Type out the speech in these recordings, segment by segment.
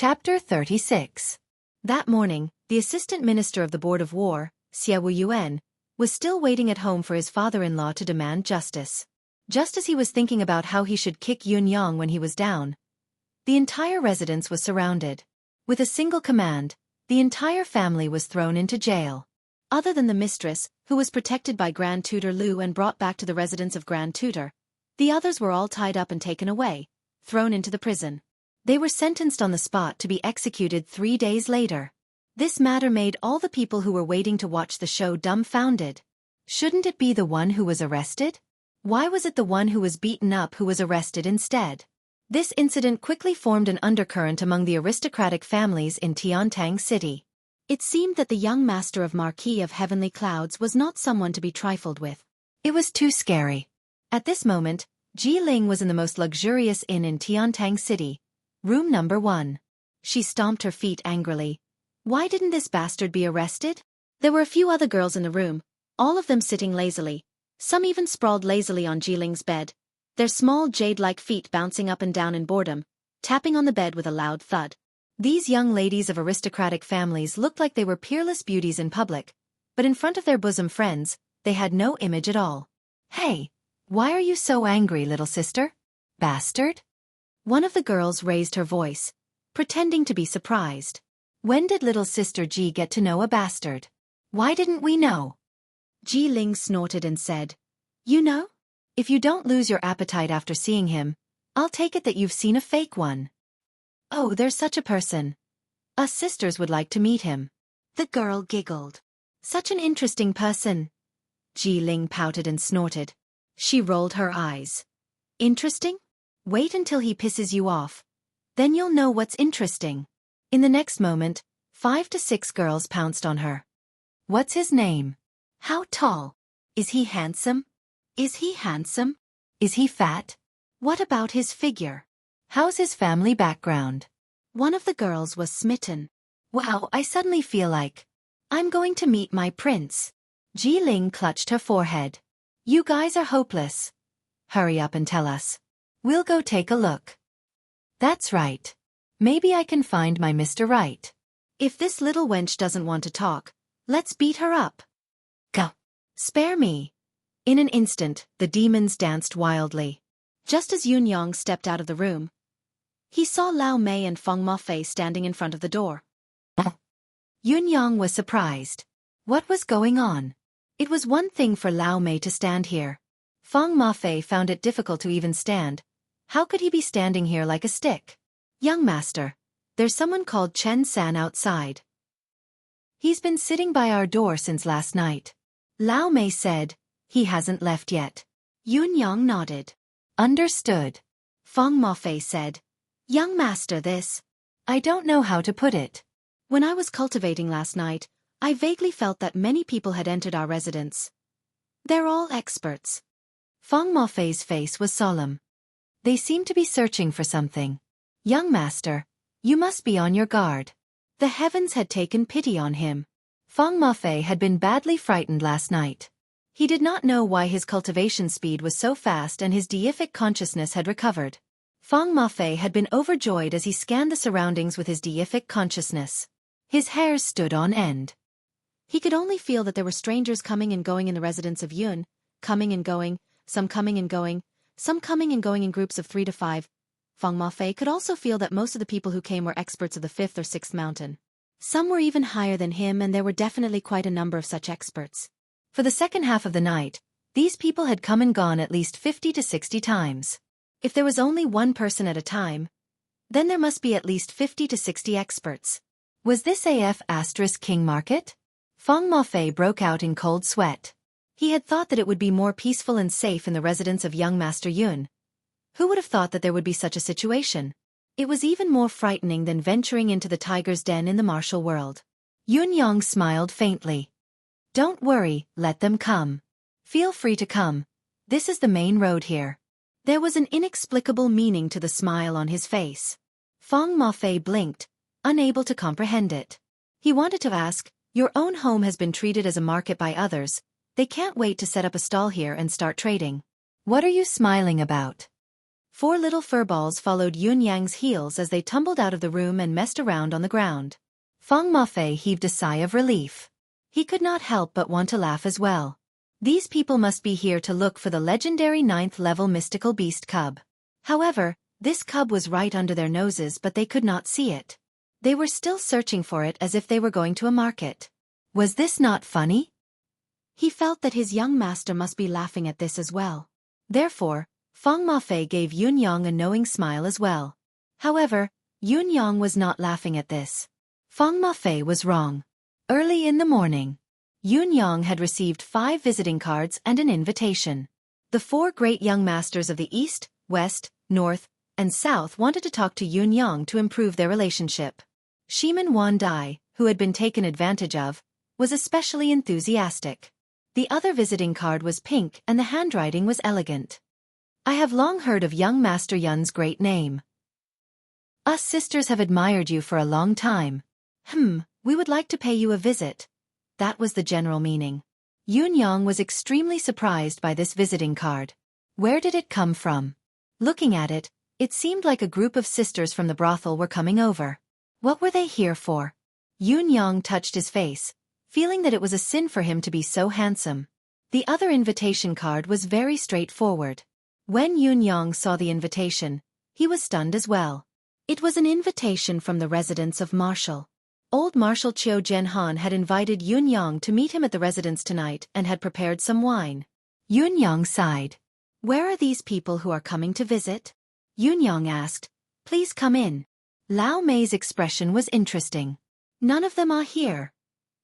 Chapter 36. That morning, the Assistant Minister of the Board of War, Xueqi, was still waiting at home for his father-in-law to demand justice. Just as he was thinking about how he should kick Yunyang when he was down, the entire residence was surrounded. With a single command, the entire family was thrown into jail. Other than the mistress, who was protected by Grand Tutor Lu and brought back to the residence of Grand Tutor, the others were all tied up and taken away, thrown into the prison. They were sentenced on the spot to be executed 3 days later. This matter made all the people who were waiting to watch the show dumbfounded. Shouldn't it be the one who was arrested? Why was it the one who was beaten up who was arrested instead? This incident quickly formed an undercurrent among the aristocratic families in Tiantang City. It seemed that the young master of Marquis of Heavenly Clouds was not someone to be trifled with. It was too scary. At this moment, Ji Ling was in the most luxurious inn in Tiantang City, room number 1. She stomped her feet angrily. Why didn't this bastard be arrested? There were a few other girls in the room, all of them sitting lazily. Some even sprawled lazily on Ji Ling's bed, their small jade-like feet bouncing up and down in boredom, tapping on the bed with a loud thud. These young ladies of aristocratic families looked like they were peerless beauties in public, but in front of their bosom friends, they had no image at all. Hey, why are you so angry, little sister? Bastard? One of the girls raised her voice, pretending to be surprised. When did little sister Ji get to know a bastard? Why didn't we know? Ji Ling snorted and said, You know? If you don't lose your appetite after seeing him, I'll take it that you've seen a fake one. Oh, there's such a person. Us sisters would like to meet him. The girl giggled. Such an interesting person. Ji Ling pouted and snorted. She rolled her eyes. Interesting? Wait until he pisses you off. Then you'll know what's interesting. In the next moment, 5 to 6 girls pounced on her. What's his name? How tall? Is he handsome? Is he handsome? Is he fat? What about his figure? How's his family background? One of the girls was smitten. Wow, I suddenly feel like I'm going to meet my prince. Ji Ling clutched her forehead. You guys are hopeless. Hurry up and tell us. We'll go take a look. That's right. Maybe I can find my Mr. Right. If this little wench doesn't want to talk, let's beat her up. Go. Spare me. In an instant, the demons danced wildly. Just as Yunyang stepped out of the room, he saw Lao Mei and Feng Mafei standing in front of the door. Yunyang was surprised. What was going on? It was one thing for Lao Mei to stand here. Feng Mafei found it difficult to even stand. How could he be standing here like a stick? Young master, there's someone called Chen San outside. He's been sitting by our door since last night. Lao Mei said, he hasn't left yet. Yunyang nodded. Understood. Feng Mafei said, Young master, I don't know how to put it. When I was cultivating last night, I vaguely felt that many people had entered our residence. They're all experts. Feng Mafei's face was solemn. They seemed to be searching for something. Young master, you must be on your guard. The heavens had taken pity on him. Feng Mafei had been badly frightened last night. He did not know why his cultivation speed was so fast and his deific consciousness had recovered. Feng Mafei had been overjoyed as he scanned the surroundings with his deific consciousness. His hairs stood on end. He could only feel that there were strangers coming and going in the residence of Yun, coming and going, some coming and going, some coming and going in groups of 3 to 5. Feng Mafei could also feel that most of the people who came were experts of the 5th or 6th mountain. Some were even higher than him, and there were definitely quite a number of such experts. For the second half of the night, these people had come and gone at least 50 to 60 times. If there was only one person at a time, then there must be at least 50 to 60 experts. Was this King Market? Feng Mafei broke out in cold sweat. He had thought that it would be more peaceful and safe in the residence of young Master Yun. Who would have thought that there would be such a situation? It was even more frightening than venturing into the tiger's den in the martial world. Yunyang smiled faintly. Don't worry, let them come. Feel free to come. This is the main road here. There was an inexplicable meaning to the smile on his face. Feng Mafei blinked, unable to comprehend it. He wanted to ask, your own home has been treated as a market by others. They can't wait to set up a stall here and start trading. What are you smiling about? 4 little furballs followed Yun Yang's heels as they tumbled out of the room and messed around on the ground. Feng Mafei heaved a sigh of relief. He could not help but want to laugh as well. These people must be here to look for the legendary 9th-level mystical beast cub. However, this cub was right under their noses but they could not see it. They were still searching for it as if they were going to a market. Was this not funny? He felt that his young master must be laughing at this as well. Therefore, Feng Mafei gave Yun Yang a knowing smile as well. However, Yun Yang was not laughing at this. Feng Mafei was wrong. Early in the morning, Yun Yang had received 5 visiting cards and an invitation. The 4 great young masters of the East, West, North, and South wanted to talk to Yun Yang to improve their relationship. Shiman Wan Dai, who had been taken advantage of, was especially enthusiastic. The other visiting card was pink and the handwriting was elegant. I have long heard of young Master Yun's great name. Us sisters have admired you for a long time. We would like to pay you a visit. That was the general meaning. Yun Yang was extremely surprised by this visiting card. Where did it come from? Looking at it, it seemed like a group of sisters from the brothel were coming over. What were they here for? Yun Yang touched his face, feeling that it was a sin for him to be so handsome. The other invitation card was very straightforward. When Yun Yang saw the invitation, he was stunned as well. It was an invitation from the residence of Marshal. Old Marshal Qiu Zhenhan had invited Yun Yang to meet him at the residence tonight and had prepared some wine. Yun Yang sighed. Where are these people who are coming to visit? Yun Yang asked. Please come in. Lao Mei's expression was interesting. None of them are here.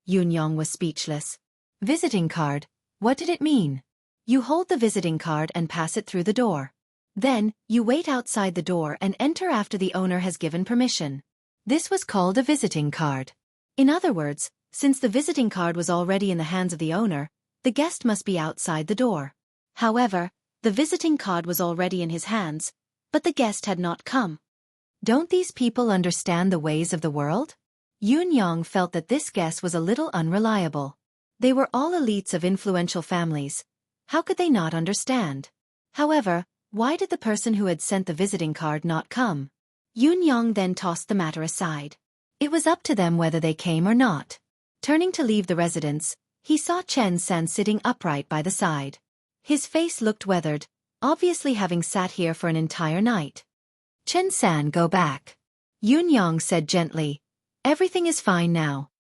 Yun Yang was speechless. Visiting card, what did it mean? You hold the visiting card and pass it through the door. Then, you wait outside the door and enter after the owner has given permission. This was called a visiting card. In other words, since the visiting card was already in the hands of the owner, the guest must be outside the door. However, the visiting card was already in his hands, but the guest had not come. Don't these people understand the ways of the world? Yun Yang felt that this guest was a little unreliable. They were all elites of influential families. How could they not understand? However, why did the person who had sent the visiting card not come? Yun Yang then tossed the matter aside. It was up to them whether they came or not. Turning to leave the residence, he saw Chen San sitting upright by the side. His face looked weathered, obviously having sat here for an entire night. Chen San, go back. Yun Yang said gently. Everything is fine now.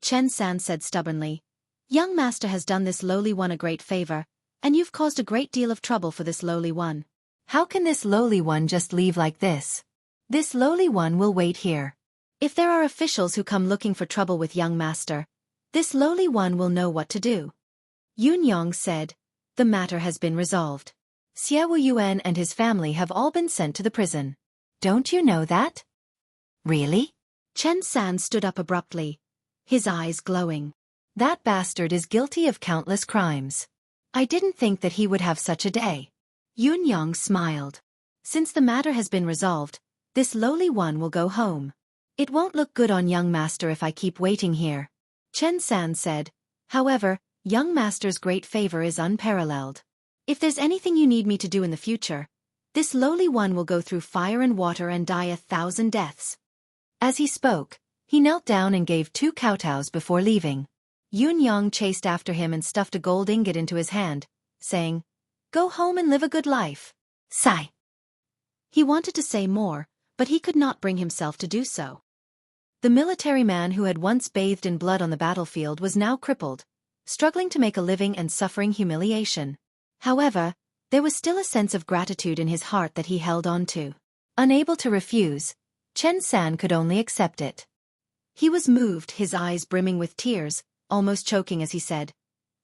Chen San said stubbornly. Young master has done this lowly one a great favor, and you've caused a great deal of trouble for this lowly one. How can this lowly one just leave like this? This lowly one will wait here. If there are officials who come looking for trouble with young master, this lowly one will know what to do. Yun Yang said, the matter has been resolved. Xueqi and his family have all been sent to the prison. Don't you know that? Really? Chen San stood up abruptly, his eyes glowing. That bastard is guilty of countless crimes. I didn't think that he would have such a day. Yun Yang smiled. Since the matter has been resolved, this lowly one will go home. It won't look good on young master if I keep waiting here. Chen San said, however, young master's great favor is unparalleled. If there's anything you need me to do in the future, this lowly one will go through fire and water and die 1,000 deaths. As he spoke, he knelt down and gave 2 kowtows before leaving. Yun Yang chased after him and stuffed a gold ingot into his hand, saying, Go home and live a good life. Sigh. He wanted to say more, but he could not bring himself to do so. The military man who had once bathed in blood on the battlefield was now crippled, struggling to make a living and suffering humiliation. However, there was still a sense of gratitude in his heart that he held on to. Unable to refuse, Chen San could only accept it. He was moved, his eyes brimming with tears, almost choking as he said,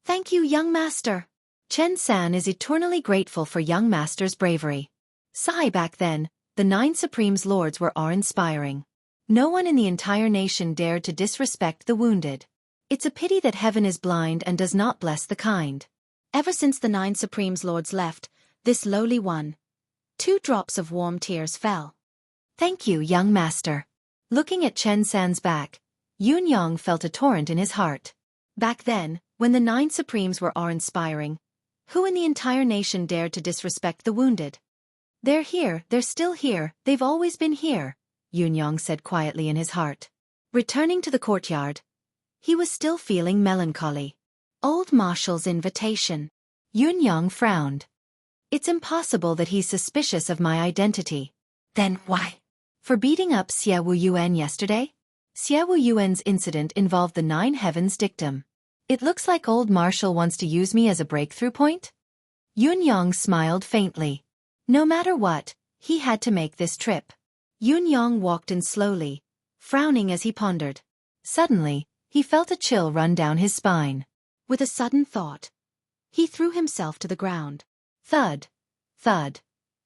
Thank you, young master. Chen San is eternally grateful for young master's bravery. Sigh. Back then, the 9 Supreme's lords were awe-inspiring. No one in the entire nation dared to disrespect the wounded. It's a pity that heaven is blind and does not bless the kind. Ever since the 9 Supreme's lords left, this lowly one. 2 drops of warm tears fell. Thank you, young master. Looking at Chen San's back, Yun Yang felt a torrent in his heart. Back then, when the 9 Supremes were awe-inspiring, who in the entire nation dared to disrespect the wounded? They're still here, they've always been here, Yunyang said quietly in his heart. Returning to the courtyard, he was still feeling melancholy. Old Marshal's invitation. Yunyang frowned. It's impossible that he's suspicious of my identity. Then why? For beating up Xie Yuan yesterday? Xie Yuan's incident involved the Nine Heavens dictum. It looks like Old Marshal wants to use me as a breakthrough point? Yunyang smiled faintly. No matter what, he had to make this trip. Yunyang walked in slowly, frowning as he pondered. Suddenly, he felt a chill run down his spine. With a sudden thought, he threw himself to the ground. Thud, thud,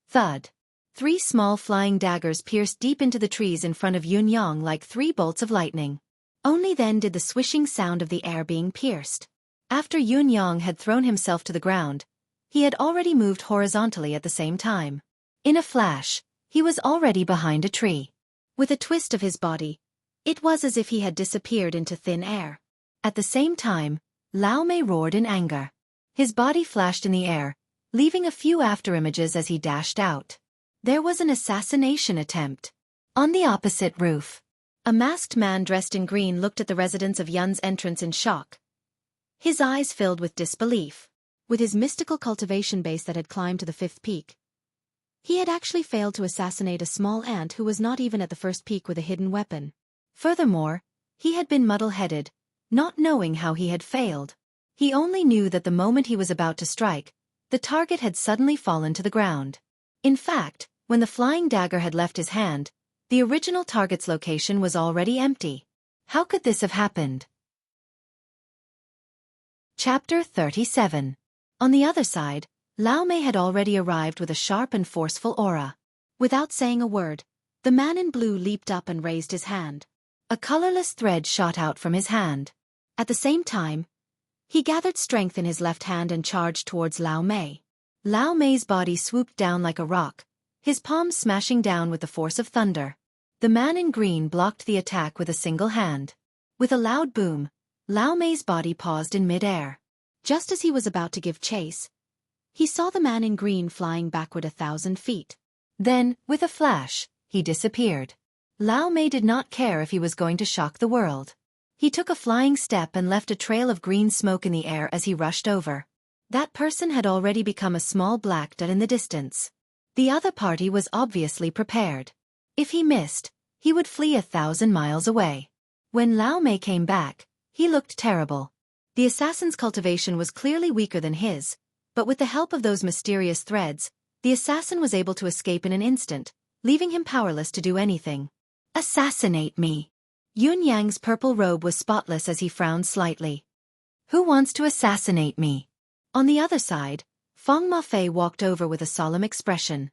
thud. 3 small flying daggers pierced deep into the trees in front of Yunyang like 3 bolts of lightning. Only then did the swishing sound of the air being pierced. After Yunyang had thrown himself to the ground, he had already moved horizontally at the same time. In a flash, he was already behind a tree. With a twist of his body, it was as if he had disappeared into thin air. At the same time, Lao Mei roared in anger. His body flashed in the air, leaving a few afterimages as he dashed out. There was an assassination attempt. On the opposite roof, a masked man dressed in green looked at the residents of Yun's entrance in shock. His eyes filled with disbelief. With his mystical cultivation base that had climbed to the 5th peak, he had actually failed to assassinate a small ant who was not even at the 1st peak with a hidden weapon. Furthermore, he had been muddle-headed, not knowing how he had failed. He only knew that the moment he was about to strike, the target had suddenly fallen to the ground. In fact, when the flying dagger had left his hand, the original target's location was already empty. How could this have happened? Chapter 37. On the other side, Lao Mei had already arrived with a sharp and forceful aura. Without saying a word, the man in blue leaped up and raised his hand. A colorless thread shot out from his hand. At the same time, he gathered strength in his left hand and charged towards Lao Mei. Lao Mei's body swooped down like a rock, his palms smashing down with the force of thunder. The man in green blocked the attack with a single hand. With a loud boom, Lao Mei's body paused in mid-air. Just as he was about to give chase, he saw the man in green flying backward 1,000 feet. Then, with a flash, he disappeared. Lao Mei did not care if he was going to shock the world. He took a flying step and left a trail of green smoke in the air as he rushed over. That person had already become a small black dot in the distance. The other party was obviously prepared. If he missed, he would flee 1,000 miles away. When Lao Mei came back, he looked terrible. The assassin's cultivation was clearly weaker than his, but with the help of those mysterious threads, the assassin was able to escape in an instant, leaving him powerless to do anything. Assassinate me. Yunyang's purple robe was spotless as he frowned slightly. Who wants to assassinate me? On the other side, Feng Mafei walked over with a solemn expression.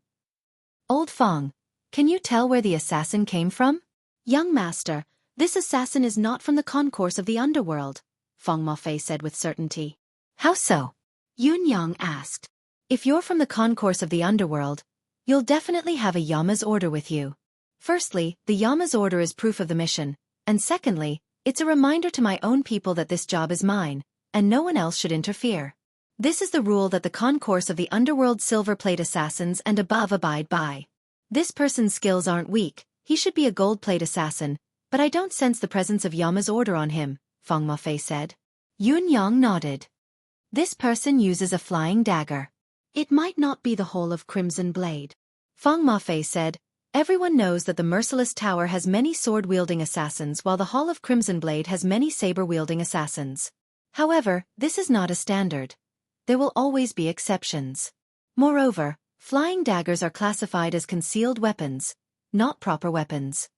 Old Feng, can you tell where the assassin came from? Young master, this assassin is not from the concourse of the underworld, Feng Mafei said with certainty. How so? Yunyang asked. If you're from the concourse of the underworld, you'll definitely have a Yama's order with you. Firstly, the Yama's order is proof of the mission, and secondly, it's a reminder to my own people that this job is mine, and no one else should interfere. This is the rule that the concourse of the underworld silver plate assassins and above abide by. This person's skills aren't weak, he should be a gold plate assassin, but I don't sense the presence of Yama's order on him, Feng Mafei said. Yunyang nodded. This person uses a flying dagger. It might not be the whole of Crimson Blade. Feng Mafei said, everyone knows that the Merciless Tower has many sword-wielding assassins while the Hall of Crimson Blade has many saber-wielding assassins. However, this is not a standard. There will always be exceptions. Moreover, flying daggers are classified as concealed weapons, not proper weapons.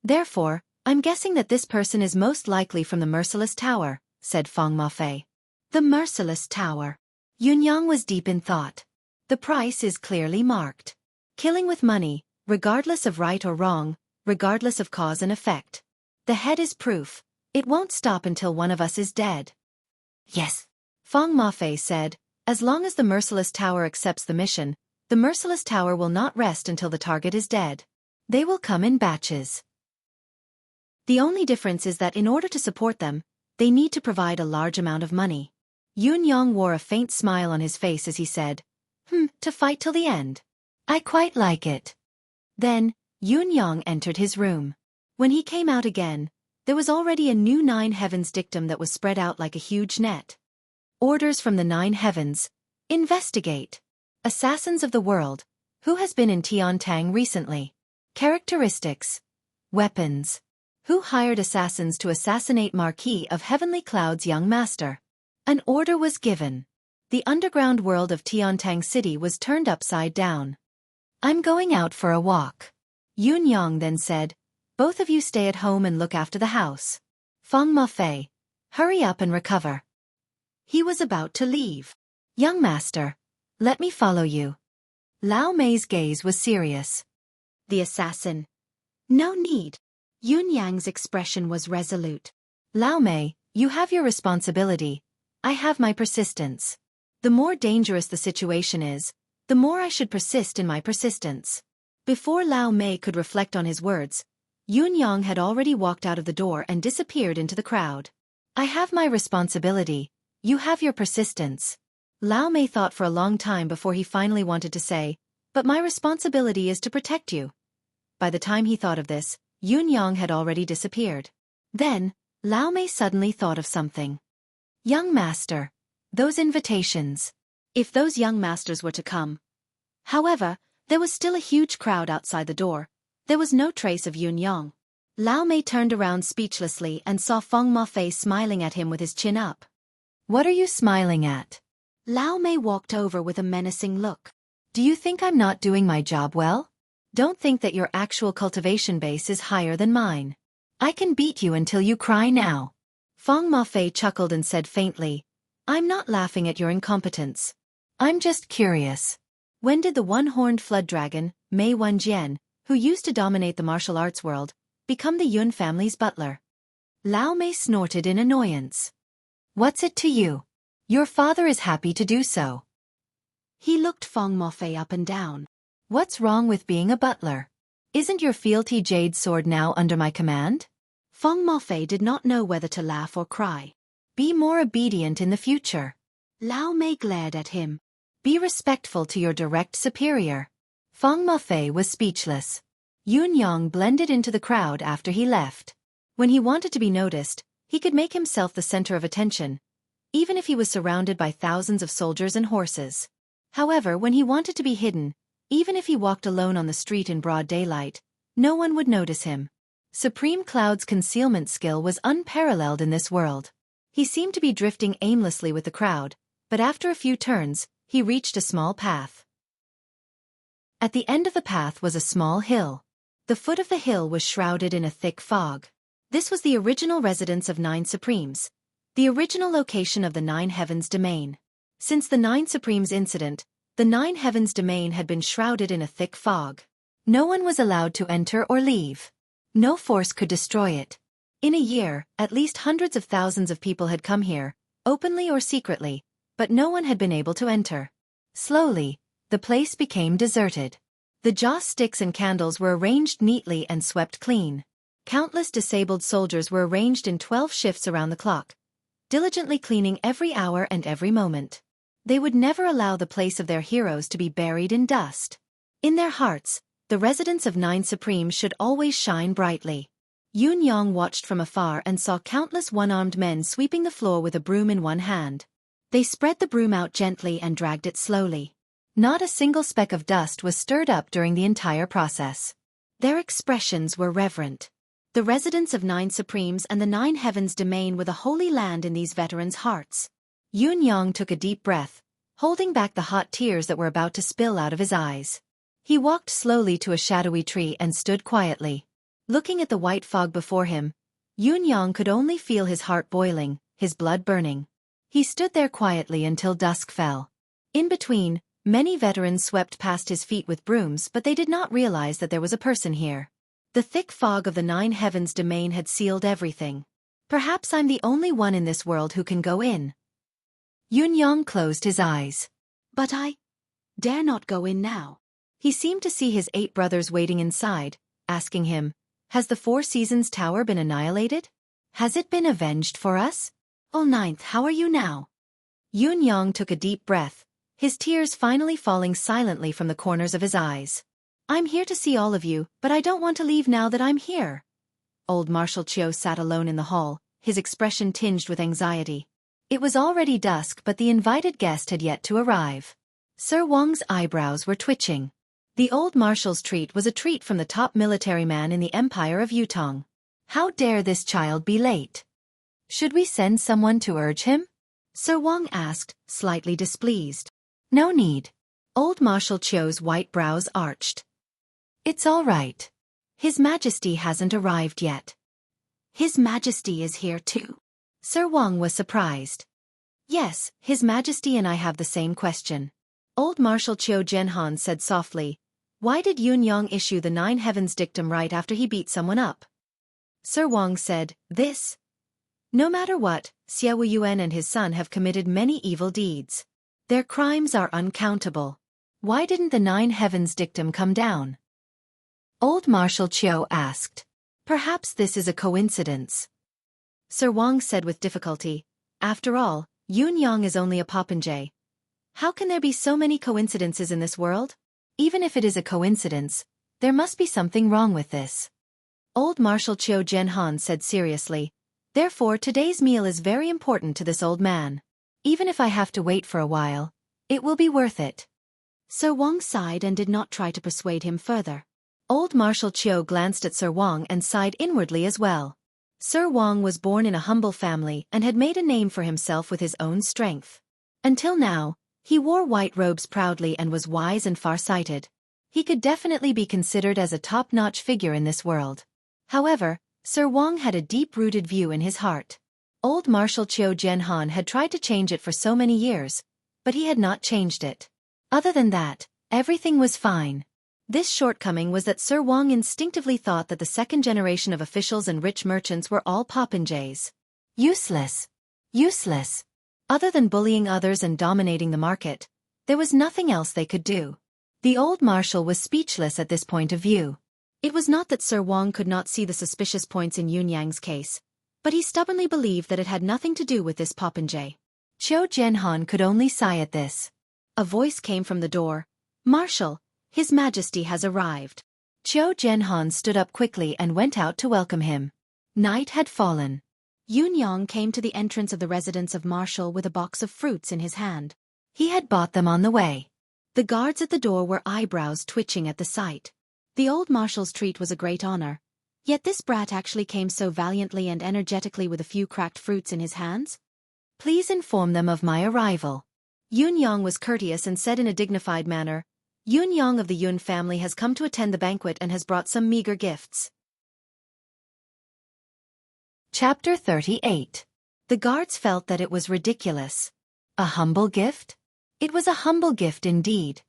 Therefore, I'm guessing that this person is most likely from the Merciless Tower, said Feng Mafei. The Merciless Tower. Yunyang was deep in thought. The price is clearly marked. Killing with money, regardless of right or wrong, regardless of cause and effect. The head is proof. It won't stop until one of us is dead. Yes. Feng Mafei said, as long as the Merciless Tower accepts the mission, the Merciless Tower will not rest until the target is dead. They will come in batches. The only difference is that in order to support them, they need to provide a large amount of money. Yunyang wore a faint smile on his face as he said, to fight till the end. I quite like it. Then, Yun Yang entered his room. When he came out again, there was already a new Nine Heavens dictum that was spread out like a huge net. Orders from the Nine Heavens. Investigate. Assassins of the world. Who has been in Tiantang recently? Characteristics. Weapons. Who hired assassins to assassinate Marquis of Heavenly Cloud's young master? An order was given. The underground world of Tiantang City was turned upside down. I'm going out for a walk. Yun Yang then said, both of you stay at home and look after the house. Feng Mafei, hurry up and recover. He was about to leave. Young master, let me follow you. Lao Mei's gaze was serious. The assassin. No need. Yun Yang's expression was resolute. Lao Mei, you have your responsibility. I have my persistence. The more dangerous the situation is, the more I should persist in my persistence. Before Lao Mei could reflect on his words, Yun Yang had already walked out of the door and disappeared into the crowd. I have my responsibility, you have your persistence. Lao Mei thought for a long time before he finally wanted to say, but my responsibility is to protect you. By the time he thought of this, Yun Yang had already disappeared. Then, Lao Mei suddenly thought of something. Young master. Those invitations. If those young masters were to come. However, there was still a huge crowd outside the door. There was no trace of Yun Yang. Lao Mei turned around speechlessly and saw Feng Mafei smiling at him with his chin up. What are you smiling at? Lao Mei walked over with a menacing look. Do you think I'm not doing my job well? Don't think that your actual cultivation base is higher than mine. I can beat you until you cry now. Feng Mafei chuckled and said faintly, I'm not laughing at your incompetence. I'm just curious. When did the one-horned flood dragon, Mei Wenjian, who used to dominate the martial arts world, become the Yun family's butler? Lao Mei snorted in annoyance. What's it to you? Your father is happy to do so. He looked Feng Mafei up and down. What's wrong with being a butler? Isn't your fealty jade sword now under my command? Feng Mafei did not know whether to laugh or cry. Be more obedient in the future. Lao Mei glared at him. Be respectful to your direct superior. Feng Mafei was speechless. Yun Yang blended into the crowd after he left. When he wanted to be noticed, he could make himself the center of attention, even if he was surrounded by thousands of soldiers and horses. However, when he wanted to be hidden, even if he walked alone on the street in broad daylight, no one would notice him. Supreme Cloud's concealment skill was unparalleled in this world. He seemed to be drifting aimlessly with the crowd, but after a few turns, he reached a small path. At the end of the path was a small hill. The foot of the hill was shrouded in a thick fog. This was the original residence of Nine Supremes, the original location of the Nine Heavens domain. Since the Nine Supremes incident, the Nine Heavens domain had been shrouded in a thick fog. No one was allowed to enter or leave. No force could destroy it. In a year, at least hundreds of thousands of people had come here, openly or secretly, but no one had been able to enter. Slowly, the place became deserted. The joss sticks and candles were arranged neatly and swept clean. Countless disabled soldiers were arranged in 12 shifts around the clock, diligently cleaning every hour and every moment. They would never allow the place of their heroes to be buried in dust. In their hearts, the residents of Nine Supremes should always shine brightly. Yun Yang watched from afar and saw countless one-armed men sweeping the floor with a broom in one hand. They spread the broom out gently and dragged it slowly. Not a single speck of dust was stirred up during the entire process. Their expressions were reverent. The residents of Nine Supremes and the Nine Heavens domain were the holy land in these veterans' hearts. Yun Yang took a deep breath, holding back the hot tears that were about to spill out of his eyes. He walked slowly to a shadowy tree and stood quietly. Looking at the white fog before him, Yun Yang could only feel his heart boiling, his blood burning. He stood there quietly until dusk fell. In between, many veterans swept past his feet with brooms, but they did not realize that there was a person here. The thick fog of the Nine Heavens domain had sealed everything. Perhaps I'm the only one in this world who can go in. Yun Yang closed his eyes. But I dare not go in now. He seemed to see his 8 brothers waiting inside, asking him, has the Four Seasons Tower been annihilated? Has it been avenged for us? Oh Ninth, how are you now? Yun Yang took a deep breath, his tears finally falling silently from the corners of his eyes. I'm here to see all of you, but I don't want to leave now that I'm here. Old Marshal Qiu sat alone in the hall, his expression tinged with anxiety. It was already dusk, but the invited guest had yet to arrive. Sir Wang's eyebrows were twitching. The old marshal's treat was a treat from the top military man in the Empire of Yutong. How dare this child be late? Should we send someone to urge him? Sir Wang asked, slightly displeased. No need. Old Marshal Qiu's white brows arched. It's all right. His Majesty hasn't arrived yet. His Majesty is here too. Sir Wang was surprised. Yes, His Majesty and I have the same question. Old Marshal Qiu Zhenhan said softly. Why did Yun Yang issue the 9 heavens dictum right after he beat someone up? Sir Wang said, this. No matter what, Xueqi and his son have committed many evil deeds. Their crimes are uncountable. Why didn't the 9 heavens dictum come down? Old Marshal Qiu asked. Perhaps this is a coincidence. Sir Wang said with difficulty. After all, Yun Yang is only a popinjay. How can there be so many coincidences in this world? Even if it is a coincidence, there must be something wrong with this. Old Marshal Qiu Zhenhan said seriously. Therefore today's meal is very important to this old man. Even if I have to wait for a while, it will be worth it. Sir Wang sighed and did not try to persuade him further. Old Marshal Qiu glanced at Sir Wang and sighed inwardly as well. Sir Wang was born in a humble family and had made a name for himself with his own strength. Until now, he wore white robes proudly and was wise and far-sighted. He could definitely be considered as a top-notch figure in this world. However, Sir Wang had a deep-rooted view in his heart. Old Marshal Qiu Zhenhan had tried to change it for so many years, but he had not changed it. Other than that, everything was fine. This shortcoming was that Sir Wang instinctively thought that the second generation of officials and rich merchants were all popinjays. Useless. Useless. Other than bullying others and dominating the market, there was nothing else they could do. The old marshal was speechless at this point of view. It was not that Sir Wang could not see the suspicious points in Yun Yang's case, but he stubbornly believed that it had nothing to do with this popinjay. Qiu Zhenhan could only sigh at this. A voice came from the door. Marshal, His Majesty has arrived. Qiu Zhenhan stood up quickly and went out to welcome him. Night had fallen. Yun Yang came to the entrance of the residence of Marshal with a box of fruits in his hand. He had bought them on the way. The guards at the door were eyebrows twitching at the sight. The old Marshal's treat was a great honor. Yet this brat actually came so valiantly and energetically with a few cracked fruits in his hands? Please inform them of my arrival. Yun Yang was courteous and said in a dignified manner, Yun Yang of the Yun family has come to attend the banquet and has brought some meager gifts. Chapter 38. The guards felt that it was ridiculous. A humble gift? It was a humble gift indeed.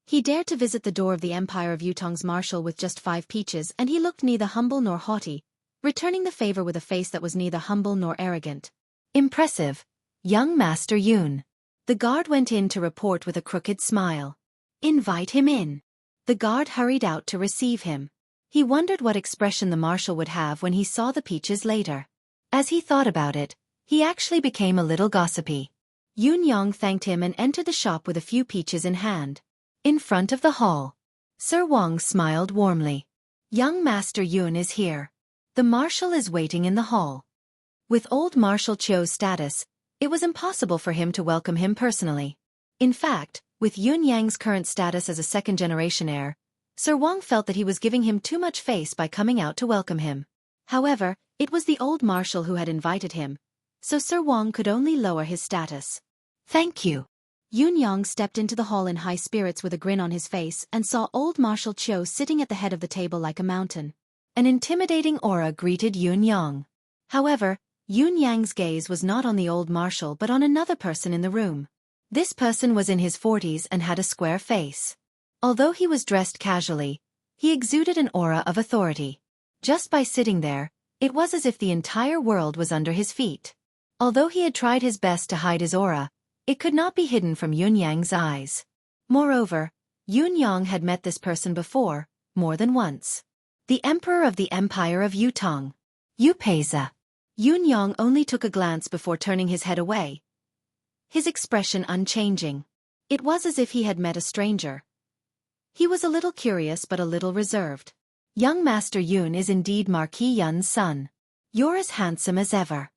He dared to visit the door of the Empire of Yutong's marshal with just 5 peaches, and he looked neither humble nor haughty, returning the favor with a face that was neither humble nor arrogant. Impressive, young Master Yun. The guard went in to report with a crooked smile. Invite him in. The guard hurried out to receive him. He wondered what expression the marshal would have when he saw the peaches later. As he thought about it, he actually became a little gossipy. Yun Yang thanked him and entered the shop with a few peaches in hand. In front of the hall, Sir Wang smiled warmly. Young Master Yun is here. The marshal is waiting in the hall. With old Marshal Qiu's status, it was impossible for him to welcome him personally. In fact, with Yun Yang's current status as a second-generation heir, Sir Wang felt that he was giving him too much face by coming out to welcome him. However, it was the old marshal who had invited him, so Sir Wang could only lower his status. Thank you. Yun Yang stepped into the hall in high spirits with a grin on his face and saw old Marshal Qiu sitting at the head of the table like a mountain. An intimidating aura greeted Yun Yang. However, Yun Yang's gaze was not on the old marshal but on another person in the room. This person was in his 40s and had a square face. Although he was dressed casually, he exuded an aura of authority. Just by sitting there, it was as if the entire world was under his feet. Although he had tried his best to hide his aura, it could not be hidden from Yun Yang's eyes. Moreover, Yun Yang had met this person before, more than once. The Emperor of the Empire of Yutong. Yupeza. Yun Yang only took a glance before turning his head away, his expression unchanging. It was as if he had met a stranger. He was a little curious but a little reserved. Young Master Yun is indeed Marquis Yun's son. You're as handsome as ever.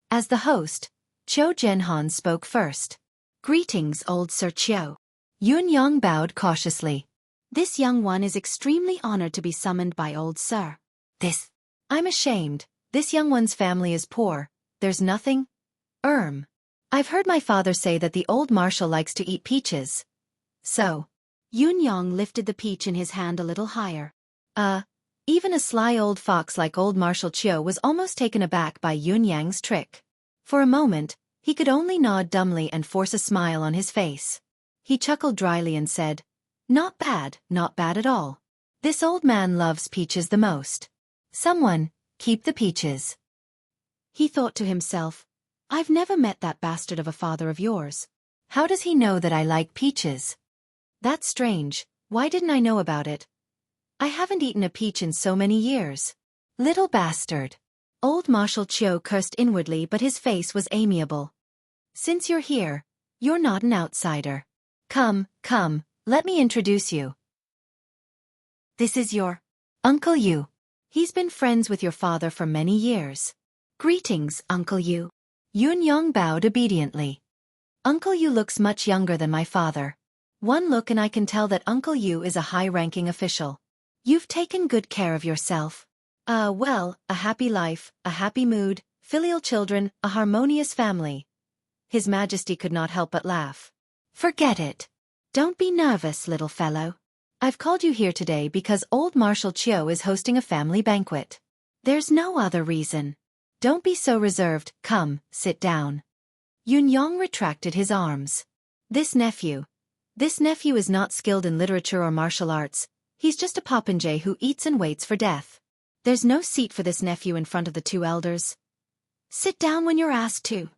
As the host, Qiu Zhenhan spoke first. Greetings, old Sir Qiu. Yun Yang bowed cautiously. This young one is extremely honored to be summoned by old Sir. I'm ashamed. This young one's family is poor. There's nothing. I've heard my father say that the old marshal likes to eat peaches. So. Yun Yang lifted the peach in his hand a little higher. Even a sly old fox like old Marshal Qiu was almost taken aback by Yun Yang's trick. For a moment, he could only nod dumbly and force a smile on his face. He chuckled dryly and said, not bad at all. This old man loves peaches the most. Someone, keep the peaches. He thought to himself, I've never met that bastard of a father of yours. How does he know that I like peaches? That's strange, why didn't I know about it? I haven't eaten a peach in so many years. Little bastard. Old Marshal Qiu cursed inwardly, but his face was amiable. Since you're here, you're not an outsider. Come, let me introduce you. This is your Uncle Yu. He's been friends with your father for many years. Greetings, Uncle Yu. Yun Yang bowed obediently. Uncle Yu looks much younger than my father. One look and I can tell that Uncle Yu is a high-ranking official. You've taken good care of yourself. Well, a happy life, a happy mood, filial children, a harmonious family. His Majesty could not help but laugh. Forget it. Don't be nervous, little fellow. I've called you here today because old Marshal Qiu is hosting a family banquet. There's no other reason. Don't be so reserved, come, sit down. Yun Yang retracted his arms. This nephew is not skilled in literature or martial arts. He's just a popinjay who eats and waits for death. There's no seat for this nephew in front of the two elders. Sit down when you're asked to.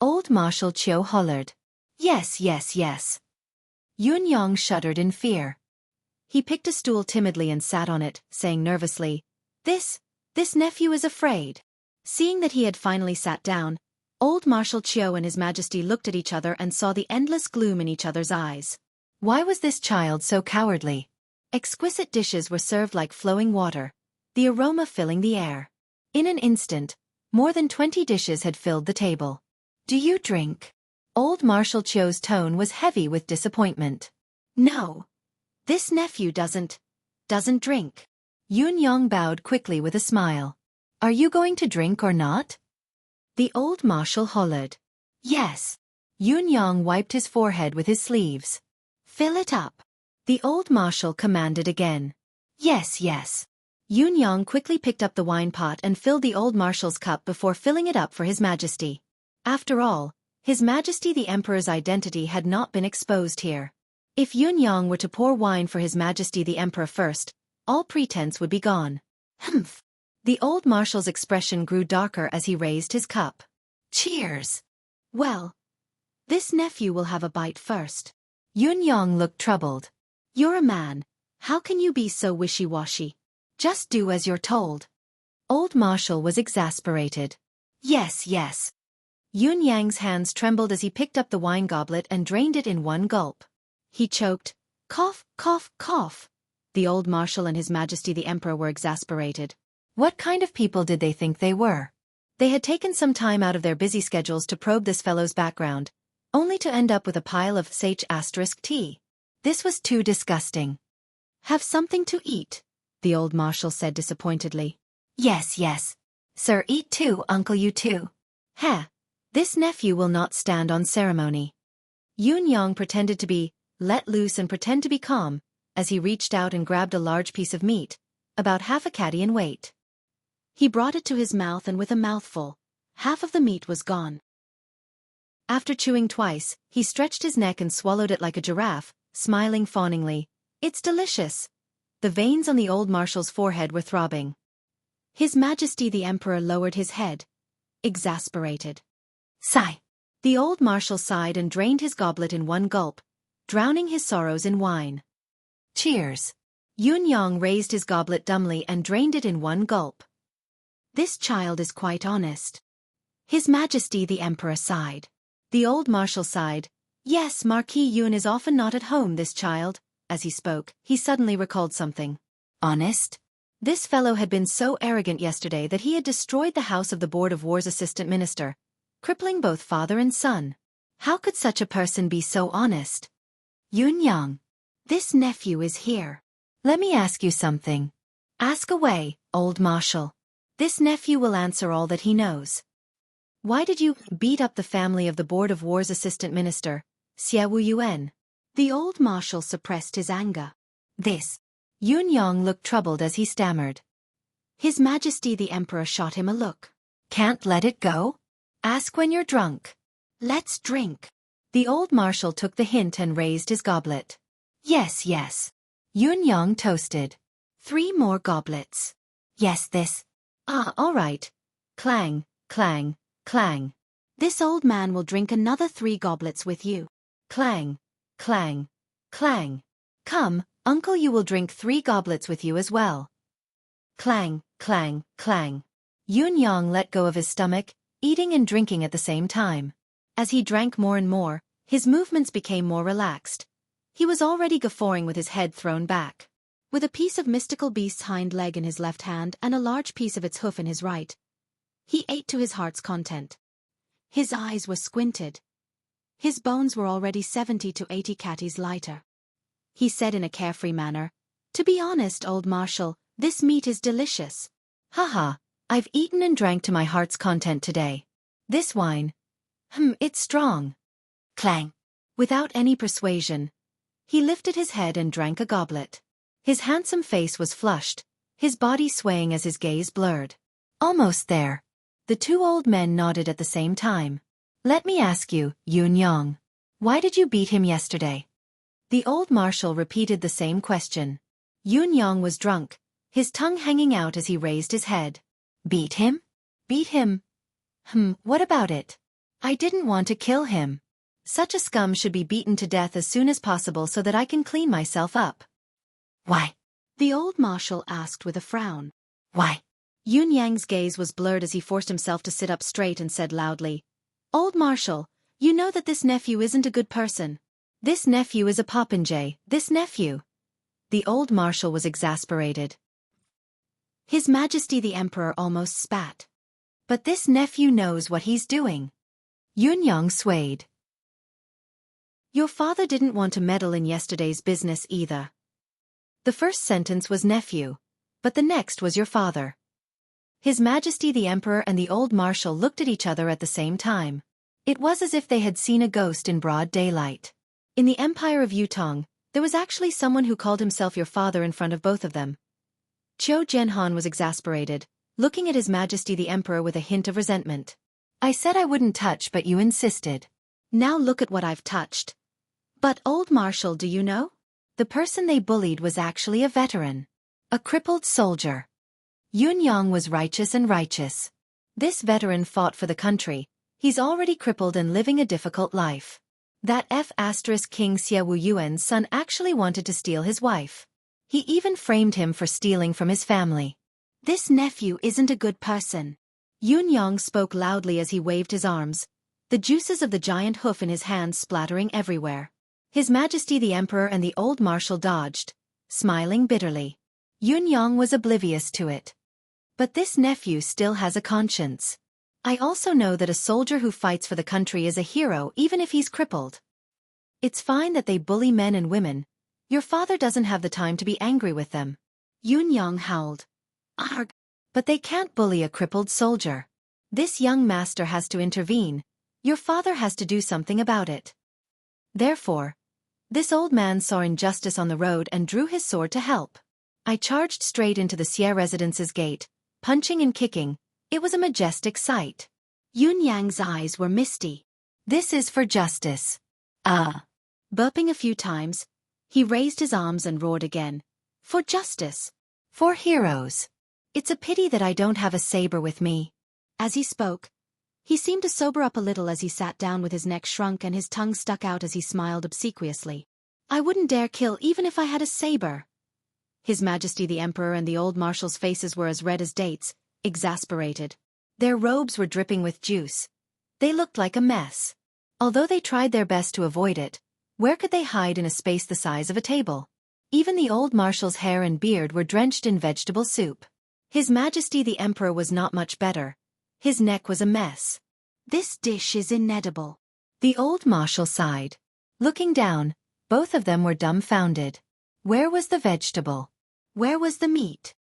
Old Marshal Qiu hollered. Yes. Yun Yang shuddered in fear. He picked a stool timidly and sat on it, saying nervously, This nephew is afraid. Seeing that he had finally sat down, old Marshal Qiu and His Majesty looked at each other and saw the endless gloom in each other's eyes. Why was this child so cowardly? Exquisite dishes were served like flowing water, the aroma filling the air. In an instant, more than 20 dishes had filled the table. Do you drink? Old Marshal Qiu's tone was heavy with disappointment. No. This nephew doesn't drink. Yun Yang bowed quickly with a smile. Are you going to drink or not? The old marshal hollered. Yes. Yun Yang wiped his forehead with his sleeves. Fill it up. The old marshal commanded again. Yes. Yun Yang quickly picked up the wine pot and filled the old marshal's cup before filling it up for His Majesty. After all, His Majesty the Emperor's identity had not been exposed here. If Yun Yang were to pour wine for His Majesty the Emperor first, all pretense would be gone. Humph. The old marshal's expression grew darker as he raised his cup. Cheers. Well, this nephew will have a bite first. Yun Yang looked troubled. You're a man. How can you be so wishy-washy? Just do as you're told. Old Marshal was exasperated. Yes. Yun Yang's hands trembled as he picked up the wine goblet and drained it in one gulp. He choked. Cough. The old Marshal and His Majesty the Emperor were exasperated. What kind of people did they think they were? They had taken some time out of their busy schedules to probe this fellow's background, only to end up with a pile of *tea. This was too disgusting. Have something to eat, the old marshal said disappointedly. Yes. Sir, eat too, Uncle Yu too. This nephew will not stand on ceremony. Yun Yang pretended to be let loose and pretend to be calm, as he reached out and grabbed a large piece of meat, about half a catty in weight. He brought it to his mouth and with a mouthful, half of the meat was gone. After chewing twice, he stretched his neck and swallowed it like a giraffe, smiling fawningly. It's delicious. The veins on the old marshal's forehead were throbbing. His Majesty the Emperor lowered his head, exasperated. Sigh. The old marshal sighed and drained his goblet in one gulp, drowning his sorrows in wine. Cheers. Yun Yang raised his goblet dumbly and drained it in one gulp. This child is quite honest. His Majesty the Emperor sighed. The old marshal sighed. Yes, Marquis Yun is often not at home, this child. As he spoke, he suddenly recalled something. Honest? This fellow had been so arrogant yesterday that he had destroyed the house of the Board of War's assistant minister, crippling both father and son. How could such a person be so honest? Yun Yang. This nephew is here. Let me ask you something. Ask away, old marshal. This nephew will answer all that he knows. Why did you beat up the family of the Board of War's assistant minister, Xueqi? The old marshal suppressed his anger. This. Yun Yang looked troubled as he stammered. His Majesty the Emperor shot him a look. Can't let it go? Ask when you're drunk. Let's drink. The old marshal took the hint and raised his goblet. Yes, yes. Yun Yang toasted. 3 more goblets. Yes, this. All right. Clang, clang, clang. This old man will drink another 3 goblets with you. Clang, clang, clang. Come, uncle, you will drink 3 goblets with you as well. Clang, clang, clang. Yun Yang let go of his stomach, eating and drinking at the same time. As he drank more and more, his movements became more relaxed. He was already guffawing with his head thrown back. With a piece of mystical beast's hind leg in his left hand and a large piece of its hoof in his right, he ate to his heart's content. His eyes were squinted. His bones were already 70 to 80 catties lighter. He said in a carefree manner, "To be honest, old marshal, this meat is delicious. Haha, I've eaten and drank to my heart's content today. This wine, it's strong." Clang. Without any persuasion, he lifted his head and drank a goblet. His handsome face was flushed, his body swaying as his gaze blurred. Almost there. The 2 old men nodded at the same time. Let me ask you, Yun Yang. Why did you beat him yesterday? The old marshal repeated the same question. Yun Yang was drunk, his tongue hanging out as he raised his head. Beat him? Beat him? What about it? I didn't want to kill him. Such a scum should be beaten to death as soon as possible so that I can clean myself up. Why? The old marshal asked with a frown. Why? Yun Yang's gaze was blurred as he forced himself to sit up straight and said loudly, Old marshal, you know that this nephew isn't a good person. This nephew is a popinjay, this nephew. The old marshal was exasperated. His Majesty the Emperor almost spat. But this nephew knows what he's doing. Yun Yang swayed. Your father didn't want to meddle in yesterday's business either. The first sentence was nephew, but the next was your father. His Majesty the Emperor and the old marshal looked at each other at the same time. It was as if they had seen a ghost in broad daylight. In the Empire of Yutong, there was actually someone who called himself your father in front of both of them. Qiu Jianhan was exasperated, looking at His Majesty the Emperor with a hint of resentment. I said I wouldn't touch, but you insisted. Now look at what I've touched. But old marshal, do you know? The person they bullied was actually a veteran. A crippled soldier. Yun Yang was righteous and righteous. This veteran fought for the country. He's already crippled and living a difficult life. That King Xueqi's son actually wanted to steal his wife. He even framed him for stealing from his family. This nephew isn't a good person. Yun Yang spoke loudly as he waved his arms, the juices of the giant hoof in his hands splattering everywhere. His Majesty the Emperor and the old marshal dodged, smiling bitterly. Yun Yang was oblivious to it. But this nephew still has a conscience. I also know that a soldier who fights for the country is a hero even if he's crippled. It's fine that they bully men and women. Your father doesn't have the time to be angry with them. Yun Yang howled. Arg! But they can't bully a crippled soldier. This young master has to intervene. Your father has to do something about it. Therefore, this old man saw injustice on the road and drew his sword to help. I charged straight into the Xie residence's gate, punching and kicking. It was a majestic sight. Yun Yang's eyes were misty. This is for justice. Burping a few times, he raised his arms and roared again. For justice. For heroes. It's a pity that I don't have a saber with me. As he spoke, he seemed to sober up a little as he sat down with his neck shrunk and his tongue stuck out as he smiled obsequiously. I wouldn't dare kill even if I had a saber. His Majesty the Emperor and the old marshal's faces were as red as dates, exasperated. Their robes were dripping with juice. They looked like a mess. Although they tried their best to avoid it, where could they hide in a space the size of a table? Even the old marshal's hair and beard were drenched in vegetable soup. His Majesty the Emperor was not much better. His neck was a mess. "This dish is inedible." The old marshal sighed. Looking down, both of them were dumbfounded. Where was the vegetable? Where was the meat?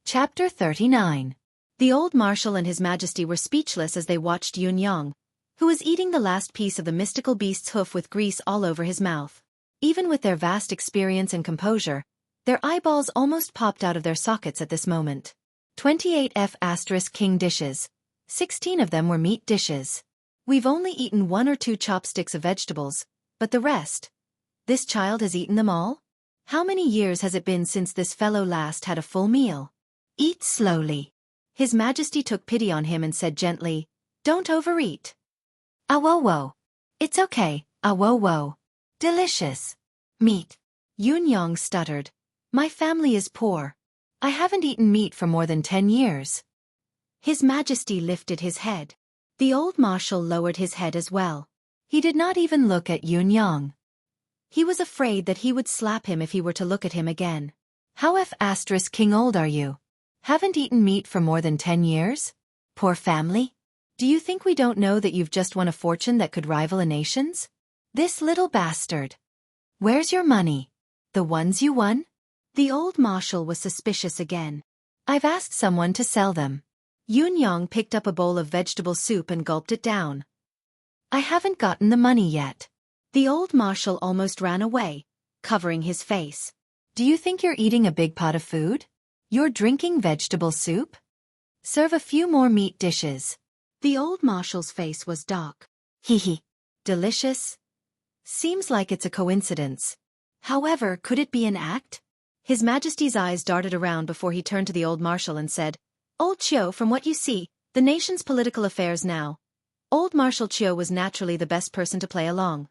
Chapter 39. The old marshal and His Majesty were speechless as they watched Yun-Yong, who was eating the last piece of the mystical beast's hoof with grease all over his mouth. Even with their vast experience and composure, their eyeballs almost popped out of their sockets at this moment. 28 F*King dishes. 16 of them were meat dishes. We've only eaten 1 or 2 chopsticks of vegetables, but the rest? This child has eaten them all? How many years has it been since this fellow last had a full meal? Eat slowly. His Majesty took pity on him and said gently, "Don't overeat." "Awo-wo. It's okay, awo-wo. Delicious. Meat." Yun-Yong stuttered. "My family is poor. I haven't eaten meat for more than 10 years. His Majesty lifted his head. The old marshal lowered his head as well. He did not even look at Yun-Yong. He was afraid that he would slap him if he were to look at him again. "How F*King old are you? Haven't eaten meat for more than 10 years? Poor family? Do you think we don't know that you've just won a fortune that could rival a nation's? This little bastard. Where's your money? The ones you won?" The old marshal was suspicious again. "I've asked someone to sell them." Yun-Yong picked up a bowl of vegetable soup and gulped it down. "I haven't gotten the money yet." The old marshal almost ran away, covering his face. "Do you think you're eating a big pot of food? You're drinking vegetable soup? Serve a few more meat dishes." The old marshal's face was dark. "Hee. Delicious? Seems like it's a coincidence. However, could it be an act?" His Majesty's eyes darted around before he turned to the old marshal and said, "Old Chio, from what you see, the nation's political affairs now. Old Marshal Chio was naturally the best person to play along."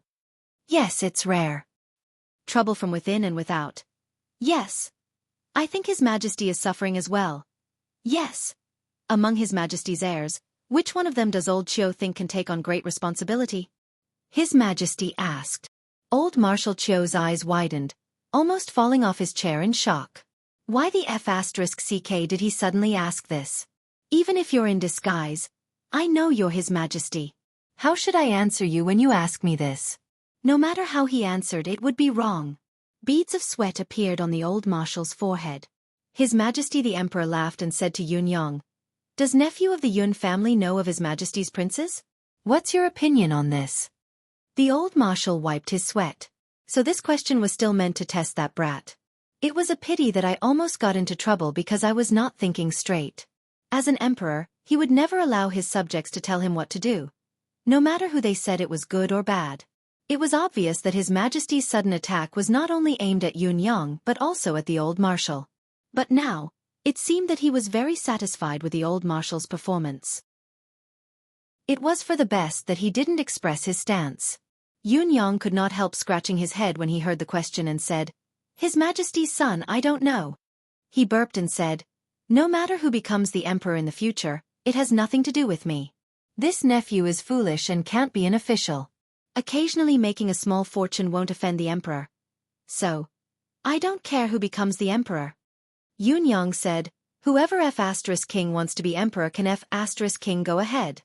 "Yes, it's rare. Trouble from within and without." "Yes. I think His Majesty is suffering as well." "Yes." Among His Majesty's heirs, which one of them does old Chio think can take on great responsibility? His Majesty asked. Old Marshal Chio's eyes widened, almost falling off his chair in shock. Why the F*CK did he suddenly ask this? "Even if you're in disguise, I know you're His Majesty. How should I answer you when you ask me this?" No matter how he answered, it would be wrong. Beads of sweat appeared on the old marshal's forehead. His Majesty the Emperor laughed and said to Yun-Yong, "Does nephew of the Yun family know of His Majesty's princes? What's your opinion on this?" The old marshal wiped his sweat. So this question was still meant to test that brat. It was a pity that I almost got into trouble because I was not thinking straight. As an emperor, he would never allow his subjects to tell him what to do, no matter who they said it was good or bad. It was obvious that His Majesty's sudden attack was not only aimed at Yun-Yong but also at the old marshal. But now, it seemed that he was very satisfied with the old marshal's performance. It was for the best that he didn't express his stance. Yun-Yong could not help scratching his head when he heard the question and said, "His Majesty's son, I don't know." He burped and said, "No matter who becomes the emperor in the future, it has nothing to do with me. This nephew is foolish and can't be an official. Occasionally making a small fortune won't offend the emperor. So, I don't care who becomes the emperor." Yun-Yong said, "Whoever F*King wants to be emperor can F*King go ahead."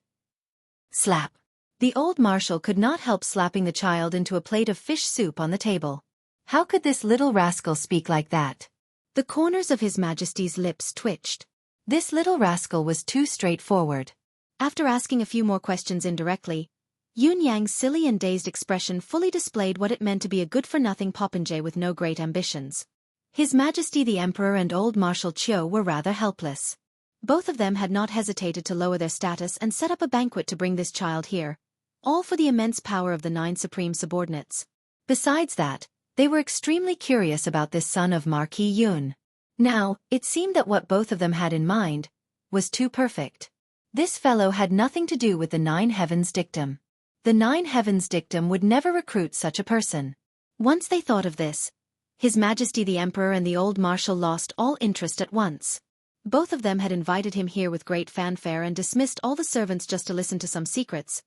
Slap. The old marshal could not help slapping the child into a plate of fish soup on the table. How could this little rascal speak like that? The corners of His Majesty's lips twitched. This little rascal was too straightforward. After asking a few more questions indirectly, Yun-Yang's silly and dazed expression fully displayed what it meant to be a good-for-nothing popinjay with no great ambitions. His Majesty the Emperor and old Marshal Chio were rather helpless. Both of them had not hesitated to lower their status and set up a banquet to bring this child here, all for the immense power of the 9 supreme subordinates. Besides that, they were extremely curious about this son of Marquis Yun. Now, it seemed that what both of them had in mind was too perfect. This fellow had nothing to do with the 9 Heavens dictum. The 9 Heavens dictum would never recruit such a person. Once they thought of this, His Majesty the Emperor and the old marshal lost all interest at once. Both of them had invited him here with great fanfare and dismissed all the servants just to listen to some secrets.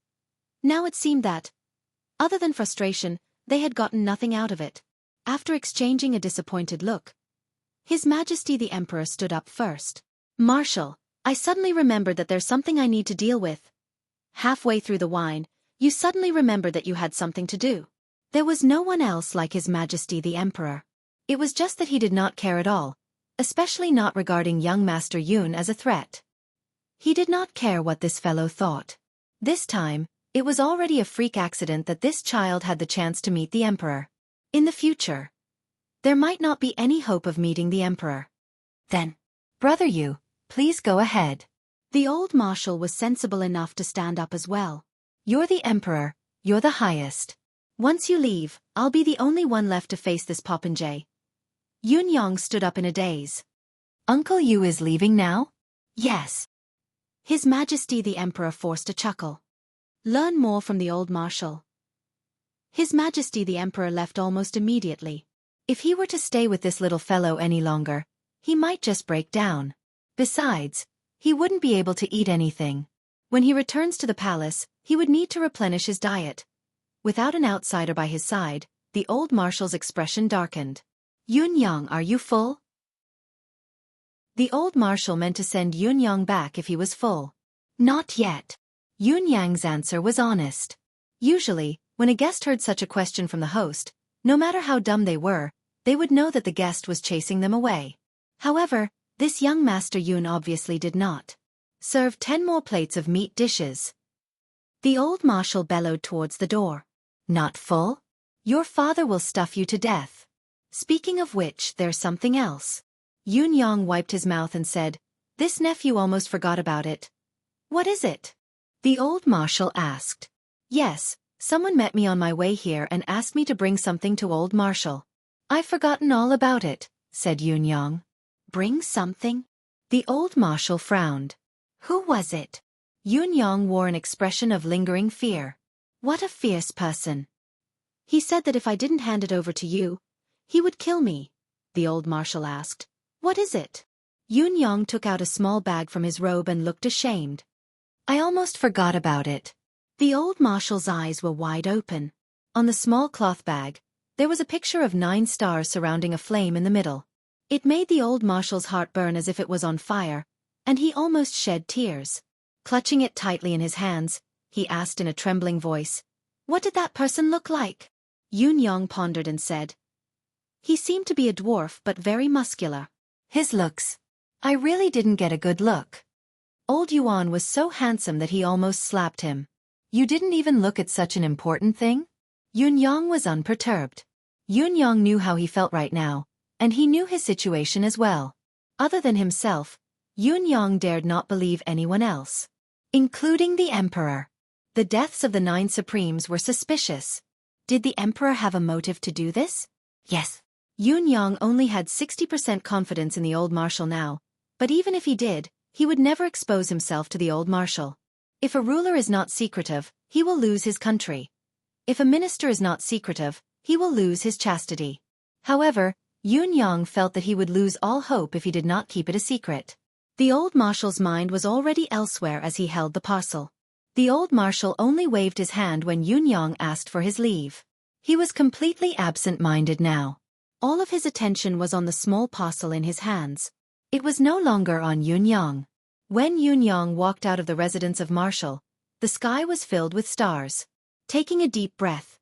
Now it seemed that, other than frustration, they had gotten nothing out of it. After exchanging a disappointed look, His Majesty the Emperor stood up first. "Marshal, I suddenly remembered that there's something I need to deal with." Halfway through the wine, you suddenly remembered that you had something to do. There was no one else like His Majesty the Emperor. It was just that he did not care at all, especially not regarding young Master Yun as a threat. He did not care what this fellow thought. This time, it was already a freak accident that this child had the chance to meet the Emperor. In the future, there might not be any hope of meeting the Emperor. Then, "Brother Yu, please go ahead." The old marshal was sensible enough to stand up as well. "You're the Emperor, you're the highest. Once you leave, I'll be the only one left to face this popinjay." Yun Yang stood up in a daze. "Uncle Yu is leaving now?" "Yes." His Majesty the Emperor forced a chuckle. Learn more from the old marshal. His Majesty the Emperor left almost immediately. If he were to stay with this little fellow any longer, he might just break down. Besides, he wouldn't be able to eat anything. When he returns to the palace, he would need to replenish his diet. Without an outsider by his side, the old marshal's expression darkened. "Yun Yang, are you full?" The old marshal meant to send Yun Yang back if he was full. "Not yet." Yun Yang's answer was honest. Usually, when a guest heard such a question from the host, no matter how dumb they were, they would know that the guest was chasing them away. However, this young Master Yun obviously did not. "Serve 10 more plates of meat dishes." The old marshal bellowed towards the door. "Not full? Your father will stuff you to death. Speaking of which, there's something else." Yun Yang wiped his mouth and said, "This nephew almost forgot about it." "What is it?" the old marshal asked. "Yes, someone met me on my way here and asked me to bring something to old marshal." "I've forgotten all about it," said Yun Yang. "Bring something?" The old marshal frowned. "Who was it?" Yun Yang wore an expression of lingering fear. "What a fierce person." "He said that if I didn't hand it over to you, he would kill me," the old marshal asked. "What is it?" Yun Yang took out a small bag from his robe and looked ashamed. "I almost forgot about it." The old marshal's eyes were wide open. On the small cloth bag, there was a picture of 9 stars surrounding a flame in the middle. It made the old marshal's heart burn as if it was on fire, and he almost shed tears. Clutching it tightly in his hands, he asked in a trembling voice, "What did that person look like?" Yun Yang pondered and said, "He seemed to be a dwarf but very muscular." "His looks. I really didn't get a good look." Old Yuan was so handsome that he almost slapped him. "You didn't even look at such an important thing?" Yun Yang was unperturbed. Yun Yang knew how he felt right now, and he knew his situation as well. Other than himself, Yun Yang dared not believe anyone else, including the Emperor. The deaths of the 9 Supremes were suspicious. Did the Emperor have a motive to do this? Yes. Yun Yang only had 60% confidence in the old marshal now, but even if he did, he would never expose himself to the old marshal. If a ruler is not secretive, he will lose his country. If a minister is not secretive, he will lose his chastity. However, Yun Yang felt that he would lose all hope if he did not keep it a secret. The old marshal's mind was already elsewhere as he held the parcel. The old marshal only waved his hand when Yun Yang asked for his leave. He was completely absent-minded now. All of his attention was on the small parcel in his hands. It was no longer on Yun Yang. When Yun Yang walked out of the residence of Marshal, the sky was filled with stars. Taking a deep breath,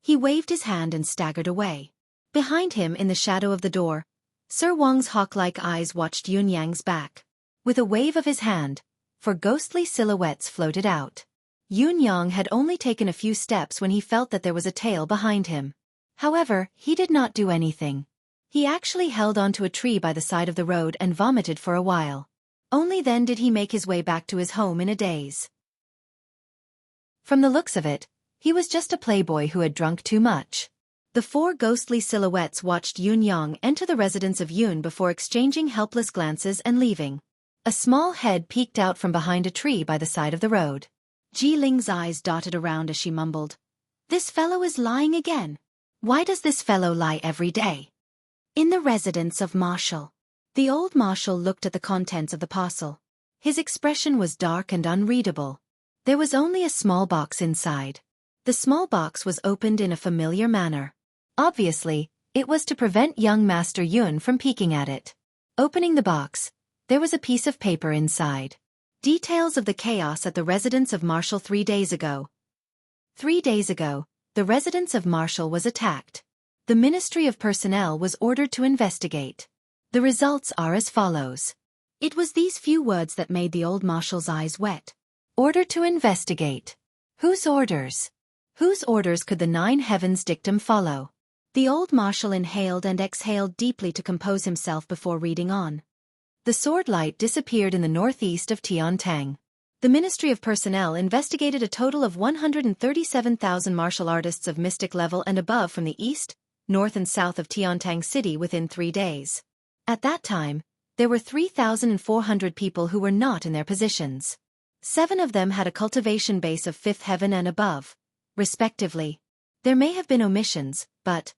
he waved his hand and staggered away. Behind him in the shadow of the door, Sir Wang's hawk-like eyes watched Yun Yang's back. With a wave of his hand, 4 ghostly silhouettes floated out. Yun Yang had only taken a few steps when he felt that there was a tail behind him. However, he did not do anything. He actually held onto a tree by the side of the road and vomited for a while. Only then did he make his way back to his home in a daze. From the looks of it, he was just a playboy who had drunk too much. The 4 ghostly silhouettes watched Yun Yang enter the residence of Yun before exchanging helpless glances and leaving. A small head peeked out from behind a tree by the side of the road. Ji Ling's eyes dotted around as she mumbled, "This fellow is lying again. Why does this fellow lie every day?" In the residence of Marshal. The old marshal looked at the contents of the parcel. His expression was dark and unreadable. There was only a small box inside. The small box was opened in a familiar manner. Obviously, it was to prevent young Master Yun from peeking at it. Opening the box, there was a piece of paper inside. Details of the chaos at the residence of Marshal 3 days ago. 3 days ago, the residence of Marshal was attacked. The Ministry of Personnel was ordered to investigate. The results are as follows. It was these few words that made the old marshal's eyes wet. Order to investigate. Whose orders? Whose orders could the 9 heavens dictum follow? The old marshal inhaled and exhaled deeply to compose himself before reading on. The sword light disappeared in the northeast of Tiantang. The Ministry of Personnel investigated a total of 137,000 martial artists of mystic level and above from the east, north and south of Tiantang City within 3 days. At that time, there were 3,400 people who were not in their positions. 7 of them had a cultivation base of 5th heaven and above, respectively. There may have been omissions, but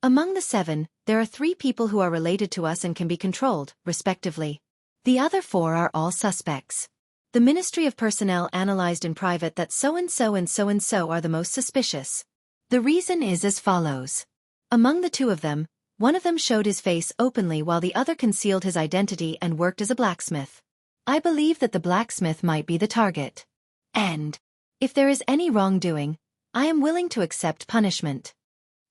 among the 7, there are 3 people who are related to us and can be controlled, respectively. The other 4 are all suspects. The Ministry of Personnel analyzed in private that so-and-so and so-and-so are the most suspicious. The reason is as follows. Among the 2 of them, one of them showed his face openly while the other concealed his identity and worked as a blacksmith. I believe that the blacksmith might be the target. And if there is any wrongdoing, I am willing to accept punishment.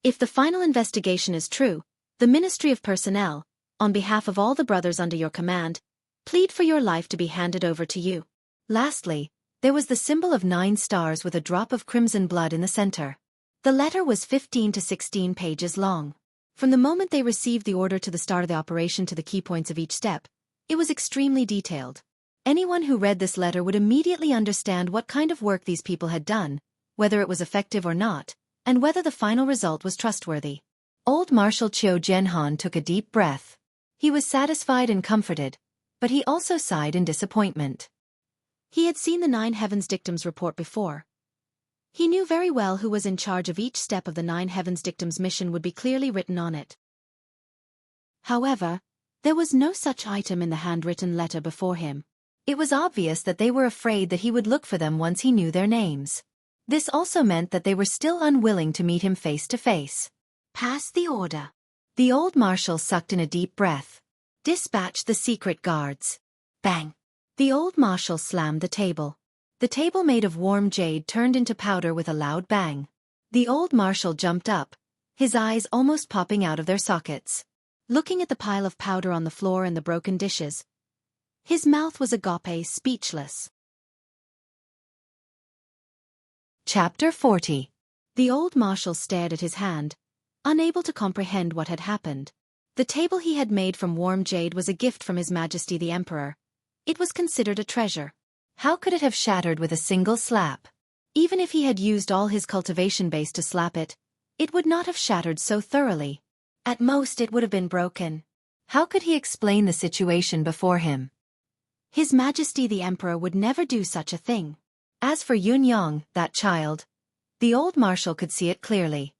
If the final investigation is true, the Ministry of Personnel, on behalf of all the brothers under your command, plead for your life to be handed over to you. Lastly, there was the symbol of 9 stars with a drop of crimson blood in the center. The letter was 15 to 16 pages long. From the moment they received the order to the start of the operation to the key points of each step, it was extremely detailed. Anyone who read this letter would immediately understand what kind of work these people had done, whether it was effective or not, and whether the final result was trustworthy. Old Marshal Qiu Jianhan took a deep breath. He was satisfied and comforted, but he also sighed in disappointment. He had seen the 9 heavens dictums report before. He knew very well who was in charge of each step of the 9 heavens dictums mission would be clearly written on it. However, there was no such item in the handwritten letter before him. It was obvious that they were afraid that he would look for them once he knew their names. This also meant that they were still unwilling to meet him face to face. Pass the order. The old marshal sucked in a deep breath. Dispatch the secret guards. Bang! The old marshal slammed the table. The table made of warm jade turned into powder with a loud bang. The old marshal jumped up, his eyes almost popping out of their sockets. Looking at the pile of powder on the floor and the broken dishes, his mouth was agape, speechless. Chapter 40. The old marshal stared at his hand, unable to comprehend what had happened. The table he had made from warm jade was a gift from His Majesty the Emperor. It was considered a treasure. How could it have shattered with a single slap? Even if he had used all his cultivation base to slap it, it would not have shattered so thoroughly. At most it would have been broken. How could he explain the situation before him? His Majesty the Emperor would never do such a thing. As for Yun Yang, that child, the old marshal could see it clearly.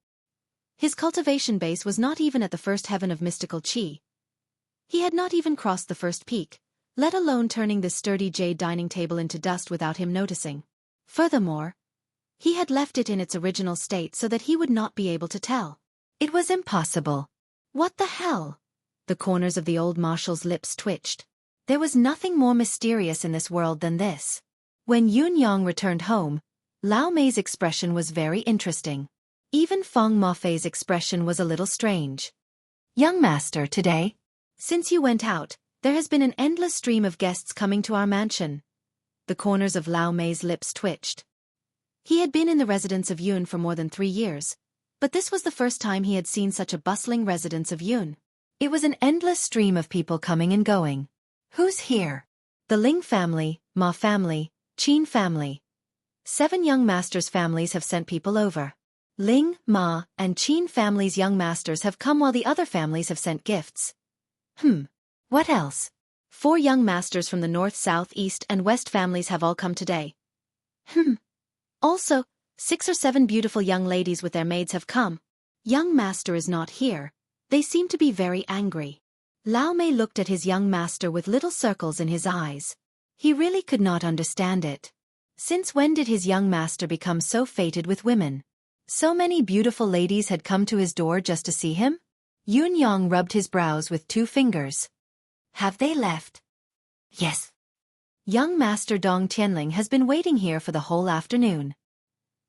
His cultivation base was not even at the 1st heaven of mystical qi. He had not even crossed the 1st peak, let alone turning this sturdy jade dining table into dust without him noticing. Furthermore, he had left it in its original state so that he would not be able to tell. It was impossible. What the hell? The corners of the old marshal's lips twitched. There was nothing more mysterious in this world than this. When Yun Yang returned home, Lao Mei's expression was very interesting. Even Feng Mafei's expression was a little strange. Young master, today, since you went out, there has been an endless stream of guests coming to our mansion. The corners of Lao Mei's lips twitched. He had been in the residence of Yun for more than 3 years, but this was the first time he had seen such a bustling residence of Yun. It was an endless stream of people coming and going. Who's here? The Ling family, Ma family, Qin family. 7 young masters' families have sent people over. Ling, Ma, and Qin families' young masters have come while the other families have sent gifts. What else? 4 young masters from the north, south, east, and west families have all come today. Also, 6 or 7 beautiful young ladies with their maids have come. Young master is not here. They seem to be very angry. Lao Mei looked at his young master with little circles in his eyes. He really could not understand it. Since when did his young master become so fated with women? So many beautiful ladies had come to his door just to see him? Yun Yang rubbed his brows with 2 fingers. Have they left? Yes. Young Master Dong Tianling has been waiting here for the whole afternoon.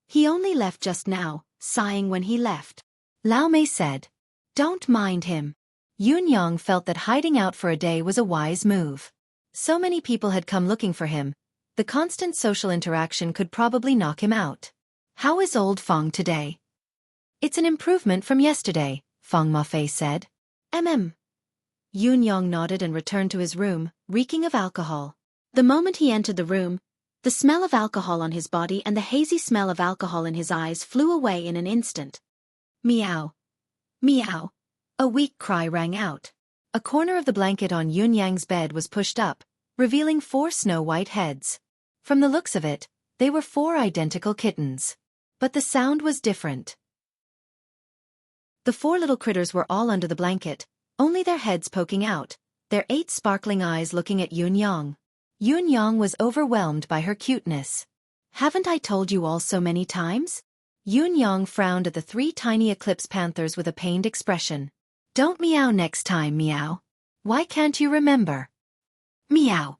He only left just now, sighing when he left. Lao Mei said. Don't mind him. Yun Yang felt that hiding out for a day was a wise move. So many people had come looking for him. The constant social interaction could probably knock him out. How is old Feng today? It's an improvement from yesterday, Feng Mafei said. Yun Yang nodded and returned to his room, reeking of alcohol. The moment he entered the room, the smell of alcohol on his body and the hazy smell of alcohol in his eyes flew away in an instant. Meow. Meow. A weak cry rang out. A corner of the blanket on Yun Yang's bed was pushed up, revealing 4 snow-white heads. From the looks of it, they were 4 identical kittens. But the sound was different. The 4 little critters were all under the blanket, only their heads poking out, their 8 sparkling eyes looking at Yun Yang. Yun Yang was overwhelmed by her cuteness. Haven't I told you all so many times? Yun Yang frowned at the 3 tiny eclipse panthers with a pained expression. Don't meow next time, meow. Why can't you remember? Meow.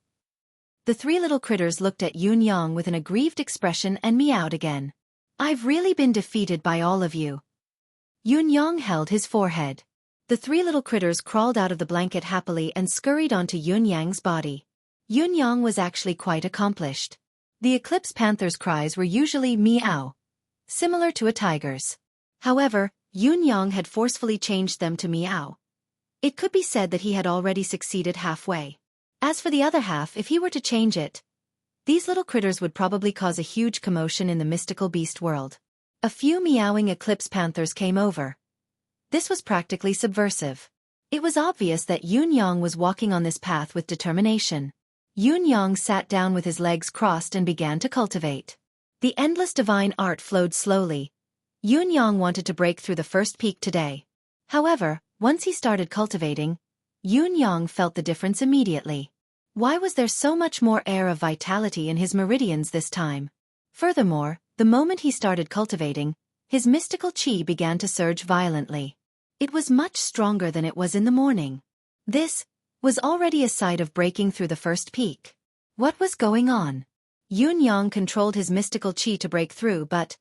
The 3 little critters looked at Yun Yang with an aggrieved expression and meowed again. I've really been defeated by all of you. Yun Yang held his forehead. The 3 little critters crawled out of the blanket happily and scurried onto Yun Yang's body. Yun Yang was actually quite accomplished. The eclipse panther's cries were usually meow, similar to a tiger's. However, Yun Yang had forcefully changed them to meow. It could be said that he had already succeeded halfway. As for the other half, if he were to change it, these little critters would probably cause a huge commotion in the mystical beast world. A few meowing eclipse panthers came over. This was practically subversive. It was obvious that Yun Yang was walking on this path with determination. Yun Yang sat down with his legs crossed and began to cultivate. The endless divine art flowed slowly. Yun Yang wanted to break through the first peak today. However, once he started cultivating, Yun Yang felt the difference immediately. Why was there so much more air of vitality in his meridians this time? Furthermore, the moment he started cultivating, his mystical qi began to surge violently. It was much stronger than it was in the morning. This was already a sight of breaking through the first peak. What was going on? Yun Yang controlled his mystical qi to break through, but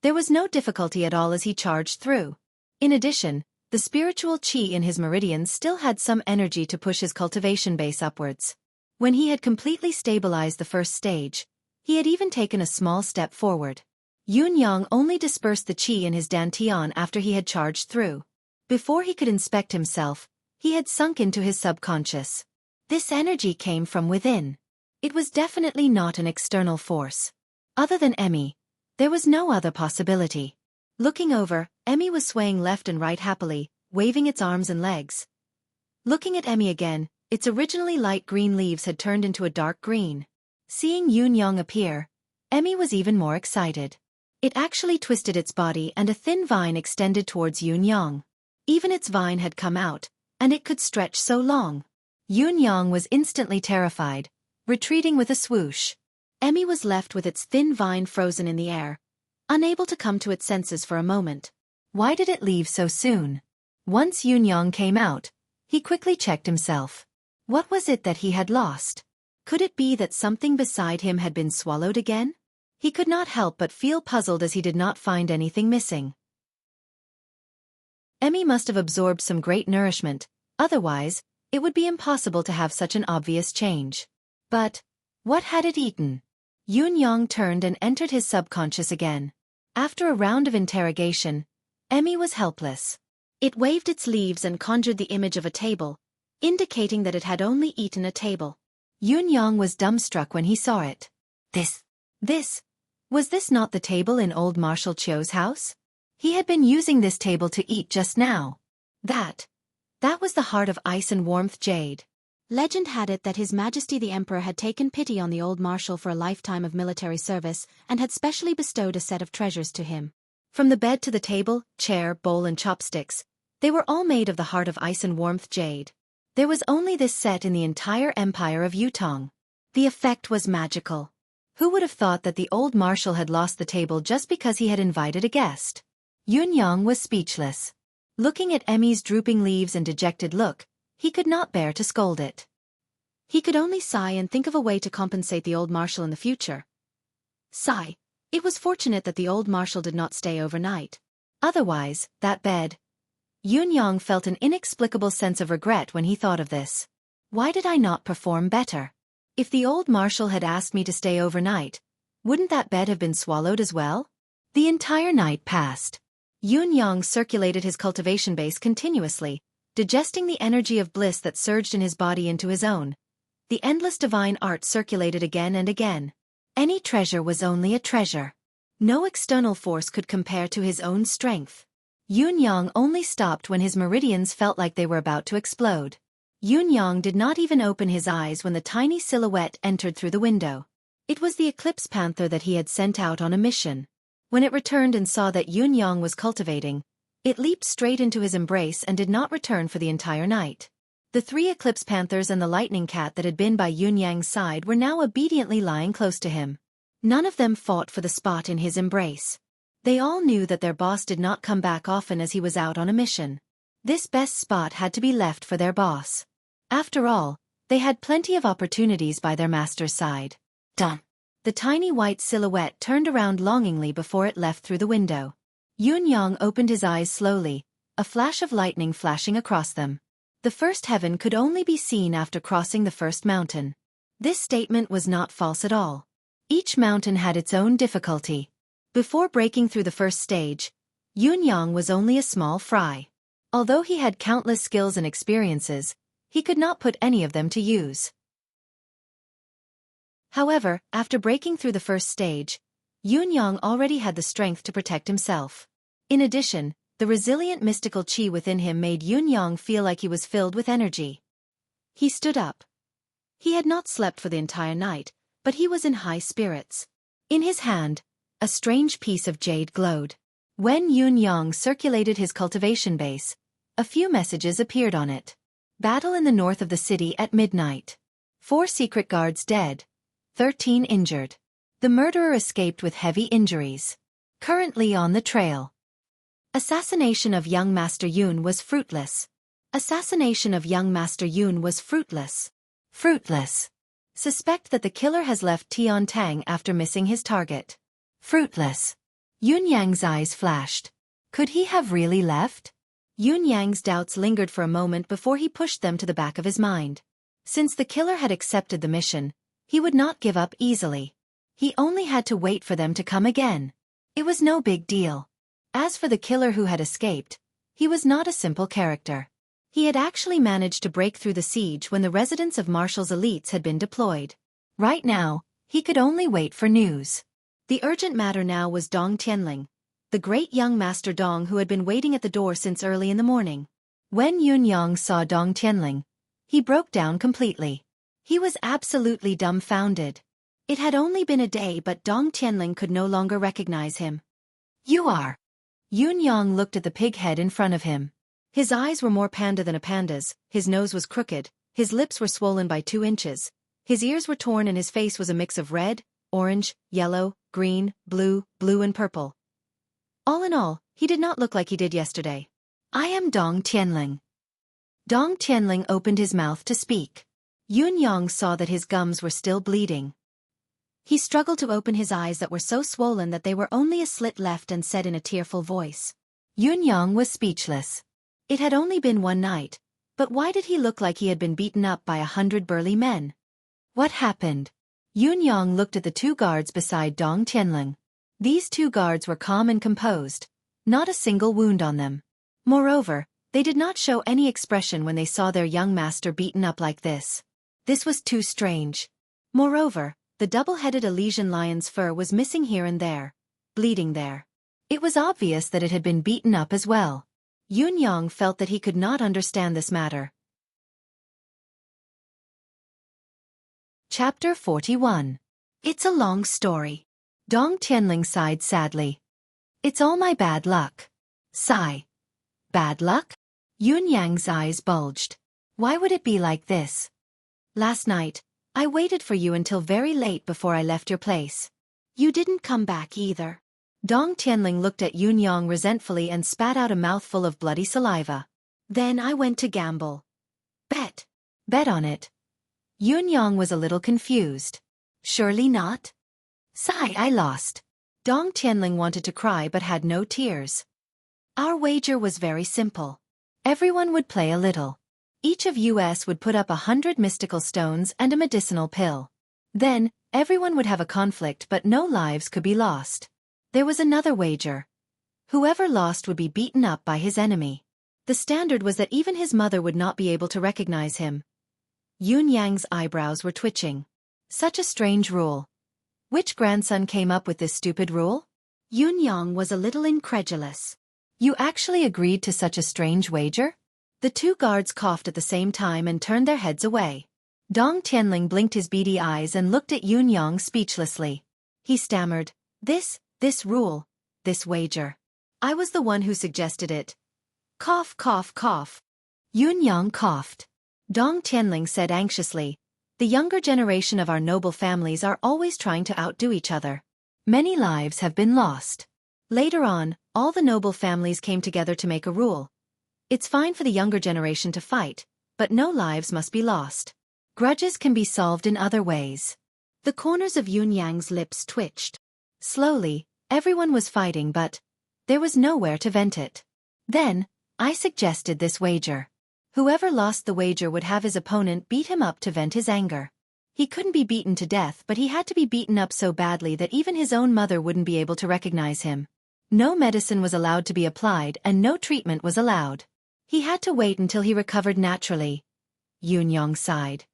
there was no difficulty at all as he charged through. In addition, the spiritual qi in his meridians still had some energy to push his cultivation base upwards. When he had completely stabilized the first stage, he had even taken a small step forward. Yun Yang only dispersed the qi in his dantian after he had charged through. Before he could inspect himself, he had sunk into his subconscious. This energy came from within. It was definitely not an external force. Other than Emmy, there was no other possibility. Looking over, Emmy was swaying left and right happily, waving its arms and legs. Looking at Emmy again, its originally light green leaves had turned into a dark green. Seeing Yun Yang appear, Emmy was even more excited. It actually twisted its body and a thin vine extended towards Yun Yang. Even its vine had come out, and it could stretch so long. Yun Yang was instantly terrified, retreating with a swoosh. Emmy was left with its thin vine frozen in the air, unable to come to its senses for a moment. Why did it leave so soon? Once Yun Yang came out, he quickly checked himself. What was it that he had lost? Could it be that something beside him had been swallowed again? He could not help but feel puzzled as he did not find anything missing. Emmy must have absorbed some great nourishment, otherwise, it would be impossible to have such an obvious change. But what had it eaten? Yun Yang turned and entered his subconscious again. After a round of interrogation, Emmy was helpless. It waved its leaves and conjured the image of a table, indicating that it had only eaten a table. Yun Yang was dumbstruck when he saw it. Was this not the table in old Marshal Chiu's house? He had been using this table to eat just now. That was the heart of ice and warmth jade. Legend had it that His Majesty the Emperor had taken pity on the old marshal for a lifetime of military service and had specially bestowed a set of treasures to him. From the bed to the table, chair, bowl and chopsticks, they were all made of the heart of ice and warmth jade. There was only this set in the entire empire of Yutong. The effect was magical. Who would have thought that the old marshal had lost the table just because he had invited a guest? Yunyang was speechless. Looking at Emmy's drooping leaves and dejected look, he could not bear to scold it. He could only sigh and think of a way to compensate the old marshal in the future. Sigh. It was fortunate that the old marshal did not stay overnight. Otherwise, that bed. Yunyang felt an inexplicable sense of regret when he thought of this. Why did I not perform better? If the old marshal had asked me to stay overnight, wouldn't that bed have been swallowed as well? The entire night passed. Yunyang circulated his cultivation base continuously, digesting the energy of bliss that surged in his body into his own. The endless divine art circulated again and again. Any treasure was only a treasure. No external force could compare to his own strength. Yunyang only stopped when his meridians felt like they were about to explode. Yunyang did not even open his eyes when the tiny silhouette entered through the window. It was the eclipse panther that he had sent out on a mission. When it returned and saw that Yunyang was cultivating, it leaped straight into his embrace and did not return for the entire night. The 3 eclipse panthers and the lightning cat that had been by Yunyang's side were now obediently lying close to him. None of them fought for the spot in his embrace. They all knew that their boss did not come back often as he was out on a mission. This best spot had to be left for their boss. After all, they had plenty of opportunities by their master's side. Done. The tiny white silhouette turned around longingly before it left through the window. Yunyang opened his eyes slowly, a flash of lightning flashing across them. The first heaven could only be seen after crossing the first mountain. This statement was not false at all. Each mountain had its own difficulty. Before breaking through the first stage, Yunyang was only a small fry. Although he had countless skills and experiences, he could not put any of them to use. However, after breaking through the first stage, Yunyang already had the strength to protect himself. In addition, the resilient mystical qi within him made Yunyang feel like he was filled with energy. He stood up. He had not slept for the entire night, but he was in high spirits. In his hand, a strange piece of jade glowed. When Yunyang circulated his cultivation base, a few messages appeared on it. Battle in the north of the city at midnight. 4 secret guards dead. 13 injured. The murderer escaped with heavy injuries. Currently on the trail. Assassination of young Master Yun was fruitless. Assassination of young Master Yun was fruitless. Fruitless. Suspect that the killer has left Tiantang after missing his target. Fruitless. Yunyang's eyes flashed. Could he have really left? Yunyang's doubts lingered for a moment before he pushed them to the back of his mind. Since the killer had accepted the mission, he would not give up easily. He only had to wait for them to come again. It was no big deal. As for the killer who had escaped, he was not a simple character. He had actually managed to break through the siege when the residents of Marshall's elites had been deployed. Right now, he could only wait for news. The urgent matter now was Dong Tianling, the great young Master Dong who had been waiting at the door since early in the morning. When Yunyang saw Dong Tianling, he broke down completely. He was absolutely dumbfounded. It had only been a day but Dong Tianling could no longer recognize him. You are. Yunyang looked at the pig head in front of him. His eyes were more panda than a panda's, his nose was crooked, his lips were swollen by 2 inches, his ears were torn and his face was a mix of red, orange, yellow, green, blue and purple. All in all, he did not look like he did yesterday. I am Dong Tianling. Dong Tianling opened his mouth to speak. Yunyang saw that his gums were still bleeding. He struggled to open his eyes that were so swollen that they were only a slit left and said in a tearful voice. Yunyang was speechless. It had only been one night, but why did he look like he had been beaten up by 100 burly men? What happened? Yunyang looked at the 2 guards beside Dong Tianling. These 2 guards were calm and composed, not a single wound on them. Moreover, they did not show any expression when they saw their young master beaten up like this. This was too strange. Moreover, the double-headed Elysian lion's fur was missing here and there, bleeding there. It was obvious that it had been beaten up as well. Yunyang felt that he could not understand this matter. Chapter 41. It's a long story. Dong Tianling sighed sadly. It's all my bad luck. Sigh. Bad luck? Yunyang's eyes bulged. Why would it be like this? Last night, I waited for you until very late before I left your place. You didn't come back either. Dong Tianling looked at Yun Yang resentfully and spat out a mouthful of bloody saliva. Then I went to gamble. Bet. Bet on it. Yun Yang was a little confused. Surely not? Sigh, I lost. Dong Tianling wanted to cry but had no tears. Our wager was very simple. Everyone would play a little. Each of us would put up 100 mystical stones and a medicinal pill. Then, everyone would have a conflict but no lives could be lost. There was another wager. Whoever lost would be beaten up by his enemy. The standard was that even his mother would not be able to recognize him. Yun Yang's eyebrows were twitching. Such a strange rule. Which grandson came up with this stupid rule? Yun Yang was a little incredulous. You actually agreed to such a strange wager? The two guards coughed at the same time and turned their heads away. Dong Tianling blinked his beady eyes and looked at Yun Yang speechlessly. He stammered, This rule, this wager. I was the one who suggested it. Cough, cough, cough. Yun Yang coughed. Dong Tianling said anxiously, The younger generation of our noble families are always trying to outdo each other. Many lives have been lost. Later on, all the noble families came together to make a rule. It's fine for the younger generation to fight, but no lives must be lost. Grudges can be solved in other ways. The corners of Yun Yang's lips twitched. Slowly, everyone was fighting but there was nowhere to vent it. Then, I suggested this wager. Whoever lost the wager would have his opponent beat him up to vent his anger. He couldn't be beaten to death but he had to be beaten up so badly that even his own mother wouldn't be able to recognize him. No medicine was allowed to be applied and no treatment was allowed. He had to wait until he recovered naturally. Yun Yang sighed.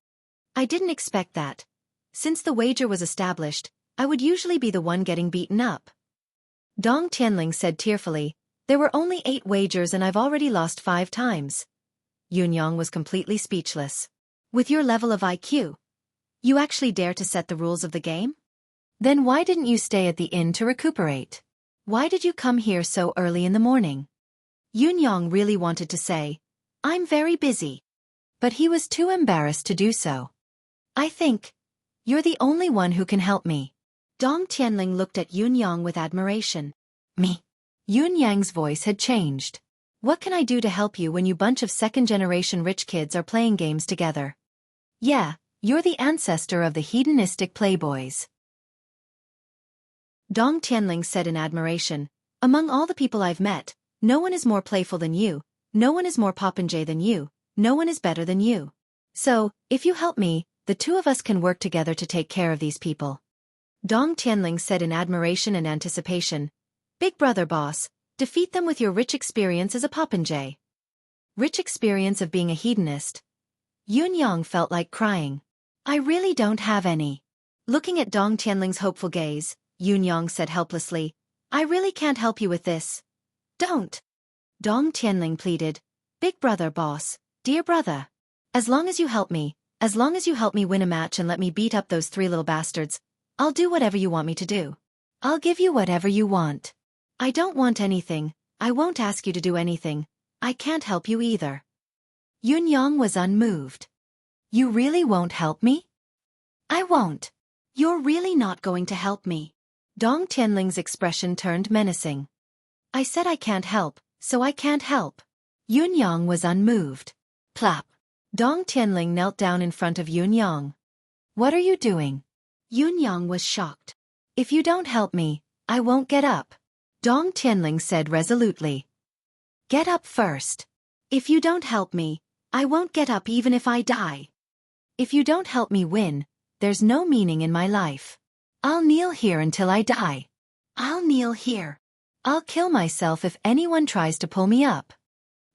I didn't expect that. Since the wager was established, I would usually be the one getting beaten up. Dong Tianling said tearfully, There were only 8 wagers and I've already lost 5 times. Yun Yang was completely speechless. With your level of IQ, you actually dare to set the rules of the game? Then why didn't you stay at the inn to recuperate? Why did you come here so early in the morning? Yun Yang really wanted to say, I'm very busy. But he was too embarrassed to do so. I think you're the only one who can help me. Dong Tianling looked at Yun Yang with admiration. Me? Yun Yang's voice had changed. What can I do to help you when you bunch of second-generation rich kids are playing games together? Yeah, you're the ancestor of the hedonistic playboys. Dong Tianling said in admiration, Among all the people I've met, no one is more playful than you, no one is more popinjay than you, no one is better than you. So, if you help me, the two of us can work together to take care of these people. Dong Tianling said in admiration and anticipation, Big brother boss, defeat them with your rich experience as a popinjay. Rich experience of being a hedonist. Yun Yang felt like crying. I really don't have any. Looking at Dong Tianling's hopeful gaze, Yun Yang said helplessly, I really can't help you with this. Don't. Dong Tianling pleaded, Big brother boss, dear brother. As long as you help me win a match and let me beat up those 3 little bastards, I'll do whatever you want me to do. I'll give you whatever you want. I don't want anything, I won't ask you to do anything, I can't help you either. Yun Yang was unmoved. You really won't help me? I won't. You're really not going to help me. Dong Tianling's expression turned menacing. I said I can't help, so I can't help. Yun Yang was unmoved. Plop. Dong Tianling knelt down in front of Yun Yang. What are you doing? Yun Yang was shocked. If you don't help me, I won't get up. Dong Tianling said resolutely. Get up first. If you don't help me, I won't get up even if I die. If you don't help me win, there's no meaning in my life. I'll kneel here until I die. I'll kneel here. I'll kill myself if anyone tries to pull me up.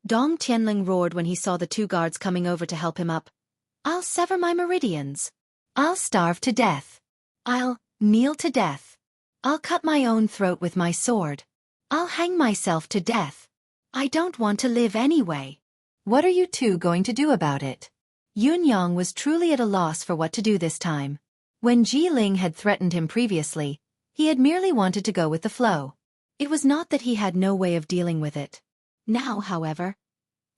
Dong Tianling roared when he saw the 2 guards coming over to help him up. I'll sever my meridians. I'll starve to death. I'll kneel to death. I'll cut my own throat with my sword. I'll hang myself to death. I don't want to live anyway. What are you 2 going to do about it? Yun Yang was truly at a loss for what to do this time. When Ji Ling had threatened him previously, he had merely wanted to go with the flow. It was not that he had no way of dealing with it. Now, however,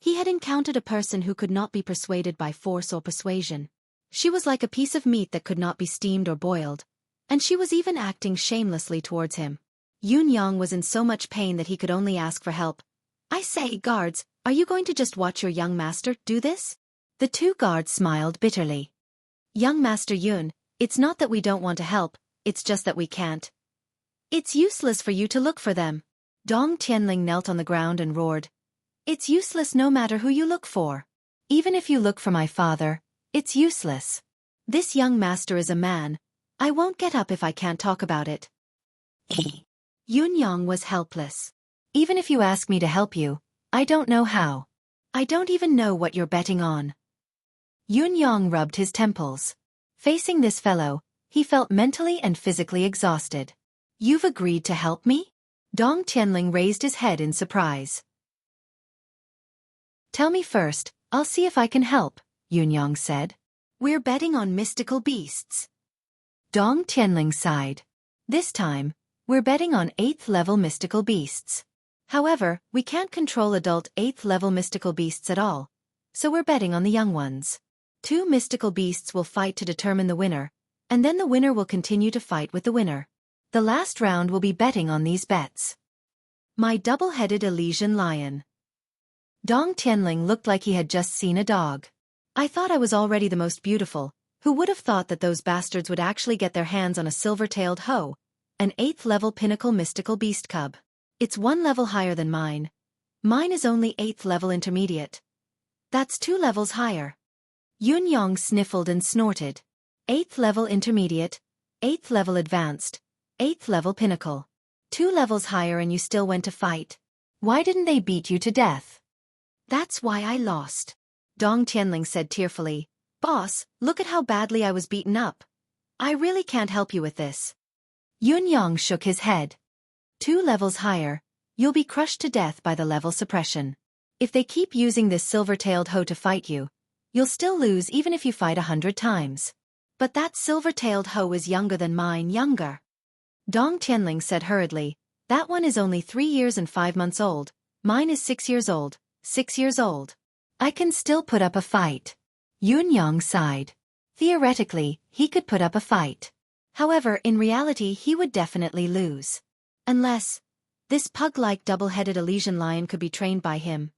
He had encountered a person who could not be persuaded by force or persuasion. She was like a piece of meat that could not be steamed or boiled, and she was even acting shamelessly towards him. Yun Yang was in so much pain that he could only ask for help. "I say, guards, are you going to just watch your young master do this?" The two guards smiled bitterly. "Young Master Yun, it's not that we don't want to help, it's just that we can't. It's useless for you to look for them." Dong Tianling knelt on the ground and roared. "It's useless no matter who you look for. Even if you look for my father, it's useless. This young master is a man. I won't get up if I can't talk about it." Yun Yang was helpless. "Even if you ask me to help you, I don't know how. I don't even know what you're betting on." Yun Yang rubbed his temples. Facing this fellow, he felt mentally and physically exhausted. "You've agreed to help me?" Dong Tianling raised his head in surprise. "Tell me first, I'll see if I can help," Yun Yang said. "We're betting on mystical beasts." Dong Tianling sighed. "This time, we're betting on 8th level mystical beasts. However, we can't control adult 8th level mystical beasts at all, so we're betting on the young ones. 2 mystical beasts will fight to determine the winner, and then the winner will continue to fight with the winner. The last round will be betting on these bets." "My double-headed Elysian lion." Dong Tianling looked like he had just seen a dog. "I thought I was already the most beautiful. Who would have thought that those bastards would actually get their hands on a silver-tailed hoe, an 8th level pinnacle mystical beast cub? It's 1 level higher than mine. Mine is only 8th level intermediate. That's 2 levels higher." Yun Yang sniffled and snorted. 8th level intermediate, 8th level advanced, 8th level pinnacle. 2 levels higher and you still went to fight. Why didn't they beat you to death? "That's why I lost," Dong Tianling said tearfully. "Boss, look at how badly I was beaten up. I really can't help you with this." Yun Yang shook his head. 2 levels higher, you'll be crushed to death by the level suppression. If they keep using this silver-tailed hoe to fight you, you'll still lose even if you fight 100 times. "But that silver-tailed hoe is younger than mine, younger," Dong Tianling said hurriedly. "That one is only 3 years and 5 months old. Mine is 6 years old, 6 years old. I can still put up a fight." Yun Yang sighed. Theoretically, he could put up a fight. However, in reality he would definitely lose. Unless this pug-like double-headed Elysian lion could be trained by him.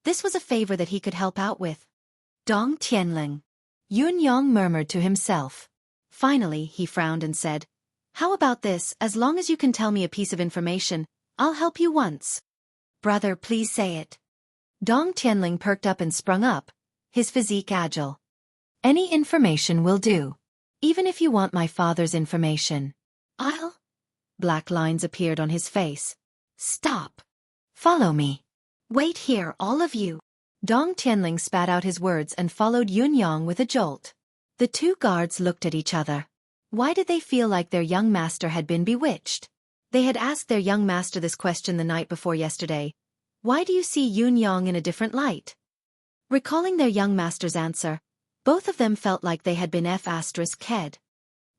This was a favor that he could help out with. Dong Tianling. Yun Yang murmured to himself. Finally, he frowned and said, "How about this? As long as you can tell me a piece of information, I'll help you once." "Brother, please say it." Dong Tianling perked up and sprung up, his physique agile. "Any information will do. Even if you want my father's information." "I'll..." Black lines appeared on his face. "Stop. Follow me. Wait here, all of you." Dong Tianling spat out his words and followed Yun Yang with a jolt. The two guards looked at each other. Why did they feel like their young master had been bewitched? They had asked their young master this question the night before yesterday. "Why do you see Yun Yang in a different light?" Recalling their young master's answer, both of them felt like they had been f***ed.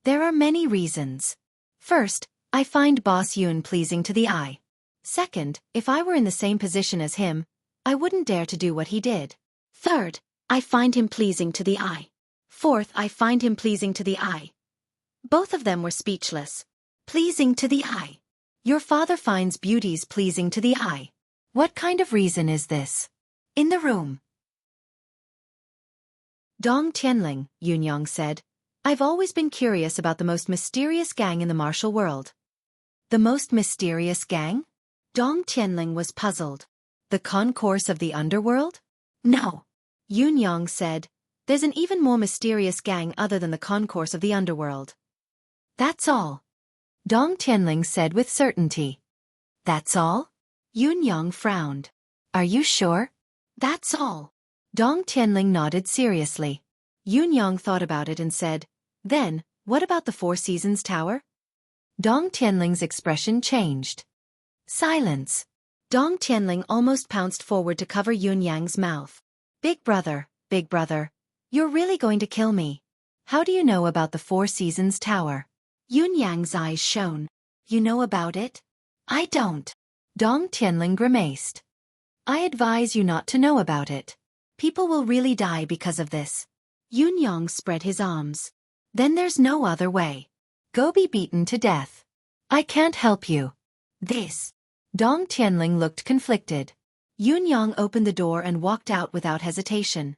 "There are many reasons. First, I find Boss Yun pleasing to the eye. Second, if I were in the same position as him, I wouldn't dare to do what he did. Third, I find him pleasing to the eye. Fourth, I find him pleasing to the eye." Both of them were speechless. Pleasing to the eye. Your father finds beauties pleasing to the eye. What kind of reason is this? In the room. Dong Tianling, Yun Yang said, "I've always been curious about the most mysterious gang in the martial world." The most mysterious gang? Dong Tianling was puzzled. The concourse of the underworld? No. Yun Yang said, "There's an even more mysterious gang other than the concourse of the underworld." "That's all," Dong Tianling said with certainty. "That's all?" Yun Yang frowned. "Are you sure?" "That's all." Dong Tianling nodded seriously. Yun Yang thought about it and said, "Then, what about the Four Seasons Tower?" Dong Tianling's expression changed. Silence. Dong Tianling almost pounced forward to cover Yun Yang's mouth. Big brother, you're really going to kill me. How do you know about the Four Seasons Tower?" Yun Yang's eyes shone. "You know about it?" "I don't." Dong Tianling grimaced. I advise you not to know about it. People will really die because of this. Yunyang spread his arms. Then there's no other way. Go be beaten to death. I can't help you. This. Dong Tianling looked conflicted. Yunyang opened the door and walked out without hesitation.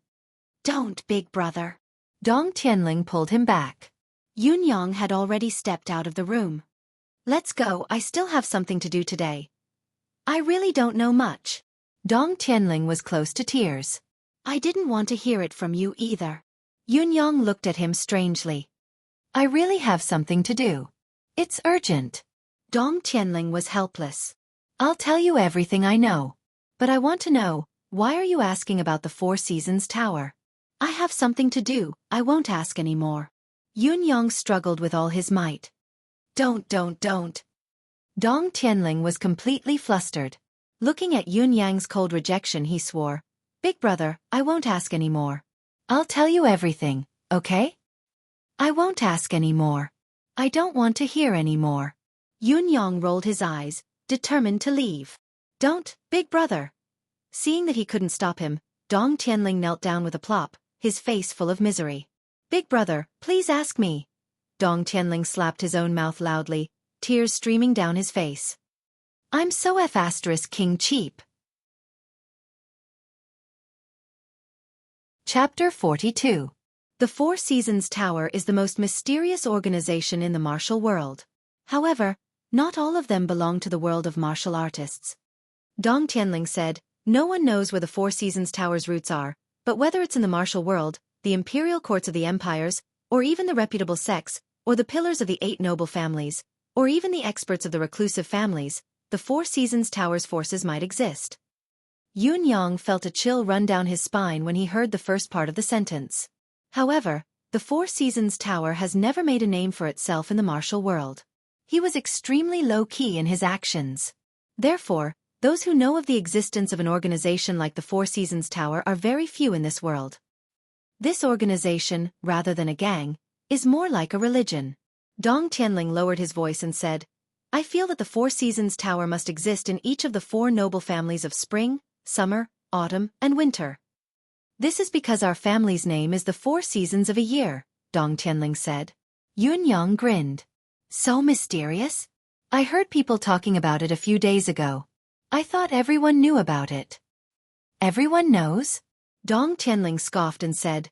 Don't, big brother. Dong Tianling pulled him back. Yunyang had already stepped out of the room. Let's go, I still have something to do today. I really don't know much. Dong Tianling was close to tears. I didn't want to hear it from you either. Yunyang looked at him strangely. I really have something to do. It's urgent. Dong Tianling was helpless. I'll tell you everything I know. But I want to know, why are you asking about the Four Seasons Tower? I have something to do, I won't ask anymore. Yunyang struggled with all his might. Don't. Dong Tianling was completely flustered. Looking at Yunyang's cold rejection, he swore, Big brother, I won't ask anymore. I'll tell you everything, okay? I won't ask anymore. I don't want to hear anymore. Yunyang rolled his eyes, determined to leave. Don't, big brother. Seeing that he couldn't stop him, Dong Tianling knelt down with a plop, his face full of misery. Big brother, please ask me. Dong Tianling slapped his own mouth loudly, tears streaming down his face. I'm so King cheap. Chapter 42. The Four Seasons Tower is the most mysterious organization in the martial world. However, not all of them belong to the world of martial artists. Dong Tianling said, no one knows where the Four Seasons Tower's roots are, but whether it's in the martial world, the imperial courts of the empires, or even the reputable sects, or the pillars of the 8 noble families, or even the experts of the reclusive families, the Four Seasons Tower's forces might exist. Yunyang felt a chill run down his spine when he heard the first part of the sentence. However, the Four Seasons Tower has never made a name for itself in the martial world. He was extremely low-key in his actions. Therefore, those who know of the existence of an organization like the Four Seasons Tower are very few in this world. This organization, rather than a gang, is more like a religion. Dong Tianling lowered his voice and said, I feel that the Four Seasons Tower must exist in each of the 4 noble families of spring, summer, autumn, and winter. This is because our family's name is the 4 seasons of a year, Dong Tianling said. Yunyang grinned. So mysterious? I heard people talking about it a few days ago. I thought everyone knew about it. Everyone knows? Dong Tianling scoffed and said,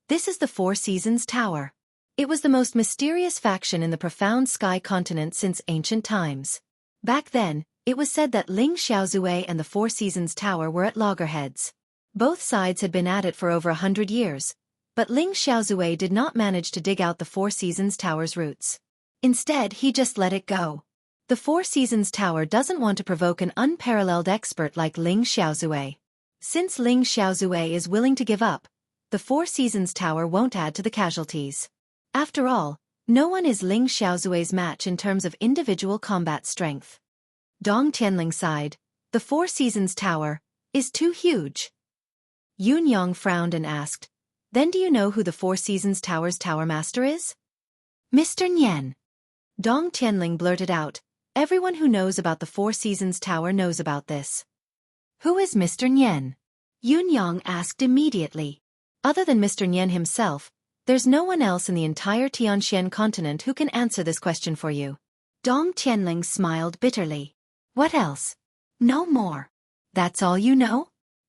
This is the Four Seasons Tower. It was the most mysterious faction in the profound sky continent since ancient times. Back then, it was said that Ling Xiaozue and the Four Seasons Tower were at loggerheads. Both sides had been at it for over 100 years, but Ling Xiaozue did not manage to dig out the Four Seasons Tower's roots. Instead, he just let it go. The Four Seasons Tower doesn't want to provoke an unparalleled expert like Ling Xiaozue. Since Ling Xiaozue is willing to give up, the Four Seasons Tower won't add to the casualties. After all, no one is Ling Xiaozue's match in terms of individual combat strength. Dong Tianling sighed. The Four Seasons Tower is too huge. Yunyang frowned and asked, Then do you know who the Four Seasons Tower's Tower Master is? Mr. Nian. Dong Tianling blurted out, Everyone who knows about the Four Seasons Tower knows about this. Who is Mr. Nian? Yunyang asked immediately. Other than Mr. Nian himself, there's no one else in the entire Tianxian continent who can answer this question for you. Dong Tianling smiled bitterly. What else? No more. That's all you know?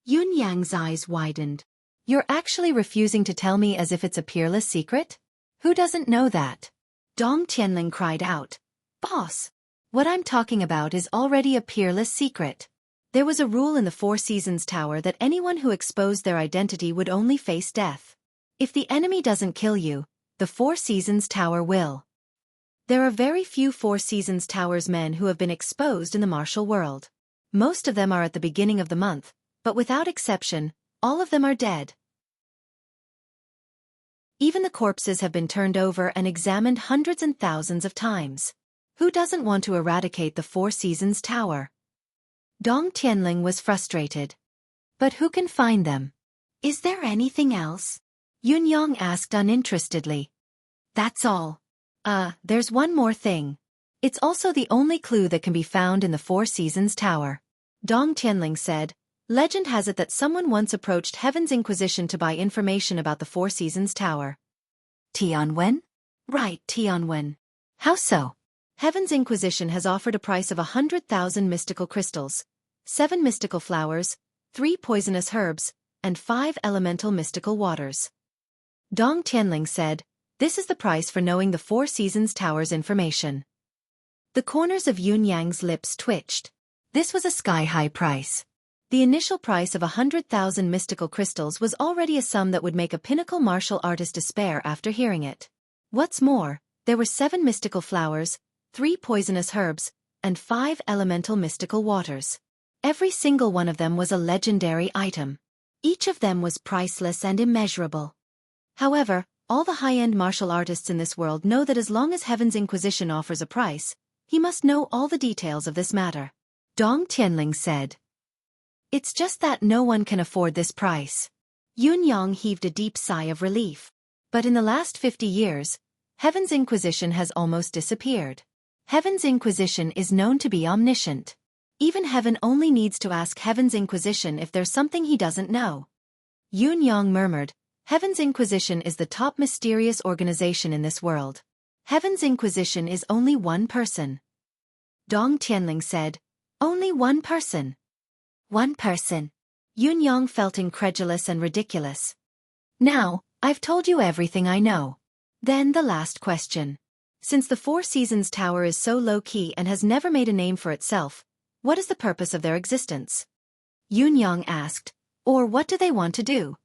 Yunyang's eyes widened. You're actually refusing to tell me as if it's a peerless secret? Who doesn't know that? Dong Tianling cried out. Boss! What I'm talking about is already a peerless secret. There was a rule in the Four Seasons Tower that anyone who exposed their identity would only face death. If the enemy doesn't kill you, the Four Seasons Tower will. There are very few Four Seasons Tower's men who have been exposed in the martial world. Most of them are at the beginning of the month, but without exception, all of them are dead. Even the corpses have been turned over and examined hundreds and thousands of times. Who doesn't want to eradicate the Four Seasons Tower? Dong Tianling was frustrated. But who can find them? Is there anything else? Yunyang asked uninterestedly. That's all. There's one more thing. It's also the only clue that can be found in the Four Seasons Tower. Dong Tianling said, Legend has it that someone once approached Heaven's Inquisition to buy information about the Four Seasons Tower. Tianwen? Right, Tianwen. How so? Heaven's Inquisition has offered a price of 100,000 mystical crystals, 7 mystical flowers, 3 poisonous herbs, and 5 elemental mystical waters. Dong Tianling said, "This is the price for knowing the Four Seasons Tower's information." The corners of Yun Yang's lips twitched. This was a sky-high price. The initial price of 100,000 mystical crystals was already a sum that would make a pinnacle martial artist despair after hearing it. What's more, there were 7 mystical flowers, 3 poisonous herbs, and 5 elemental mystical waters. Every single one of them was a legendary item. Each of them was priceless and immeasurable. However, all the high-end martial artists in this world know that as long as Heaven's Inquisition offers a price, he must know all the details of this matter. Dong Tianling said. It's just that no one can afford this price. Yun Yang heaved a deep sigh of relief. But in the last 50 years, Heaven's Inquisition has almost disappeared. Heaven's Inquisition is known to be omniscient. Even Heaven only needs to ask Heaven's Inquisition if there's something he doesn't know. Yun Yang murmured, Heaven's Inquisition is the top mysterious organization in this world. Heaven's Inquisition is only one person. Dong Tianling said, only one person. One person. Yun Yang felt incredulous and ridiculous. Now, I've told you everything I know. Then the last question. Since the Four Seasons Tower is so low-key and has never made a name for itself, what is the purpose of their existence? Yun Yang asked, or what do they want to do?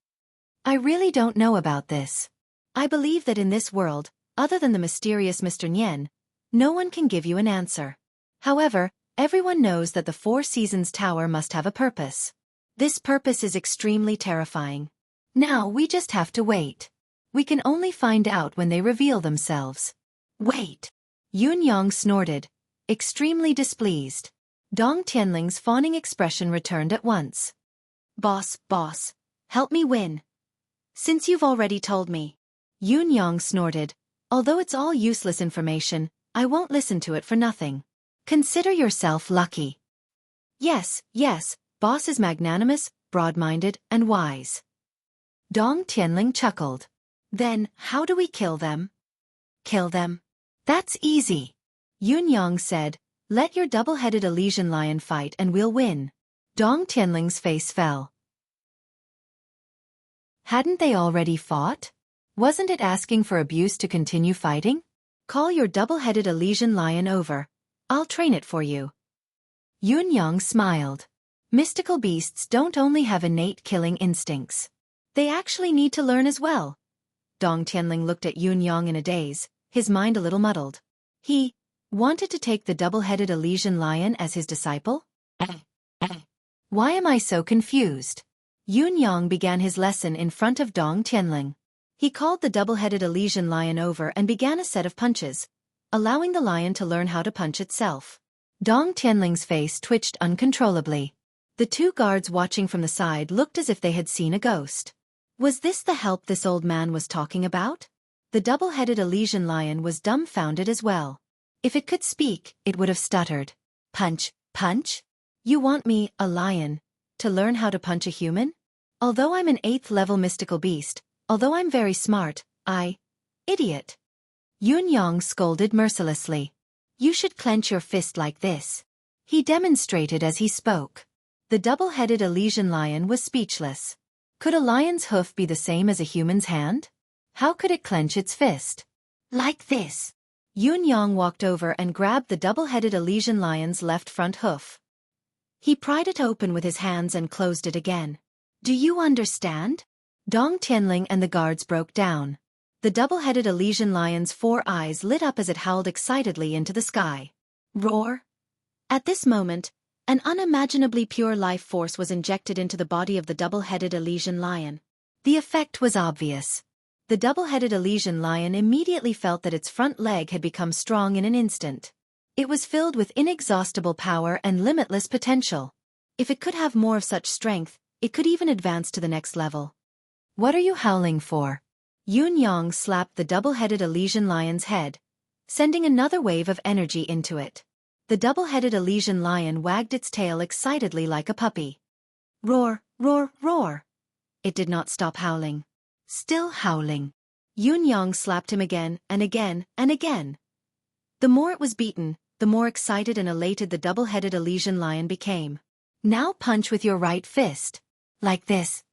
I really don't know about this. I believe that in this world, other than the mysterious Mr. Nian, no one can give you an answer. However, everyone knows that the Four Seasons Tower must have a purpose. This purpose is extremely terrifying. Now we just have to wait. We can only find out when they reveal themselves. Wait! Yun Yang snorted, extremely displeased. Dong Tianling's fawning expression returned at once. Boss, help me win. Since you've already told me. Yun Yang snorted, although it's all useless information, I won't listen to it for nothing. Consider yourself lucky. Yes, boss is magnanimous, broad-minded, and wise. Dong Tianling chuckled. Then, how do we kill them? Kill them? That's easy. Yun Yang said, let your double-headed Elysian lion fight and we'll win. Dong Tianling's face fell. Hadn't they already fought? Wasn't it asking for abuse to continue fighting? Call your double-headed Elysian lion over. I'll train it for you. Yun Yang smiled. Mystical beasts don't only have innate killing instincts. They actually need to learn as well. Dong Tianling looked at Yun Yang in a daze, his mind a little muddled. He wanted to take the double-headed Elysian lion as his disciple? Why am I so confused? Yun Yang began his lesson in front of Dong Tianling. He called the double-headed Elysian lion over and began a set of punches, allowing the lion to learn how to punch itself. Dong Tianling's face twitched uncontrollably. The 2 guards watching from the side looked as if they had seen a ghost. Was this the help this old man was talking about? The double-headed Elysian lion was dumbfounded as well. If it could speak, it would have stuttered. Punch? You want me, a lion, to learn how to punch a human? Although I'm an 8th-level mystical beast, although I'm very smart, idiot. Yun Yang scolded mercilessly. You should clench your fist like this. He demonstrated as he spoke. The double-headed Elysian lion was speechless. Could a lion's hoof be the same as a human's hand? How could it clench its fist? Like this. Yun Yang walked over and grabbed the double-headed Elysian lion's left front hoof. He pried it open with his hands and closed it again. Do you understand? Dong Tianling and the guards broke down. The double-headed Elysian lion's 4 eyes lit up as it howled excitedly into the sky. Roar! At this moment, an unimaginably pure life force was injected into the body of the double-headed Elysian lion. The effect was obvious. The double-headed Elysian lion immediately felt that its front leg had become strong in an instant. It was filled with inexhaustible power and limitless potential. If it could have more of such strength, it could even advance to the next level. What are you howling for? Yun Yang slapped the double-headed Elysian lion's head, sending another wave of energy into it. The double-headed Elysian lion wagged its tail excitedly like a puppy. Roar, roar, roar. It did not stop howling. Still howling. Yun Yang slapped him again and again and again. The more it was beaten, the more excited and elated the double-headed Elysian lion became. Now punch with your right fist. Like this.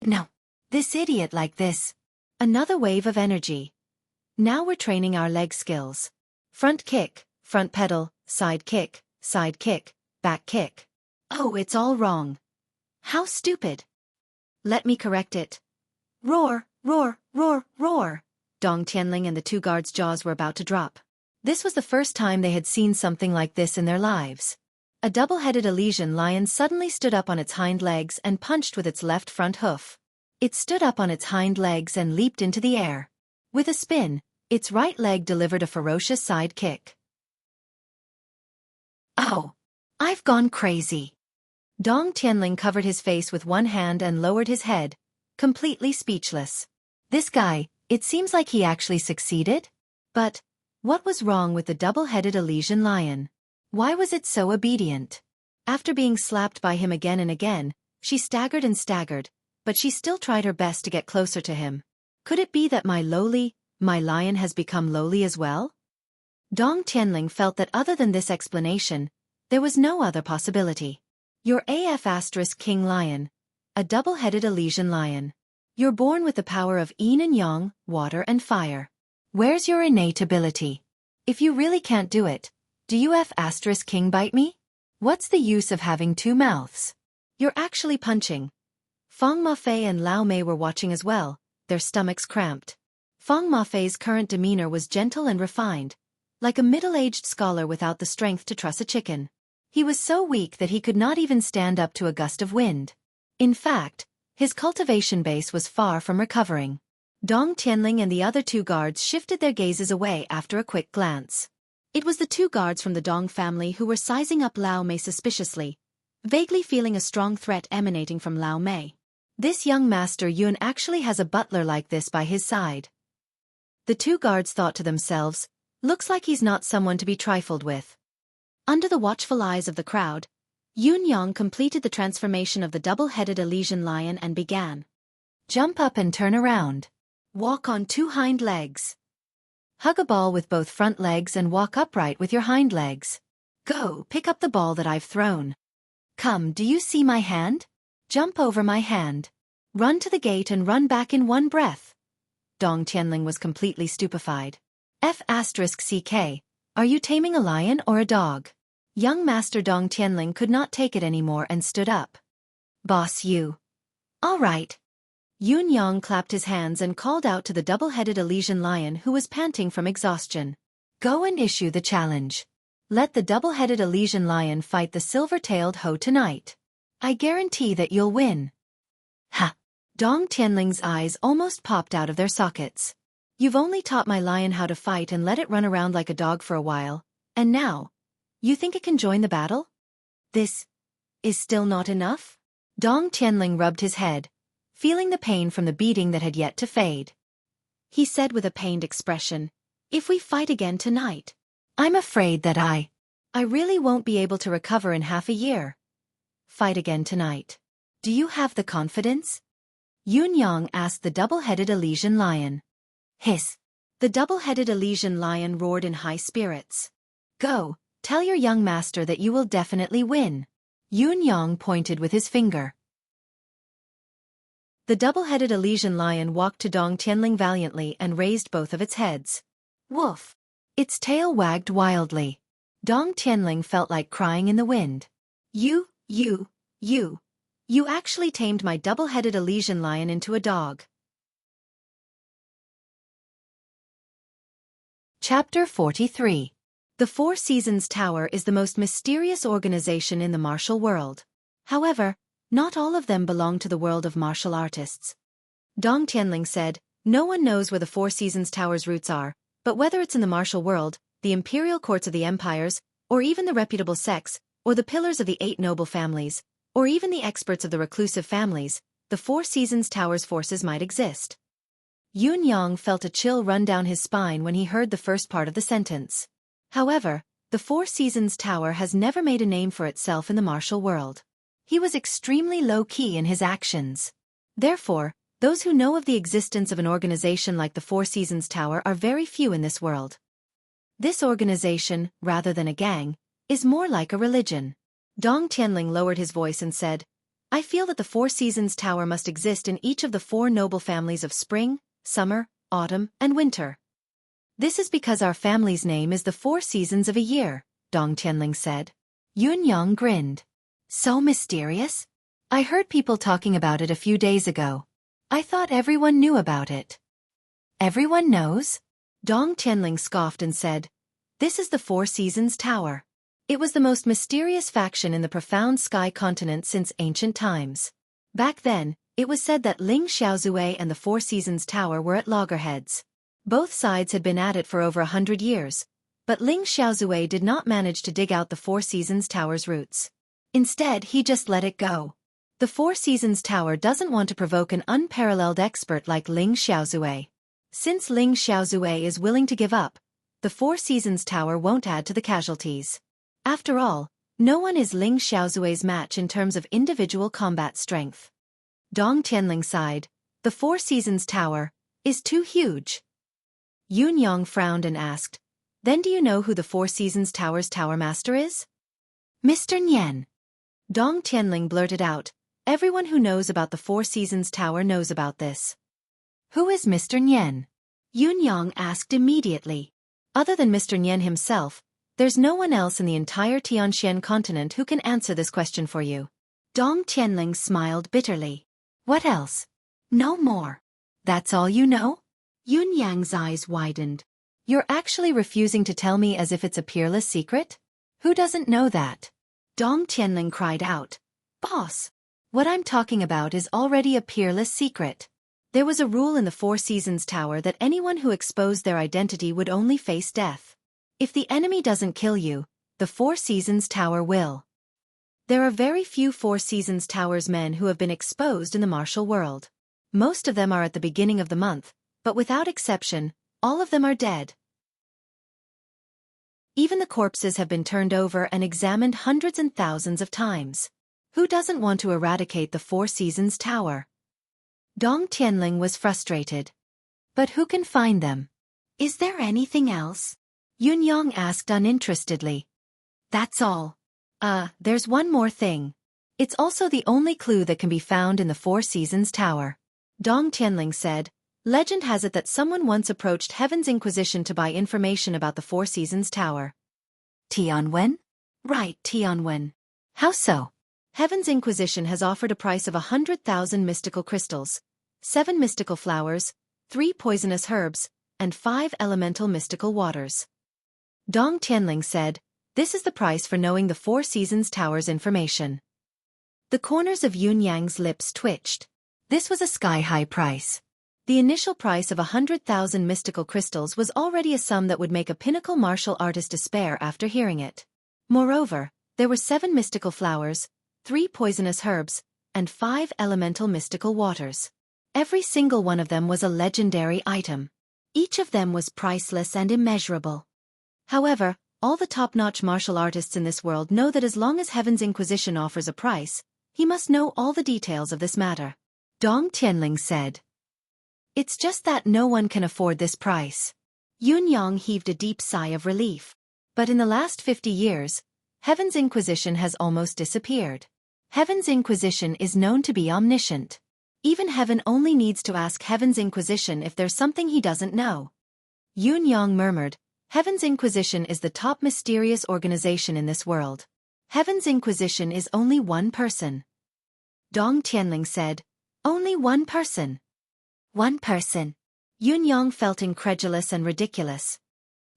No. This idiot like this. Another wave of energy. Now we're training our leg skills. Front kick, front pedal, side kick, back kick. Oh, it's all wrong. How stupid. Let me correct it. Roar, roar, roar, roar. Dong Tianling and the two guards' jaws were about to drop. This was the first time they had seen something like this in their lives. A double-headed Elysian lion suddenly stood up on its hind legs and punched with its left front hoof. It stood up on its hind legs and leaped into the air. With a spin, its right leg delivered a ferocious side kick. Oh! I've gone crazy. Dong Tianling covered his face with one hand and lowered his head, completely speechless. This guy, it seems like he actually succeeded? But what was wrong with the double-headed Elysian lion? Why was it so obedient? After being slapped by him again and again, she staggered and staggered, but she still tried her best to get closer to him. Could it be that my lion has become lowly as well? Dong Tianling felt that other than this explanation, there was no other possibility. You're king lion, a double-headed Elysian lion. You're born with the power of yin and yang, water and fire. Where's your innate ability? If you really can't do it, do you king bite me? What's the use of having two mouths? You're actually punching. Feng Mafei and Lao Mei were watching as well, their stomachs cramped. Feng Mafei's current demeanor was gentle and refined, like a middle-aged scholar without the strength to truss a chicken. He was so weak that he could not even stand up to a gust of wind. In fact, his cultivation base was far from recovering. Dong Tianling and the other two guards shifted their gazes away after a quick glance. It was the two guards from the Dong family who were sizing up Lao Mei suspiciously, vaguely feeling a strong threat emanating from Lao Mei. This young Master Yun actually has a butler like this by his side. The two guards thought to themselves, looks like he's not someone to be trifled with. Under the watchful eyes of the crowd, Yun Yang completed the transformation of the double-headed Elysian lion and began. Jump up and turn around. Walk on two hind legs. Hug a ball with both front legs and walk upright with your hind legs. Go, pick up the ball that I've thrown. Come, do you see my hand? Jump over my hand. Run to the gate and run back in one breath. Dong Tianling was completely stupefied. F***CK, are you taming a lion or a dog? Young Master Dong Tianling could not take it anymore and stood up. Boss you. All right. Yun Yang clapped his hands and called out to the double-headed Elysian lion who was panting from exhaustion. Go and issue the challenge. Let the double-headed Elysian lion fight the silver-tailed hoe tonight. I guarantee that you'll win. Ha! Dong Tianling's eyes almost popped out of their sockets. You've only taught my lion how to fight and let it run around like a dog for a while, and now, you think it can join the battle? This is still not enough? Dong Tianling rubbed his head, feeling the pain from the beating that had yet to fade. He said with a pained expression, if we fight again tonight, I'm afraid that I really won't be able to recover in half a year. Fight again tonight. Do you have the confidence? Yun Yang asked the double-headed Elysian lion. Hiss. The double-headed Elysian lion roared in high spirits. Go, tell your young master that you will definitely win. Yun Yang pointed with his finger. The double-headed Elysian lion walked to Dong Tianling valiantly and raised both of its heads. Woof! Its tail wagged wildly. Dong Tianling felt like crying in the wind. You actually tamed my double-headed Elysian lion into a dog. Chapter 43. The Four Seasons Tower is the most mysterious organization in the martial world. However, not all of them belong to the world of martial artists. Dong Tianling said, no one knows where the Four Seasons Tower's roots are, but whether it's in the martial world, the imperial courts of the empires, or even the reputable sects, or the pillars of the 8 noble families, or even the experts of the reclusive families, the Four Seasons Tower's forces might exist. Yun Yang felt a chill run down his spine when he heard the first part of the sentence. However, the Four Seasons Tower has never made a name for itself in the martial world. He was extremely low-key in his actions. Therefore, those who know of the existence of an organization like the Four Seasons Tower are very few in this world. This organization, rather than a gang, is more like a religion. Dong Tianling lowered his voice and said, I feel that the Four Seasons Tower must exist in each of the four noble families of spring, summer, autumn, and winter. This is because our family's name is the Four Seasons of a year, Dong Tianling said. Yun Yang grinned. So mysterious? I heard people talking about it a few days ago. I thought everyone knew about it. Everyone knows? Dong Tianling scoffed and said, This is the Four Seasons Tower. It was the most mysterious faction in the profound sky continent since ancient times. Back then, it was said that Ling Xiaozue and the Four Seasons Tower were at loggerheads. Both sides had been at it for over 100 years, but Ling Xiaozue did not manage to dig out the Four Seasons Tower's roots. Instead, he just let it go. The Four Seasons Tower doesn't want to provoke an unparalleled expert like Ling Xiaozue. Since Ling Xiaozue is willing to give up, the Four Seasons Tower won't add to the casualties. After all, no one is Ling Xiaozue's match in terms of individual combat strength. Dong Tianling sighed. The Four Seasons Tower is too huge. Yun Yang frowned and asked, Then do you know who the Four Seasons Tower's Tower Master is? Mr. Nian. Dong Tianling blurted out, Everyone who knows about the Four Seasons Tower knows about this. Who is Mr. Nian? Yun Yang asked immediately. Other than Mr. Nian himself, there's no one else in the entire Tianxian continent who can answer this question for you. Dong Tianling smiled bitterly. What else? No more. That's all you know? Yun Yang's eyes widened. You're actually refusing to tell me as if it's a peerless secret? Who doesn't know that? Dong Tianling cried out. Boss! What I'm talking about is already a peerless secret. There was a rule in the Four Seasons Tower that anyone who exposed their identity would only face death. If the enemy doesn't kill you, the Four Seasons Tower will. There are very few Four Seasons Tower's men who have been exposed in the martial world. Most of them are at the beginning of the month, but without exception, all of them are dead. Even the corpses have been turned over and examined hundreds and thousands of times. Who doesn't want to eradicate the Four Seasons Tower? Dong Tianling was frustrated. But who can find them? Is there anything else? Yun Yang asked uninterestedly. That's all. There's one more thing. It's also the only clue that can be found in the Four Seasons Tower. Dong Tianling said, Legend has it that someone once approached Heaven's Inquisition to buy information about the Four Seasons Tower. Tianwen? Right, Tianwen. How so? Heaven's Inquisition has offered a price of 100,000 mystical crystals, 7 mystical flowers, 3 poisonous herbs, and 5 elemental mystical waters. Dong Tianling said, This is the price for knowing the Four Seasons Tower's information. The corners of Yun Yang's lips twitched. This was a sky-high price. The initial price of 100,000 mystical crystals was already a sum that would make a pinnacle martial artist despair after hearing it. Moreover, there were 7 mystical flowers, 3 poisonous herbs, and 5 elemental mystical waters. Every single one of them was a legendary item. Each of them was priceless and immeasurable. However, all the top-notch martial artists in this world know that as long as Heaven's Inquisition offers a price, he must know all the details of this matter. Dong Tianling said. It's just that no one can afford this price. Yun Yang heaved a deep sigh of relief. But in the last 50 years, Heaven's Inquisition has almost disappeared. Heaven's Inquisition is known to be omniscient. Even Heaven only needs to ask Heaven's Inquisition if there's something he doesn't know. Yun Yang murmured, Heaven's Inquisition is the top mysterious organization in this world. Heaven's Inquisition is only one person. Dong Tianling said, Only one person. One person. Yun Yang felt incredulous and ridiculous.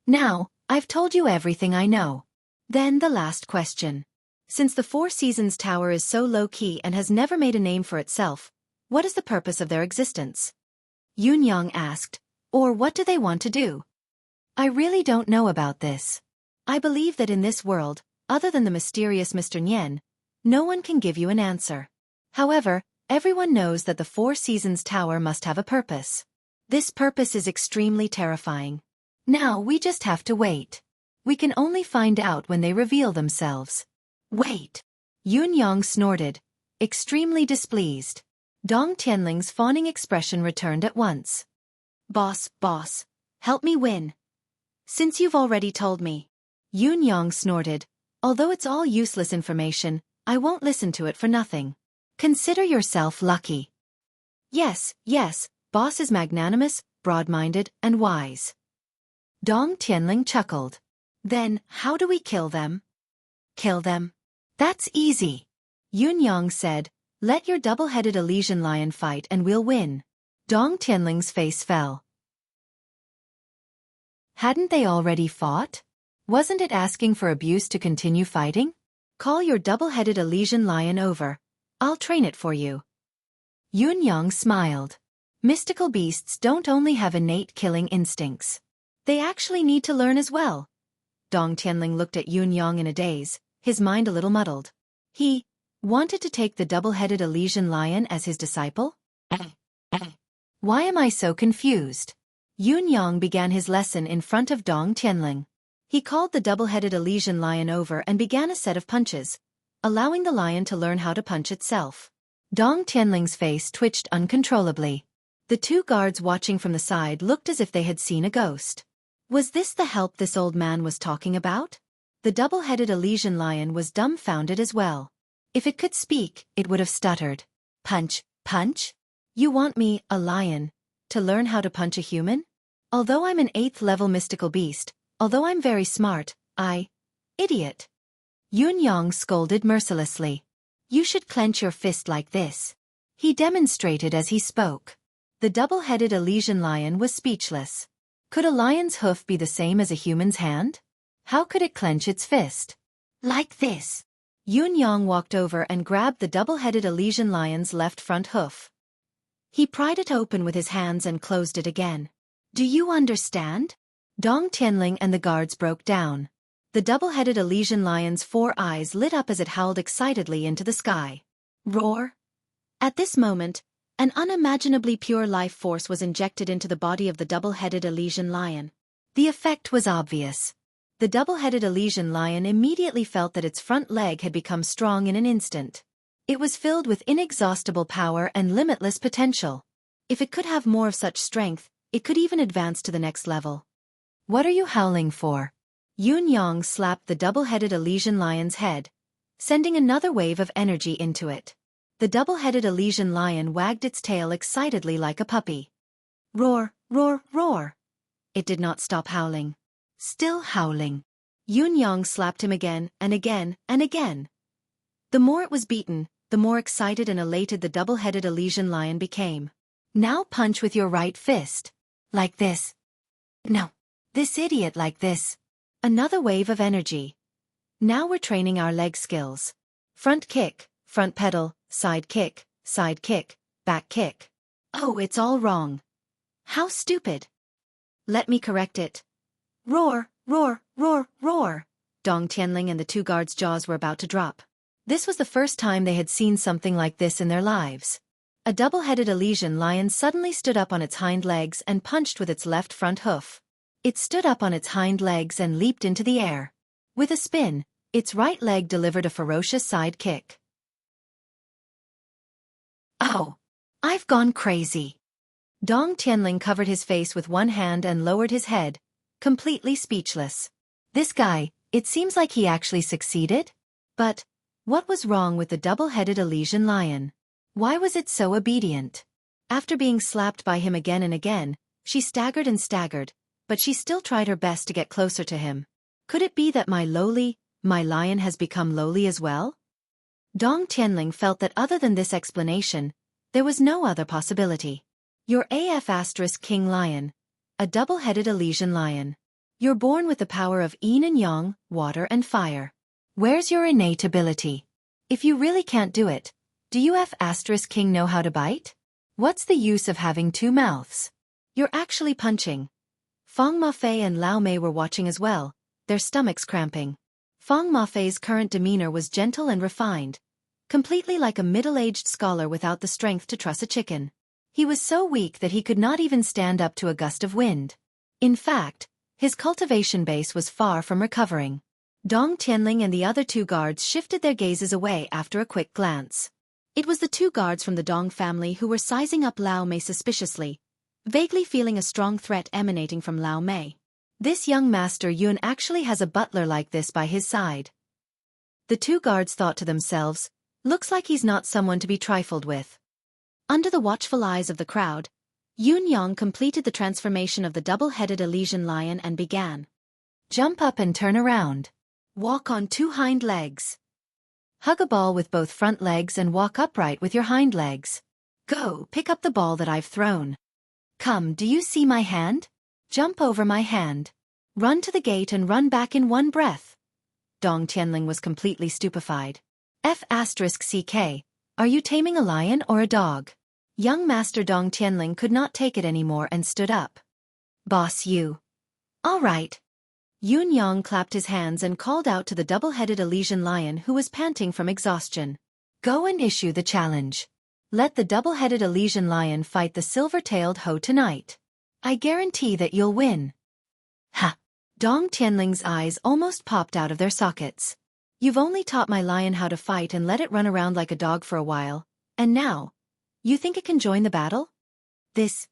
Now, I've told you everything I know. Then the last question. Since the Four Seasons Tower is so low-key and has never made a name for itself, what is the purpose of their existence? Yun Yang asked, or what do they want to do? I really don't know about this. I believe that in this world, other than the mysterious Mr. Nian, no one can give you an answer. However, everyone knows that the Four Seasons Tower must have a purpose. This purpose is extremely terrifying. Now we just have to wait. We can only find out when they reveal themselves. Wait. Yun Yang snorted, extremely displeased. Dong Tianling's fawning expression returned at once. Boss, help me win. Since you've already told me. Yun Yang snorted, although it's all useless information, I won't listen to it for nothing. Consider yourself lucky. Yes, boss is magnanimous, broad-minded, and wise. Dong Tianling chuckled. Then, how do we kill them? Kill them? That's easy. Yun Yang said, let your double-headed Elysian lion fight and we'll win. Dong Tianling's face fell. Hadn't they already fought? Wasn't it asking for abuse to continue fighting? Call your double-headed Elysian lion over. I'll train it for you. Yun Yang smiled. Mystical beasts don't only have innate killing instincts. They actually need to learn as well. Dong Tianling looked at Yun Yang in a daze, his mind a little muddled. He wanted to take the double-headed Elysian lion as his disciple? Why am I so confused? Yun Yang began his lesson in front of Dong Tianling. He called the double-headed Elysian lion over and began a set of punches, allowing the lion to learn how to punch itself. Dong Tianling's face twitched uncontrollably. The two guards watching from the side looked as if they had seen a ghost. Was this the help this old man was talking about? The double-headed Elysian lion was dumbfounded as well. If it could speak, it would have stuttered. Punch? You want me, a lion, to learn how to punch a human? Although I'm an 8th-level mystical beast, although I'm very smart, idiot. Yun Yang scolded mercilessly. You should clench your fist like this. He demonstrated as he spoke. The double-headed Elysian lion was speechless. Could a lion's hoof be the same as a human's hand? How could it clench its fist? Like this. Yun Yang walked over and grabbed the double-headed Elysian lion's left front hoof. He pried it open with his hands and closed it again. Do you understand? Dong Tianling and the guards broke down. The double-headed Elysian lion's 4 eyes lit up as it howled excitedly into the sky. Roar! At this moment, an unimaginably pure life force was injected into the body of the double-headed Elysian lion. The effect was obvious. The double-headed Elysian lion immediately felt that its front leg had become strong in an instant. It was filled with inexhaustible power and limitless potential. If it could have more of such strength, it could even advance to the next level. What are you howling for? Yun Yang slapped the double-headed Elysian lion's head, sending another wave of energy into it. The double-headed Elysian lion wagged its tail excitedly like a puppy. Roar, roar, roar. It did not stop howling. Still howling. Yun Yang slapped him again and again and again. The more it was beaten, the more excited and elated the double-headed Elysian lion became. Now punch with your right fist. Like this. No. This idiot like this. Another wave of energy. Now we're training our leg skills. Front kick, front pedal, side kick, back kick. Oh, it's all wrong. How stupid. Let me correct it. Roar, roar, roar, roar. Dong Tianling and the two guards' jaws were about to drop. This was the first time they had seen something like this in their lives. A double-headed Elysian lion suddenly stood up on its hind legs and punched with its left front hoof. It stood up on its hind legs and leaped into the air. With a spin, its right leg delivered a ferocious side kick. Oh! I've gone crazy. Dong Tianling covered his face with one hand and lowered his head, completely speechless. This guy, it seems like he actually succeeded? But what was wrong with the double-headed Elysian lion? Why was it so obedient? After being slapped by him again and again, she staggered and staggered, but she still tried her best to get closer to him. Could it be that my lion has become lowly as well? Dong Tianling felt that other than this explanation, there was no other possibility. You're AF** King Lion, a double-headed Elysian lion. You're born with the power of yin and yang, water and fire. Where's your innate ability? If you really can't do it, do you F** King know how to bite? What's the use of having 2 mouths? You're actually punching. Feng Mafei and Lao Mei were watching as well, their stomachs cramping. Feng Mafei's current demeanor was gentle and refined, completely like a middle-aged scholar without the strength to truss a chicken. He was so weak that he could not even stand up to a gust of wind. In fact, his cultivation base was far from recovering. Dong Tianling and the other two guards shifted their gazes away after a quick glance. It was the two guards from the Dong family who were sizing up Lao Mei suspiciously, vaguely feeling a strong threat emanating from Lao Mei. This young Master Yun actually has a butler like this by his side. The two guards thought to themselves, looks like he's not someone to be trifled with. Under the watchful eyes of the crowd, Yun Yang completed the transformation of the double-headed Elysian lion and began. Jump up and turn around. Walk on two hind legs. Hug a ball with both front legs and walk upright with your hind legs. Go, pick up the ball that I've thrown. Come, do you see my hand? Jump over my hand. Run to the gate and run back in one breath. Dong Tianling was completely stupefied. F***CK, are you taming a lion or a dog? Young Master Dong Tianling could not take it anymore and stood up. Boss you. All right. Yun Yang clapped his hands and called out to the double-headed Elysian lion who was panting from exhaustion. Go and issue the challenge. Let the double-headed Elysian lion fight the silver-tailed hoe tonight. I guarantee that you'll win. Ha! Dong Tianling's eyes almost popped out of their sockets. You've only taught my lion how to fight and let it run around like a dog for a while, and now, you think it can join the battle? This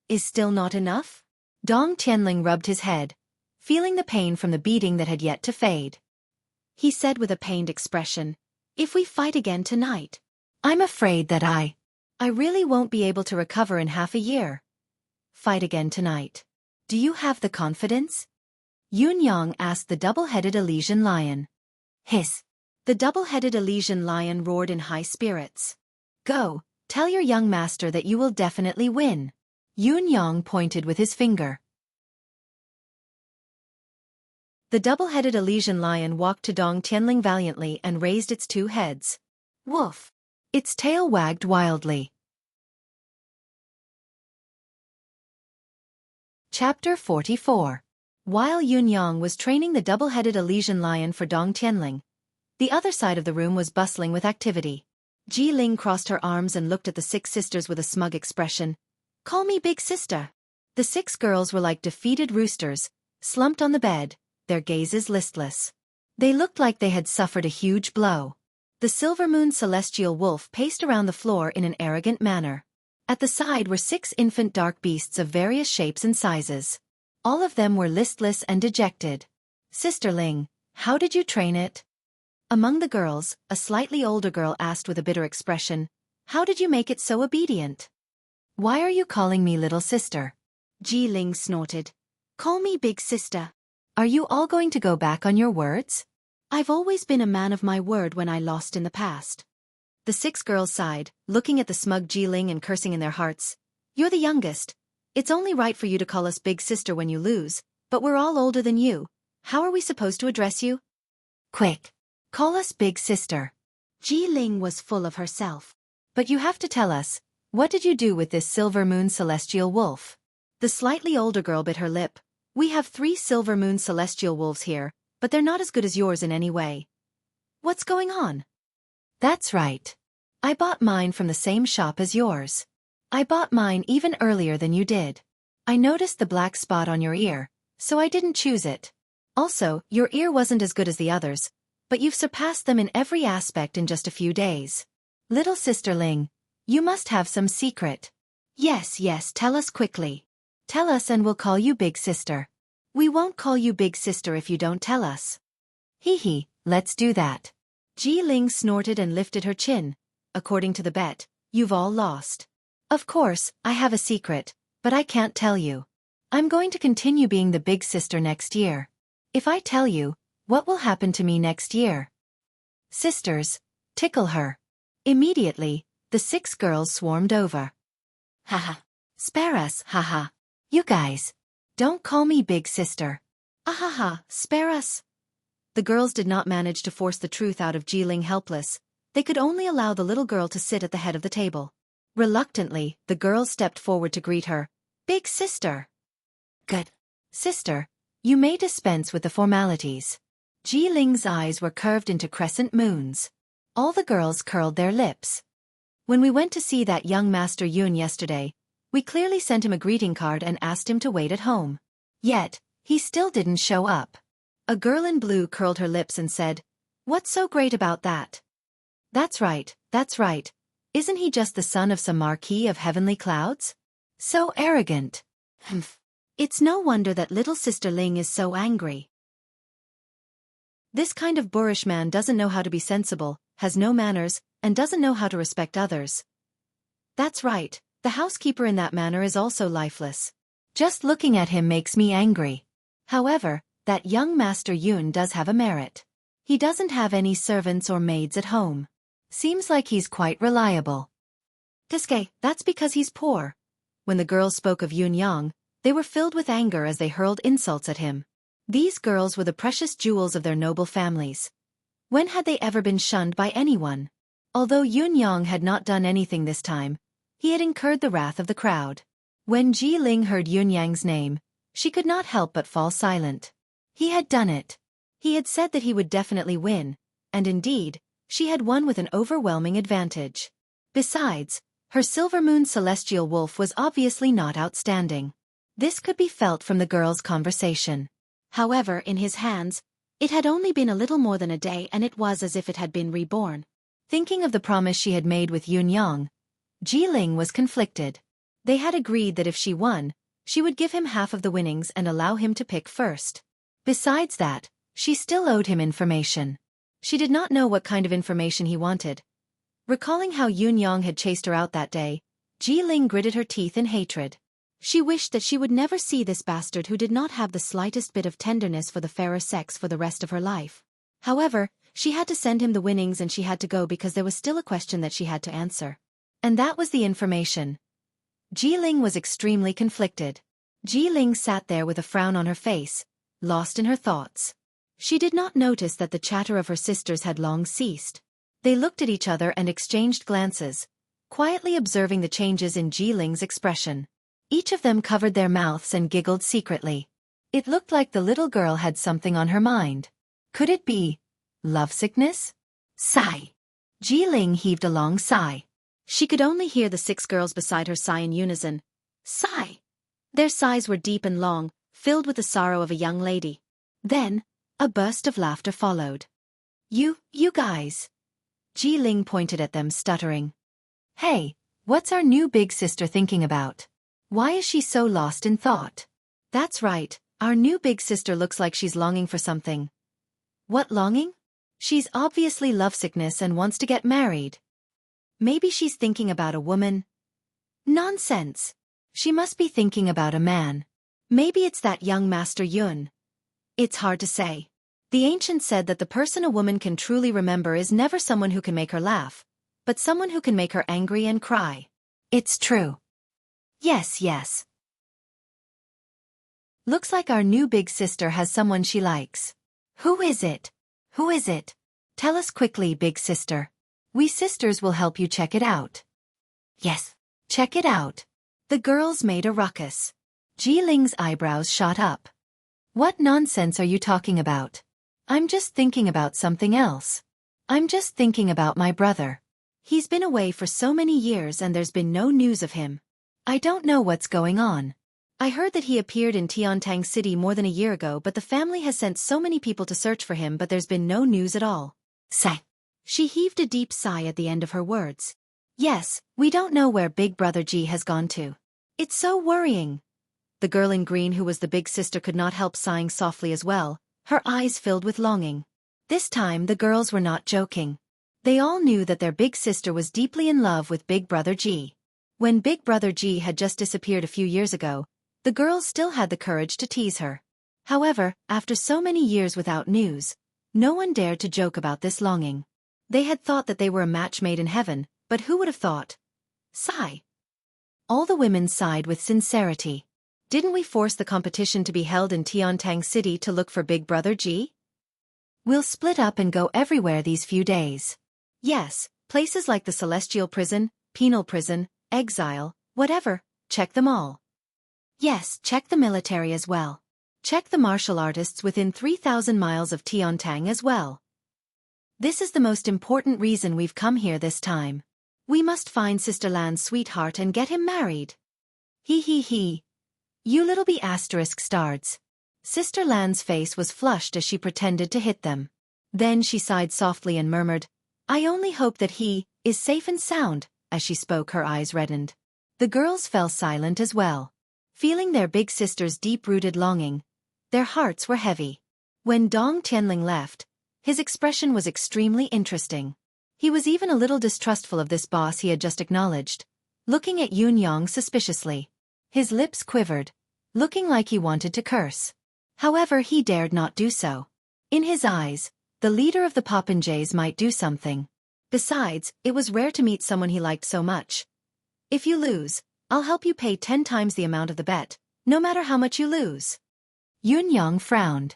is still not enough? Dong Tianling rubbed his head, feeling the pain from the beating that had yet to fade. He said with a pained expression, if we fight again tonight, I'm afraid that I really won't be able to recover in half a year. Fight again tonight. Do you have the confidence? Yun Yang asked the double-headed Elysian lion. Hiss. The double-headed Elysian lion roared in high spirits. Go, tell your young master that you will definitely win. Yun Yang pointed with his finger. The double-headed Elysian lion walked to Dong Tianling valiantly and raised its two heads. Woof! Its tail wagged wildly. Chapter 44. While Yun Yang was training the double-headed Elysian lion for Dong Tianling, the other side of the room was bustling with activity. Ji Ling crossed her arms and looked at the six sisters with a smug expression. Call me big sister. The six girls were like defeated roosters, slumped on the bed, their gazes listless. They looked like they had suffered a huge blow. The silver moon celestial wolf paced around the floor in an arrogant manner. At the side were six infant dark beasts of various shapes and sizes. All of them were listless and dejected. Sisterling, how did you train it? Among the girls, a slightly older girl asked with a bitter expression, how did you make it so obedient? Why are you calling me little sister? Ji Ling snorted. Call me big sister. Are you all going to go back on your words? I've always been a man of my word when I lost in the past. The six girls sighed, looking at the smug Ji Ling and cursing in their hearts. You're the youngest. It's only right for you to call us big sister when you lose, but we're all older than you. How are we supposed to address you? Quick. Call us big sister. Ji Ling was full of herself. But you have to tell us, what did you do with this silver moon celestial wolf? The slightly older girl bit her lip. We have 3 silver moon celestial wolves here, but they're not as good as yours in any way. What's going on? That's right. I bought mine from the same shop as yours. I bought mine even earlier than you did. I noticed the black spot on your ear, so I didn't choose it. Also, your ear wasn't as good as the others, but you've surpassed them in every aspect in just a few days. Little sisterling, you must have some secret. Yes, tell us quickly. Tell us and we'll call you big sister. We won't call you big sister if you don't tell us. Hee, let's do that. Ji Ling snorted and lifted her chin. According to the bet, you've all lost. Of course, I have a secret, but I can't tell you. I'm going to continue being the big sister next year. If I tell you, what will happen to me next year? Sisters, tickle her. Immediately, the 6 girls swarmed over. Haha. Spare us, haha. You guys. Don't call me big sister. Ahaha, spare us. The girls did not manage to force the truth out of Ji Ling helpless. They could only allow the little girl to sit at the head of the table. Reluctantly, the girls stepped forward to greet her. Big sister. Good. Sister, you may dispense with the formalities. Ji Ling's eyes were curved into crescent moons. All the girls curled their lips. When we went to see that young Master Yun yesterday, we clearly sent him a greeting card and asked him to wait at home. Yet, he still didn't show up. A girl in blue curled her lips and said, "What's so great about that?" That's right, that's right. Isn't he just the son of some marquis of heavenly clouds? So arrogant. Humph. It's no wonder that little sister Ling is so angry. This kind of boorish man doesn't know how to be sensible, has no manners, and doesn't know how to respect others. That's right, the housekeeper in that manner is also lifeless. Just looking at him makes me angry. However, that young Master Yun does have a merit. He doesn't have any servants or maids at home. Seems like he's quite reliable. Tiske, that's because he's poor. When the girls spoke of Yun Yang, they were filled with anger as they hurled insults at him. These girls were the precious jewels of their noble families. When had they ever been shunned by anyone? Although Yun Yang had not done anything this time, he had incurred the wrath of the crowd. When Ji Ling heard Yun Yang's name, she could not help but fall silent. He had done it. He had said that he would definitely win, and indeed, she had won with an overwhelming advantage. Besides, her Silver Moon Celestial Wolf was obviously not outstanding. This could be felt from the girls' conversation. However, in his hands, it had only been a little more than a day and it was as if it had been reborn. Thinking of the promise she had made with Yun Yang, Ji Ling was conflicted. They had agreed that if she won, she would give him half of the winnings and allow him to pick first. Besides that, she still owed him information. She did not know what kind of information he wanted. Recalling how Yun Yang had chased her out that day, Ji Ling gritted her teeth in hatred. She wished that she would never see this bastard who did not have the slightest bit of tenderness for the fairer sex for the rest of her life. However, she had to send him the winnings and she had to go because there was still a question that she had to answer. And that was the information. Ji Ling was extremely conflicted. Ji Ling sat there with a frown on her face, lost in her thoughts. She did not notice that the chatter of her sisters had long ceased. They looked at each other and exchanged glances, quietly observing the changes in Ji Ling's expression. Each of them covered their mouths and giggled secretly. It looked like the little girl had something on her mind. Could it be lovesickness? Sigh. Ji Ling heaved a long sigh. She could only hear the 6 girls beside her sigh in unison. Sigh. Their sighs were deep and long, filled with the sorrow of a young lady. Then, a burst of laughter followed. You guys. Ji Ling pointed at them, stuttering. Hey, what's our new big sister thinking about? Why is she so lost in thought? That's right, our new big sister looks like she's longing for something. What longing? She's obviously lovesickness and wants to get married. Maybe she's thinking about a woman. Nonsense. She must be thinking about a man. Maybe it's that young Master Yun. It's hard to say. The ancients said that the person a woman can truly remember is never someone who can make her laugh, but someone who can make her angry and cry. It's true. Yes. Looks like our new big sister has someone she likes. Who is it? Who is it? Tell us quickly, big sister. We sisters will help you check it out. Yes, check it out. The girls made a ruckus. Ji Ling's eyebrows shot up. What nonsense are you talking about? I'm just thinking about something else. I'm just thinking about my brother. He's been away for so many years and there's been no news of him. I don't know what's going on. I heard that he appeared in Tiantang City more than a year ago, but the family has sent so many people to search for him, but there's been no news at all. Sigh. She heaved a deep sigh at the end of her words. Yes, we don't know where Big Brother G has gone to. It's so worrying. The girl in green who was the big sister could not help sighing softly as well, her eyes filled with longing. This time the girls were not joking. They all knew that their big sister was deeply in love with Big Brother G. When Big Brother G had just disappeared a few years ago, the girls still had the courage to tease her. However, after so many years without news, no one dared to joke about this longing. They had thought that they were a match made in heaven, but who would have thought? Sigh. All the women sighed with sincerity. Didn't we force the competition to be held in Tiantang City to look for Big Brother G? We'll split up and go everywhere these few days. Yes, places like the Celestial Prison, Penal Prison, Exile, whatever, check them all. Yes, check the military as well. Check the martial artists within 3,000 miles of Tiantang as well. This is the most important reason we've come here this time. We must find Sister Lan's sweetheart and get him married. He. You little be asterisk stards. Sister Lan's face was flushed as she pretended to hit them. Then she sighed softly and murmured, "I only hope that he is safe and sound." As she spoke, her eyes reddened. The girls fell silent as well. Feeling their big sister's deep-rooted longing, their hearts were heavy. When Dong Tianling left, his expression was extremely interesting. He was even a little distrustful of this boss he had just acknowledged, looking at Yun Yang suspiciously. His lips quivered, looking like he wanted to curse. However, he dared not do so. In his eyes, the leader of the Popinjays might do something. Besides, it was rare to meet someone he liked so much. "If you lose, I'll help you pay 10 times the amount of the bet, no matter how much you lose." Yun Yang frowned.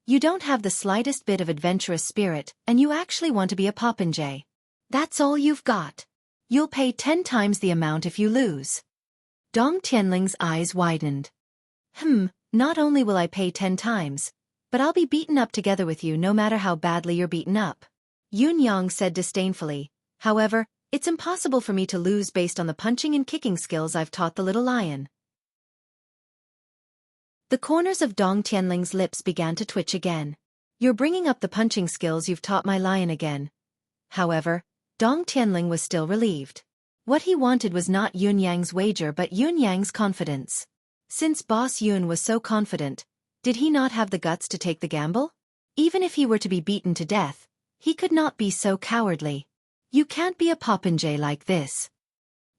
"You don't have the slightest bit of adventurous spirit, and you actually want to be a popinjay. That's all you've got. You'll pay 10 times the amount if you lose." Dong Tianling's eyes widened. Not only will I pay 10 times, but I'll be beaten up together with you no matter how badly you're beaten up." Yun Yang said disdainfully, "However, it's impossible for me to lose based on the punching and kicking skills I've taught the little lion." The corners of Dong Tianling's lips began to twitch again. "You're bringing up the punching skills you've taught my lion again." However, Dong Tianling was still relieved. What he wanted was not Yun Yang's wager but Yun Yang's confidence. Since Boss Yun was so confident, did he not have the guts to take the gamble? Even if he were to be beaten to death, he could not be so cowardly. "You can't be a popinjay like this."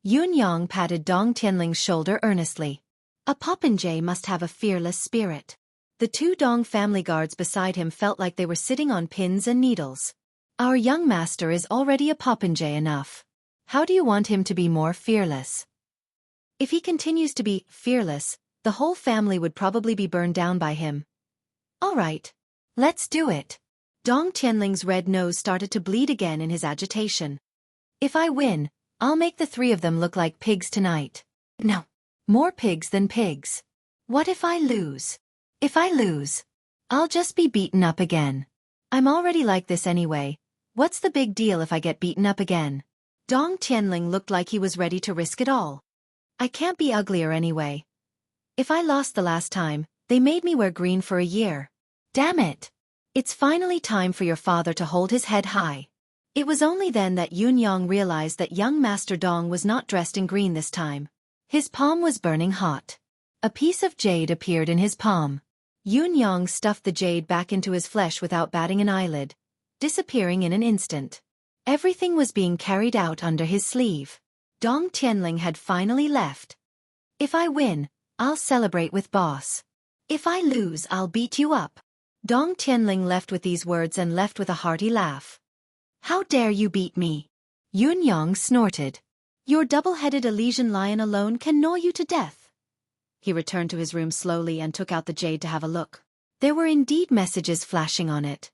Yun Yang patted Dong Tianling's shoulder earnestly. "A popinjay must have a fearless spirit." The two Dong family guards beside him felt like they were sitting on pins and needles. "Our young master is already a popinjay enough. How do you want him to be more fearless?" "If he continues to be fearless, the whole family would probably be burned down by him." "All right. Let's do it." Dong Tianling's red nose started to bleed again in his agitation. "If I win, I'll make the 3 of them look like pigs tonight." "No. More pigs than pigs." "What if I lose?" "If I lose, I'll just be beaten up again. I'm already like this anyway. What's the big deal if I get beaten up again?" Dong Tianling looked like he was ready to risk it all. "I can't be uglier anyway. If I lost the last time, they made me wear green for a year. Damn it. It's finally time for your father to hold his head high." It was only then that Yun Yang realized that young Master Dong was not dressed in green this time. His palm was burning hot. A piece of jade appeared in his palm. Yun Yang stuffed the jade back into his flesh without batting an eyelid, disappearing in an instant. Everything was being carried out under his sleeve. Dong Tianling had finally left. "If I win, I'll celebrate with boss. If I lose, I'll beat you up." Dong Tianling left with these words and left with a hearty laugh. "How dare you beat me?" Yun Yang snorted. "Your double-headed Elysian lion alone can gnaw you to death." He returned to his room slowly and took out the jade to have a look. There were indeed messages flashing on it.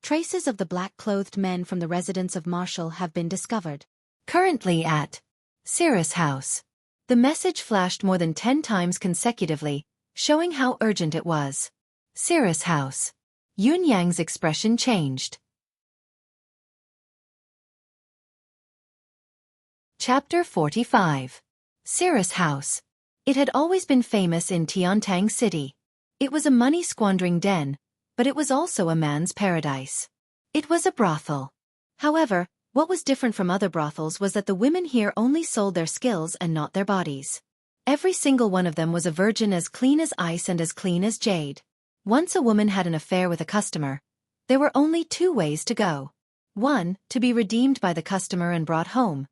"Traces of the black-clothed men from the residence of Marshall have been discovered. Currently at Cirrus House." The message flashed more than 10 times consecutively, showing how urgent it was. Cirrus House. Yun Yang's expression changed. Chapter 45. Cirrus House. It had always been famous in Tiantang City. It was a money-squandering den, but it was also a man's paradise. It was a brothel. However, what was different from other brothels was that the women here only sold their skills and not their bodies. Every single one of them was a virgin as clean as ice and as clean as jade. Once a woman had an affair with a customer, there were only 2 ways to go. One, to be redeemed by the customer and brought home.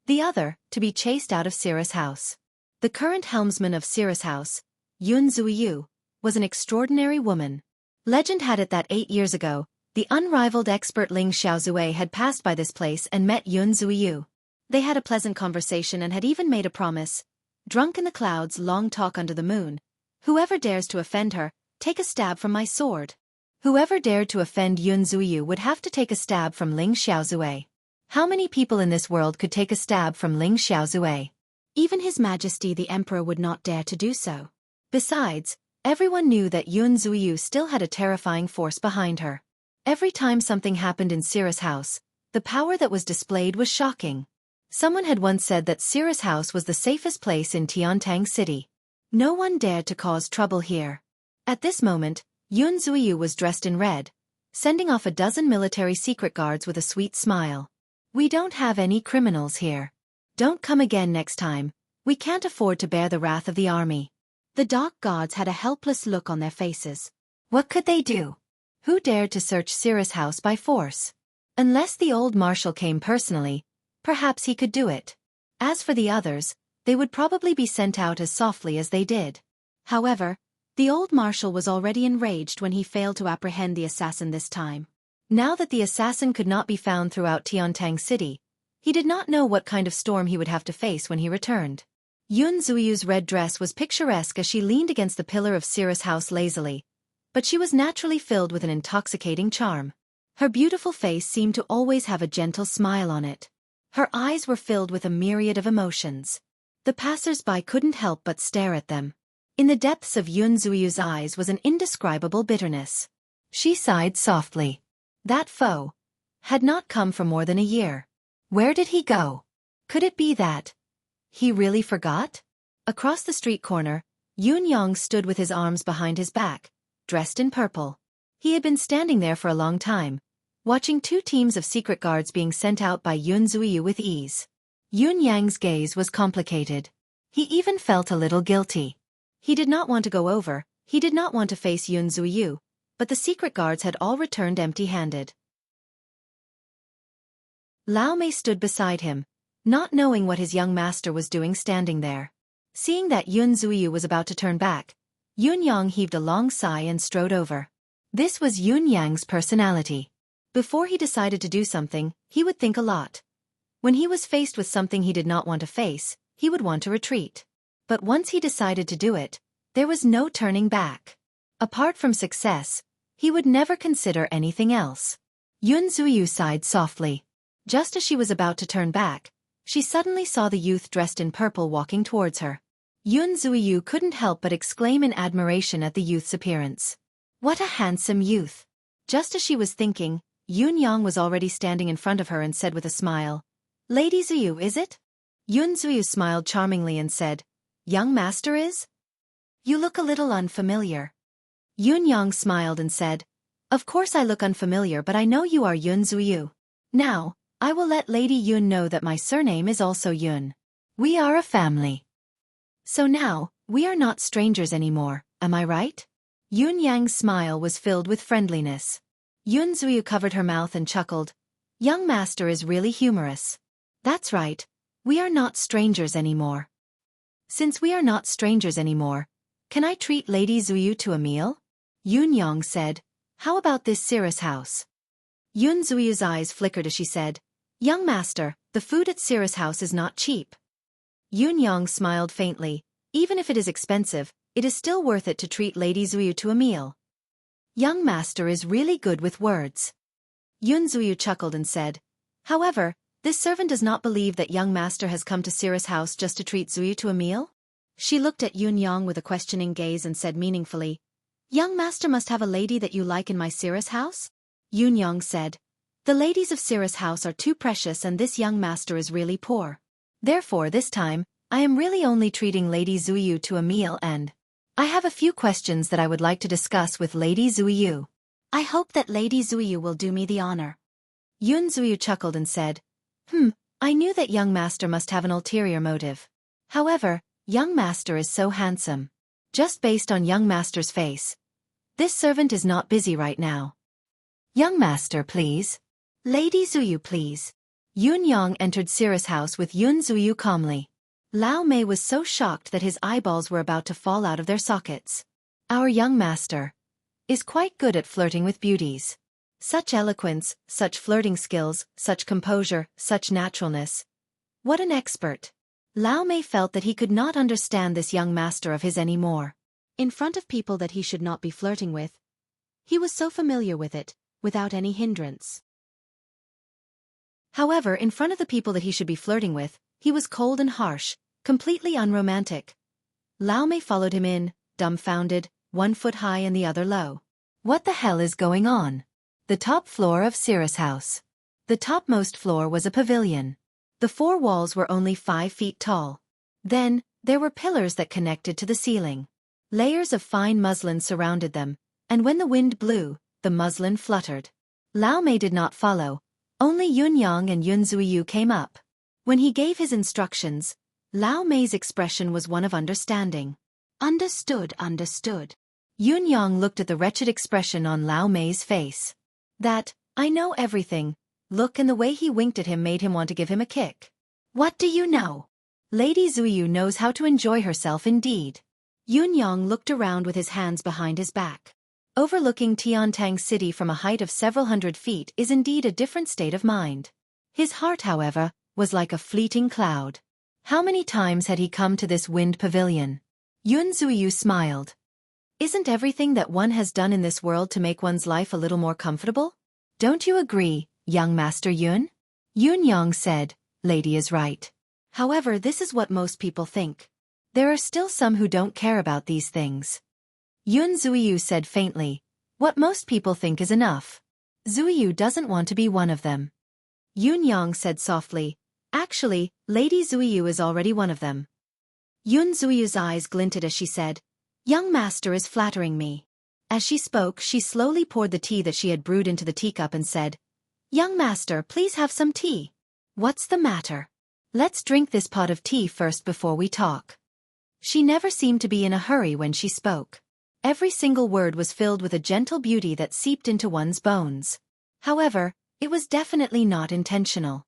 The other, to be chased out of Cirrus House. The current helmsman of Cirrus House, Yun Zuiyu, was an extraordinary woman. Legend had it that 8 years ago, the unrivaled expert Ling Xiaozue had passed by this place and met Yun Zuiyu. They had a pleasant conversation and had even made a promise. "Drunk in the clouds, long talk under the moon. Whoever dares to offend her, take a stab from my sword." Whoever dared to offend Yun Zuiyu would have to take a stab from Ling Xiaozue. How many people in this world could take a stab from Ling Xiaozue? Even His Majesty the Emperor would not dare to do so. Besides, everyone knew that Yun Zuiyu still had a terrifying force behind her. Every time something happened in Cirrus House, the power that was displayed was shocking. Someone had once said that Cirrus House was the safest place in Tiantang City. No one dared to cause trouble here. At this moment, Yun Zuiyu was dressed in red, sending off a dozen military secret guards with a sweet smile. We don't have any criminals here. Don't come again next time. We can't afford to bear the wrath of the army. The dock guards had a helpless look on their faces. What could they do? Who dared to search Sirrah's house by force? Unless the old marshal came personally, perhaps he could do it. As for the others, they would probably be sent out as softly as they did. However, the old marshal was already enraged when he failed to apprehend the assassin this time. Now that the assassin could not be found throughout Tiantang City, he did not know what kind of storm he would have to face when he returned. Yun Zuiyu's red dress was picturesque as she leaned against the pillar of Sirrah's house lazily, but she was naturally filled with an intoxicating charm. Her beautiful face seemed to always have a gentle smile on it. Her eyes were filled with a myriad of emotions. The passers-by couldn't help but stare at them. In the depths of Yun Zuiyu's eyes was an indescribable bitterness. She sighed softly. That foe had not come for more than a year. Where did he go? Could it be that he really forgot? Across the street corner, Yun Yang stood with his arms behind his back, dressed in purple. He had been standing there for a long time, watching two teams of secret guards being sent out by Yun Zuiyu with ease. Yun Yang's gaze was complicated. He even felt a little guilty. He did not want to go over, he did not want to face Yun Zuiyu, but the secret guards had all returned empty-handed. Lao Mei stood beside him, not knowing what his young master was doing standing there. Seeing that Yun Zuiyu was about to turn back, Yun Yang heaved a long sigh and strode over. This was Yun Yang's personality. Before he decided to do something, he would think a lot. When he was faced with something he did not want to face, he would want to retreat. But once he decided to do it, there was no turning back. Apart from success, he would never consider anything else. Yun Zuiyu sighed softly. Just as she was about to turn back, she suddenly saw the youth dressed in purple walking towards her. Yun Zuiyu couldn't help but exclaim in admiration at the youth's appearance. What a handsome youth! Just as she was thinking, Yun Yang was already standing in front of her and said with a smile, Lady Zuiyu, is it? Yun Zuiyu smiled charmingly and said, Young master is? You look a little unfamiliar. Yun Yang smiled and said, Of course I look unfamiliar, but I know you are Yun Zuiyu. Now, I will let Lady Yun know that my surname is also Yun. We are a family. So now, we are not strangers anymore, am I right? Yun Yang's smile was filled with friendliness. Yun Zuiyu covered her mouth and chuckled. Young master is really humorous. That's right, we are not strangers anymore. Since we are not strangers anymore, can I treat Lady Zuiyu to a meal? Yun Yang said, How about this Sirrah's house? Yun Zuiyu's eyes flickered as she said, Young master, the food at Sirrah's house is not cheap. Yun Yang smiled faintly. Even if it is expensive, it is still worth it to treat Lady Zuiyu to a meal. Young master is really good with words. Yun Zuiyu chuckled and said, However, this servant does not believe that young master has come to Sirrah's house just to treat Zuiyu to a meal? She looked at Yun Yang with a questioning gaze and said meaningfully, Young master must have a lady that you like in my Sirrah's house? Yun Yang said, The ladies of Sirrah's house are too precious and this young master is really poor. Therefore this time, I am really only treating Lady Zuiyu to a meal and I have a few questions that I would like to discuss with Lady Zuiyu. I hope that Lady Zuiyu will do me the honor. Yun Zuiyu chuckled and said, I knew that young master must have an ulterior motive. However, young master is so handsome. Just based on young master's face. This servant is not busy right now. Young master, please. Lady Zuiyu, please. Yun Yang entered Sirrah's house with Yun Zuiyu calmly. Lao Mei was so shocked that his eyeballs were about to fall out of their sockets. Our young master is quite good at flirting with beauties. Such eloquence, such flirting skills, such composure, such naturalness. What an expert. Lao Mei felt that he could not understand this young master of his anymore. In front of people that he should not be flirting with, he was so familiar with it, without any hindrance. However, in front of the people that he should be flirting with, he was cold and harsh, completely unromantic. Lao Mei followed him in, dumbfounded, one foot high and the other low. What the hell is going on? The top floor of Sirrah's house. The topmost floor was a pavilion. The four walls were only 5 feet tall. Then, there were pillars that connected to the ceiling. Layers of fine muslin surrounded them, and when the wind blew, the muslin fluttered. Lao Mei did not follow, only Yun Yang and Yun Zuiyu came up. When he gave his instructions, Lao Mei's expression was one of understanding. Understood, understood. Yun Yang looked at the wretched expression on Lao Mei's face. That, I know everything, look and the way he winked at him made him want to give him a kick. What do you know? Lady Zuiyu knows how to enjoy herself indeed. Yun Yang looked around with his hands behind his back. Overlooking Tiantang City from a height of several hundred feet is indeed a different state of mind. His heart, however, was like a fleeting cloud. How many times had he come to this wind pavilion? Yun Zuiyu smiled. Isn't everything that one has done in this world to make one's life a little more comfortable? Don't you agree, young Master Yun? Yun Yang said, Lady is right. However, this is what most people think. There are still some who don't care about these things. Yun Zuiyu said faintly, what most people think is enough. Zuiyu doesn't want to be one of them. Yun Yang said softly, actually, Lady Zuiyu is already one of them. Yun Zuiyu's eyes glinted as she said, young master is flattering me. As she spoke, she slowly poured the tea that she had brewed into the teacup and said, young master, please have some tea. What's the matter? Let's drink this pot of tea first before we talk. She never seemed to be in a hurry when she spoke. Every single word was filled with a gentle beauty that seeped into one's bones. However, it was definitely not intentional.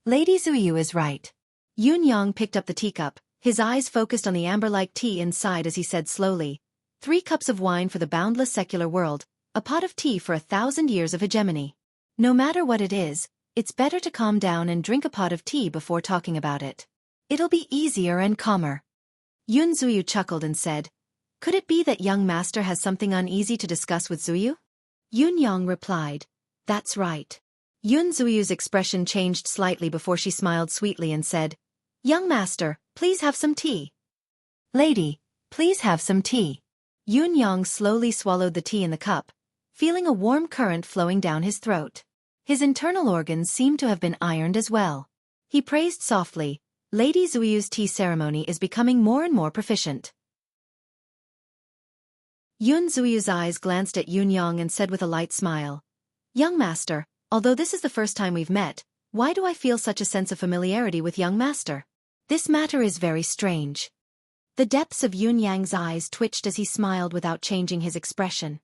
Lady Zuiyu is right. Yun Yang picked up the teacup, his eyes focused on the amber-like tea inside as he said slowly, 3 cups of wine for the boundless secular world, a pot of tea for 1,000 years of hegemony. No matter what it is, it's better to calm down and drink a pot of tea before talking about it. It'll be easier and calmer. Yun Zuiyu chuckled and said, could it be that young master has something uneasy to discuss with Zuiyu? Yun Yang replied, that's right. Yun Zuiyu's expression changed slightly before she smiled sweetly and said, young master, please have some tea. Lady, please have some tea. Yun Yang slowly swallowed the tea in the cup, feeling a warm current flowing down his throat. His internal organs seemed to have been ironed as well. He praised softly, Lady Zuiyu's tea ceremony is becoming more and more proficient. Yun Zuiyu's eyes glanced at Yun Yang and said with a light smile, young master, although this is the first time we've met, why do I feel such a sense of familiarity with young master? This matter is very strange. The depths of Yun Yang's eyes twitched as he smiled without changing his expression.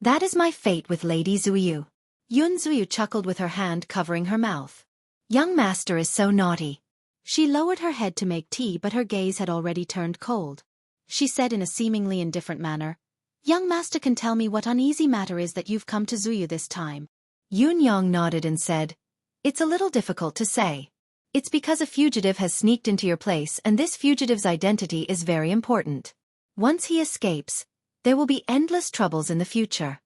That is my fate with Lady Zuiyu. Yun Zuiyu chuckled with her hand covering her mouth. Young master is so naughty. She lowered her head to make tea but her gaze had already turned cold. She said in a seemingly indifferent manner, young master can tell me what uneasy matter is that you've come to Zuiyu this time. Yun Yang nodded and said, it's a little difficult to say. It's because a fugitive has sneaked into your place and this fugitive's identity is very important. Once he escapes, there will be endless troubles in the future.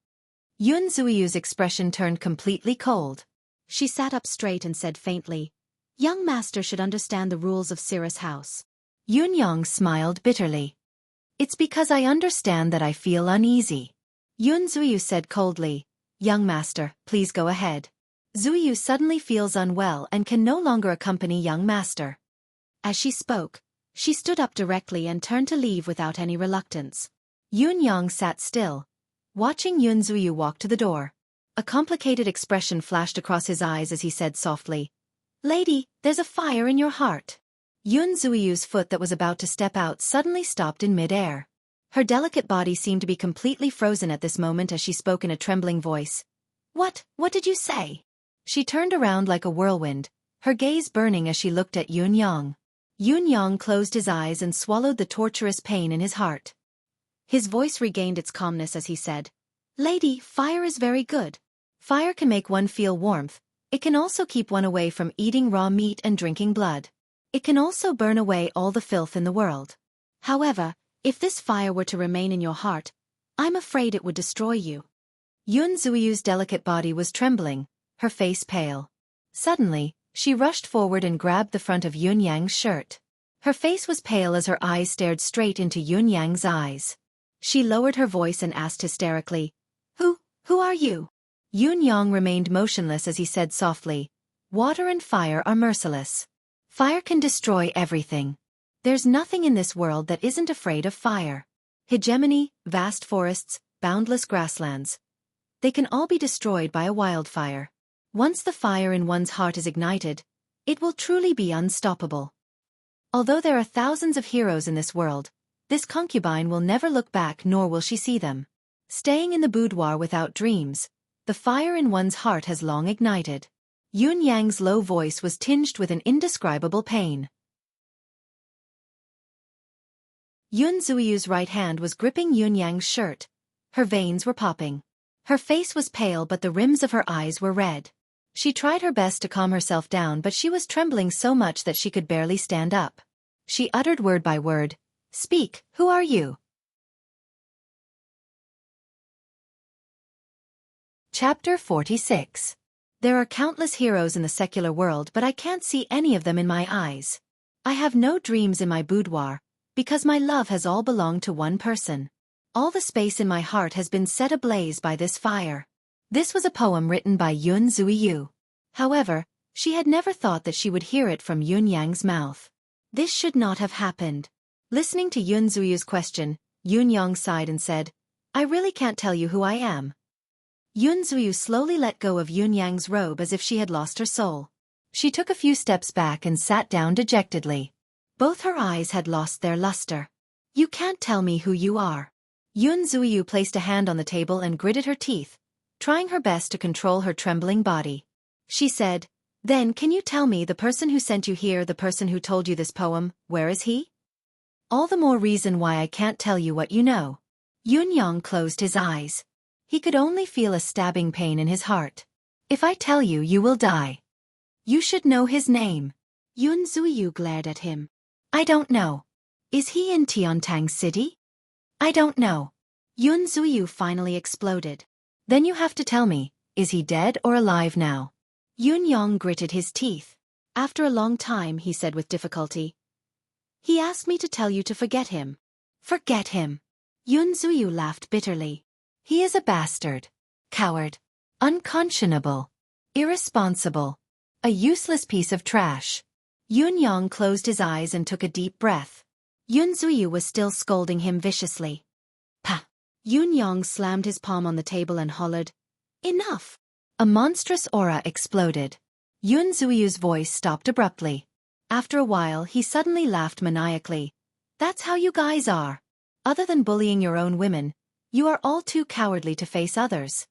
Yun Zuiyu's expression turned completely cold. She sat up straight and said faintly, young master should understand the rules of Cirrus House. Yun Yang smiled bitterly. It's because I understand that I feel uneasy. Yun Zuiyu said coldly, young master, please go ahead. Zuiyu suddenly feels unwell and can no longer accompany young master. As she spoke, she stood up directly and turned to leave without any reluctance. Yun Yang sat still, watching Yun Zuiyu walk to the door. A complicated expression flashed across his eyes as he said softly, lady, there's a fire in your heart. Yun Zuiyu's foot that was about to step out suddenly stopped in mid-air. Her delicate body seemed to be completely frozen at this moment as she spoke in a trembling voice. What did you say? She turned around like a whirlwind, her gaze burning as she looked at Yun Yang. Yun Yang closed his eyes and swallowed the torturous pain in his heart. His voice regained its calmness as he said, lady, fire is very good. Fire can make one feel warmth, it can also keep one away from eating raw meat and drinking blood. It can also burn away all the filth in the world. However, if this fire were to remain in your heart, I'm afraid it would destroy you. Yun Zuiyu's delicate body was trembling, her face pale. Suddenly, she rushed forward and grabbed the front of Yun Yang's shirt. Her face was pale as her eyes stared straight into Yun Yang's eyes. She lowered her voice and asked hysterically, Who are you? Yun Yang remained motionless as he said softly, water and fire are merciless. Fire can destroy everything. There's nothing in this world that isn't afraid of fire. Hegemony, vast forests, boundless grasslands. They can all be destroyed by a wildfire. Once the fire in one's heart is ignited, it will truly be unstoppable. Although there are thousands of heroes in this world, this concubine will never look back nor will she see them. Staying in the boudoir without dreams, the fire in one's heart has long ignited. Yun Yang's low voice was tinged with an indescribable pain. Yun Zuiyu's right hand was gripping Yun Yang's shirt. Her veins were popping. Her face was pale but the rims of her eyes were red. She tried her best to calm herself down but she was trembling so much that she could barely stand up. She uttered word by word, "Speak, who are you?" Chapter 46. There are countless heroes in the secular world but I can't see any of them in my eyes. I have no dreams in my boudoir, because my love has all belonged to one person. All the space in my heart has been set ablaze by this fire. This was a poem written by Yun Zuiyu. However, she had never thought that she would hear it from Yun Yang's mouth. This should not have happened. Listening to Yun Zuiyu's question, Yun Yang sighed and said, "I really can't tell you who I am." Yun Zuiyu slowly let go of Yun Yang's robe as if she had lost her soul. She took a few steps back and sat down dejectedly. Both her eyes had lost their luster. "You can't tell me who you are." Yun Zuiyu placed a hand on the table and gritted her teeth, trying her best to control her trembling body. She said, "Then can you tell me the person who sent you here, the person who told you this poem, where is he?" "All the more reason why I can't tell you what you know." Yun Yang closed his eyes. He could only feel a stabbing pain in his heart. "If I tell you, you will die. You should know his name." Yun Zuiyu glared at him. "I don't know. Is he in Tiantang City?" "I don't know." Yun Zuiyu finally exploded. "Then you have to tell me, is he dead or alive now?" Yun Yang gritted his teeth. After a long time he said with difficulty, "He asked me to tell you to forget him." "Forget him?" Yun Zuiyu laughed bitterly. "He is a bastard, coward, unconscionable, irresponsible, a useless piece of trash." Yun Yang closed his eyes and took a deep breath. Yun Zuiyu was still scolding him viciously. "Pah!" Yun Yang slammed his palm on the table and hollered, "Enough!" A monstrous aura exploded. Yun Zuiyu's voice stopped abruptly. After a while he suddenly laughed maniacally. "That's how you guys are. Other than bullying your own women, you are all too cowardly to face others."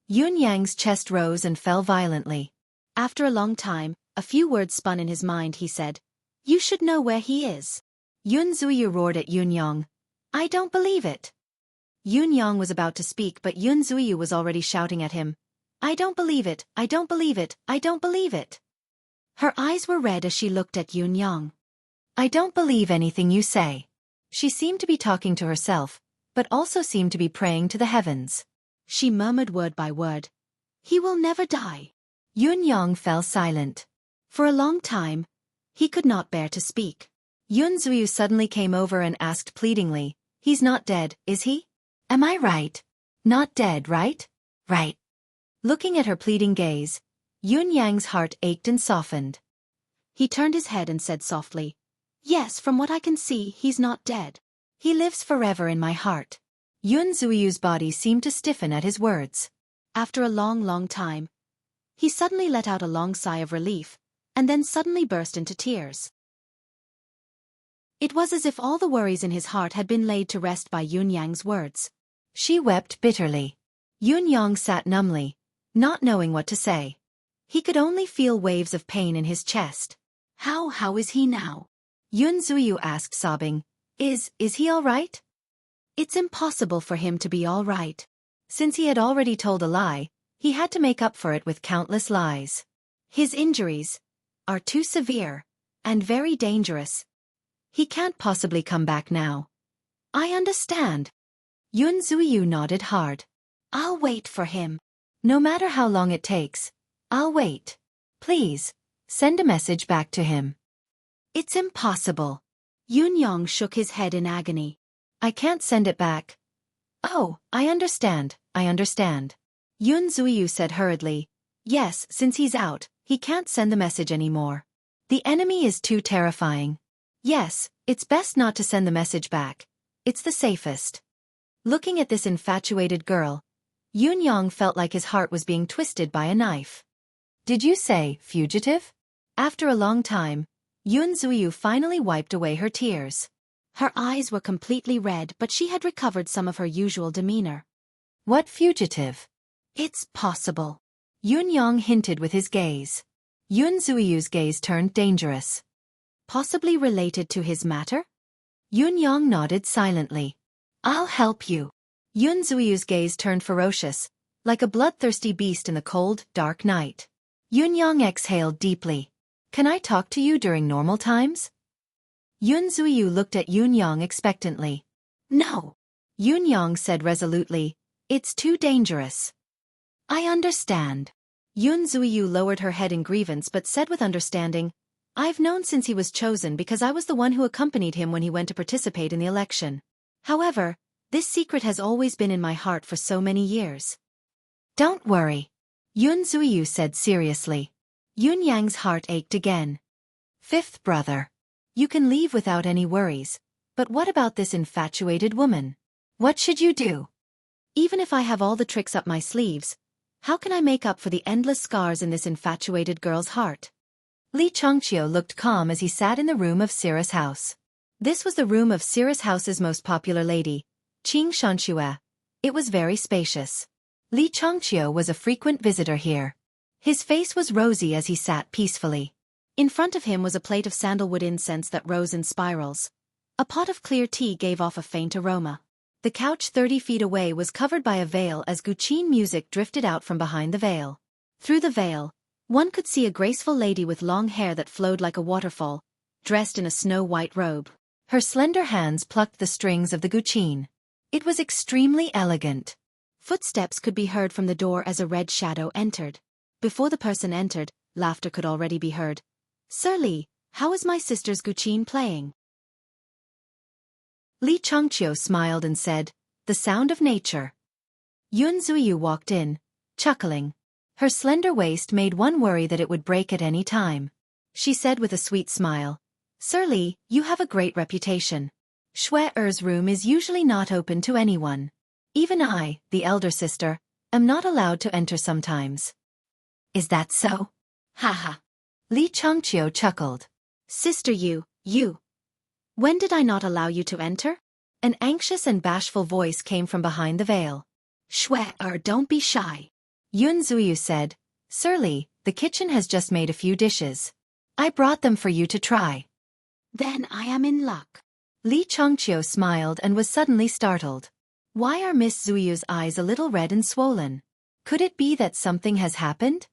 Yun Yang's chest rose and fell violently. After a long time, a few words spun in his mind. He said, "You should know where he is." Yun Zuiyu roared at Yun Yang, "I don't believe it." Yun Yang was about to speak but Yun Zuiyu was already shouting at him, "I don't believe it, I don't believe it, I don't believe it." Her eyes were red as she looked at Yun Yang. "I don't believe anything you say." She seemed to be talking to herself, but also seemed to be praying to the heavens. She murmured word by word, "He will never die." Yun Yang fell silent. For a long time, he could not bear to speak. Yun Zuiyu suddenly came over and asked pleadingly, "He's not dead, is he? Am I right? Not dead, right? Right." Looking at her pleading gaze, Yun Yang's heart ached and softened. He turned his head and said softly, "Yes, from what I can see, he's not dead. He lives forever in my heart." Yun Zuiyu's body seemed to stiffen at his words. After a long time, he suddenly let out a long sigh of relief, and then suddenly burst into tears. It was as if all the worries in his heart had been laid to rest by Yun Yang's words. She wept bitterly. Yun Yang sat numbly, not knowing what to say. He could only feel waves of pain in his chest. How is he now?" Yun Zuiyu asked, sobbing. Is he all right?" It's impossible for him to be all right. Since he had already told a lie, he had to make up for it with countless lies. His injuries are too severe and very dangerous. He can't possibly come back now. "I understand." Yun Zuiyu nodded hard. "I'll wait for him. No matter how long it takes, I'll wait. Please, send a message back to him." "It's impossible." Yun Yang shook his head in agony. "I can't send it back." "Oh, I understand. Yun Zuiyu said hurriedly. "Yes, since he's out, he can't send the message anymore. The enemy is too terrifying. Yes, it's best not to send the message back. It's the safest. Looking at this infatuated girl, Yun Yang felt like his heart was being twisted by a knife. Did you say, fugitive? After a long time, Yun Zuyu finally wiped away her tears. Her eyes were completely red, but she had recovered some of her usual demeanor. What fugitive? It's possible. Yun Yang hinted with his gaze. Yun Zuyu's gaze turned dangerous. Possibly related to his matter? Yun Yang nodded silently. I'll help you. Yun Zuyu's gaze turned ferocious, like a bloodthirsty beast in the cold, dark night. Yun Yang exhaled deeply. Can I talk to you during normal times? Yun Zuyu looked at Yun Yang expectantly. No. Yun Yang said resolutely. It's too dangerous. I understand. Yun Zuyu lowered her head in grievance but said with understanding, I've known since he was chosen because I was the one who accompanied him when he went to participate in the election. However, this secret has always been in my heart for so many years. Don't worry. Yun Zuyu said seriously. Yun Yang's heart ached again. Fifth brother. You can leave without any worries, but what about this infatuated woman? What should you do? Even if I have all the tricks up my sleeves, how can I make up for the endless scars in this infatuated girl's heart? Li Changqiu looked calm as he sat in the room of Sira's house. This was the room of Sira's house's most popular lady, Qing Shanxue. It was very spacious. Li Changqiu was a frequent visitor here. His face was rosy as he sat peacefully. In front of him was a plate of sandalwood incense that rose in spirals. A pot of clear tea gave off a faint aroma. The couch 30 feet away was covered by a veil as Guqin music drifted out from behind the veil. Through the veil, one could see a graceful lady with long hair that flowed like a waterfall, dressed in a snow-white robe. Her slender hands plucked the strings of the Guqin. It was extremely elegant. Footsteps could be heard from the door as a red shadow entered. Before the person entered, laughter could already be heard. Sir Li, how is my sister's Guqin playing? Li Changqiu smiled and said, the sound of nature. Yun Zuyu walked in, chuckling. Her slender waist made one worry that it would break at any time. She said with a sweet smile, Sir Li, you have a great reputation. Xueqi's room is usually not open to anyone. Even I, the elder sister, am not allowed to enter sometimes. Is that so? Haha. Li Changqiu chuckled. Sister you. When did I not allow you to enter? An anxious and bashful voice came from behind the veil. Xueqi, don't be shy. Yun Zuyu said, Sir Li, the kitchen has just made a few dishes. I brought them for you to try. Then I am in luck. Li Changqiu smiled and was suddenly startled. Why are Miss Zuyu's eyes a little red and swollen? Could it be that something has happened?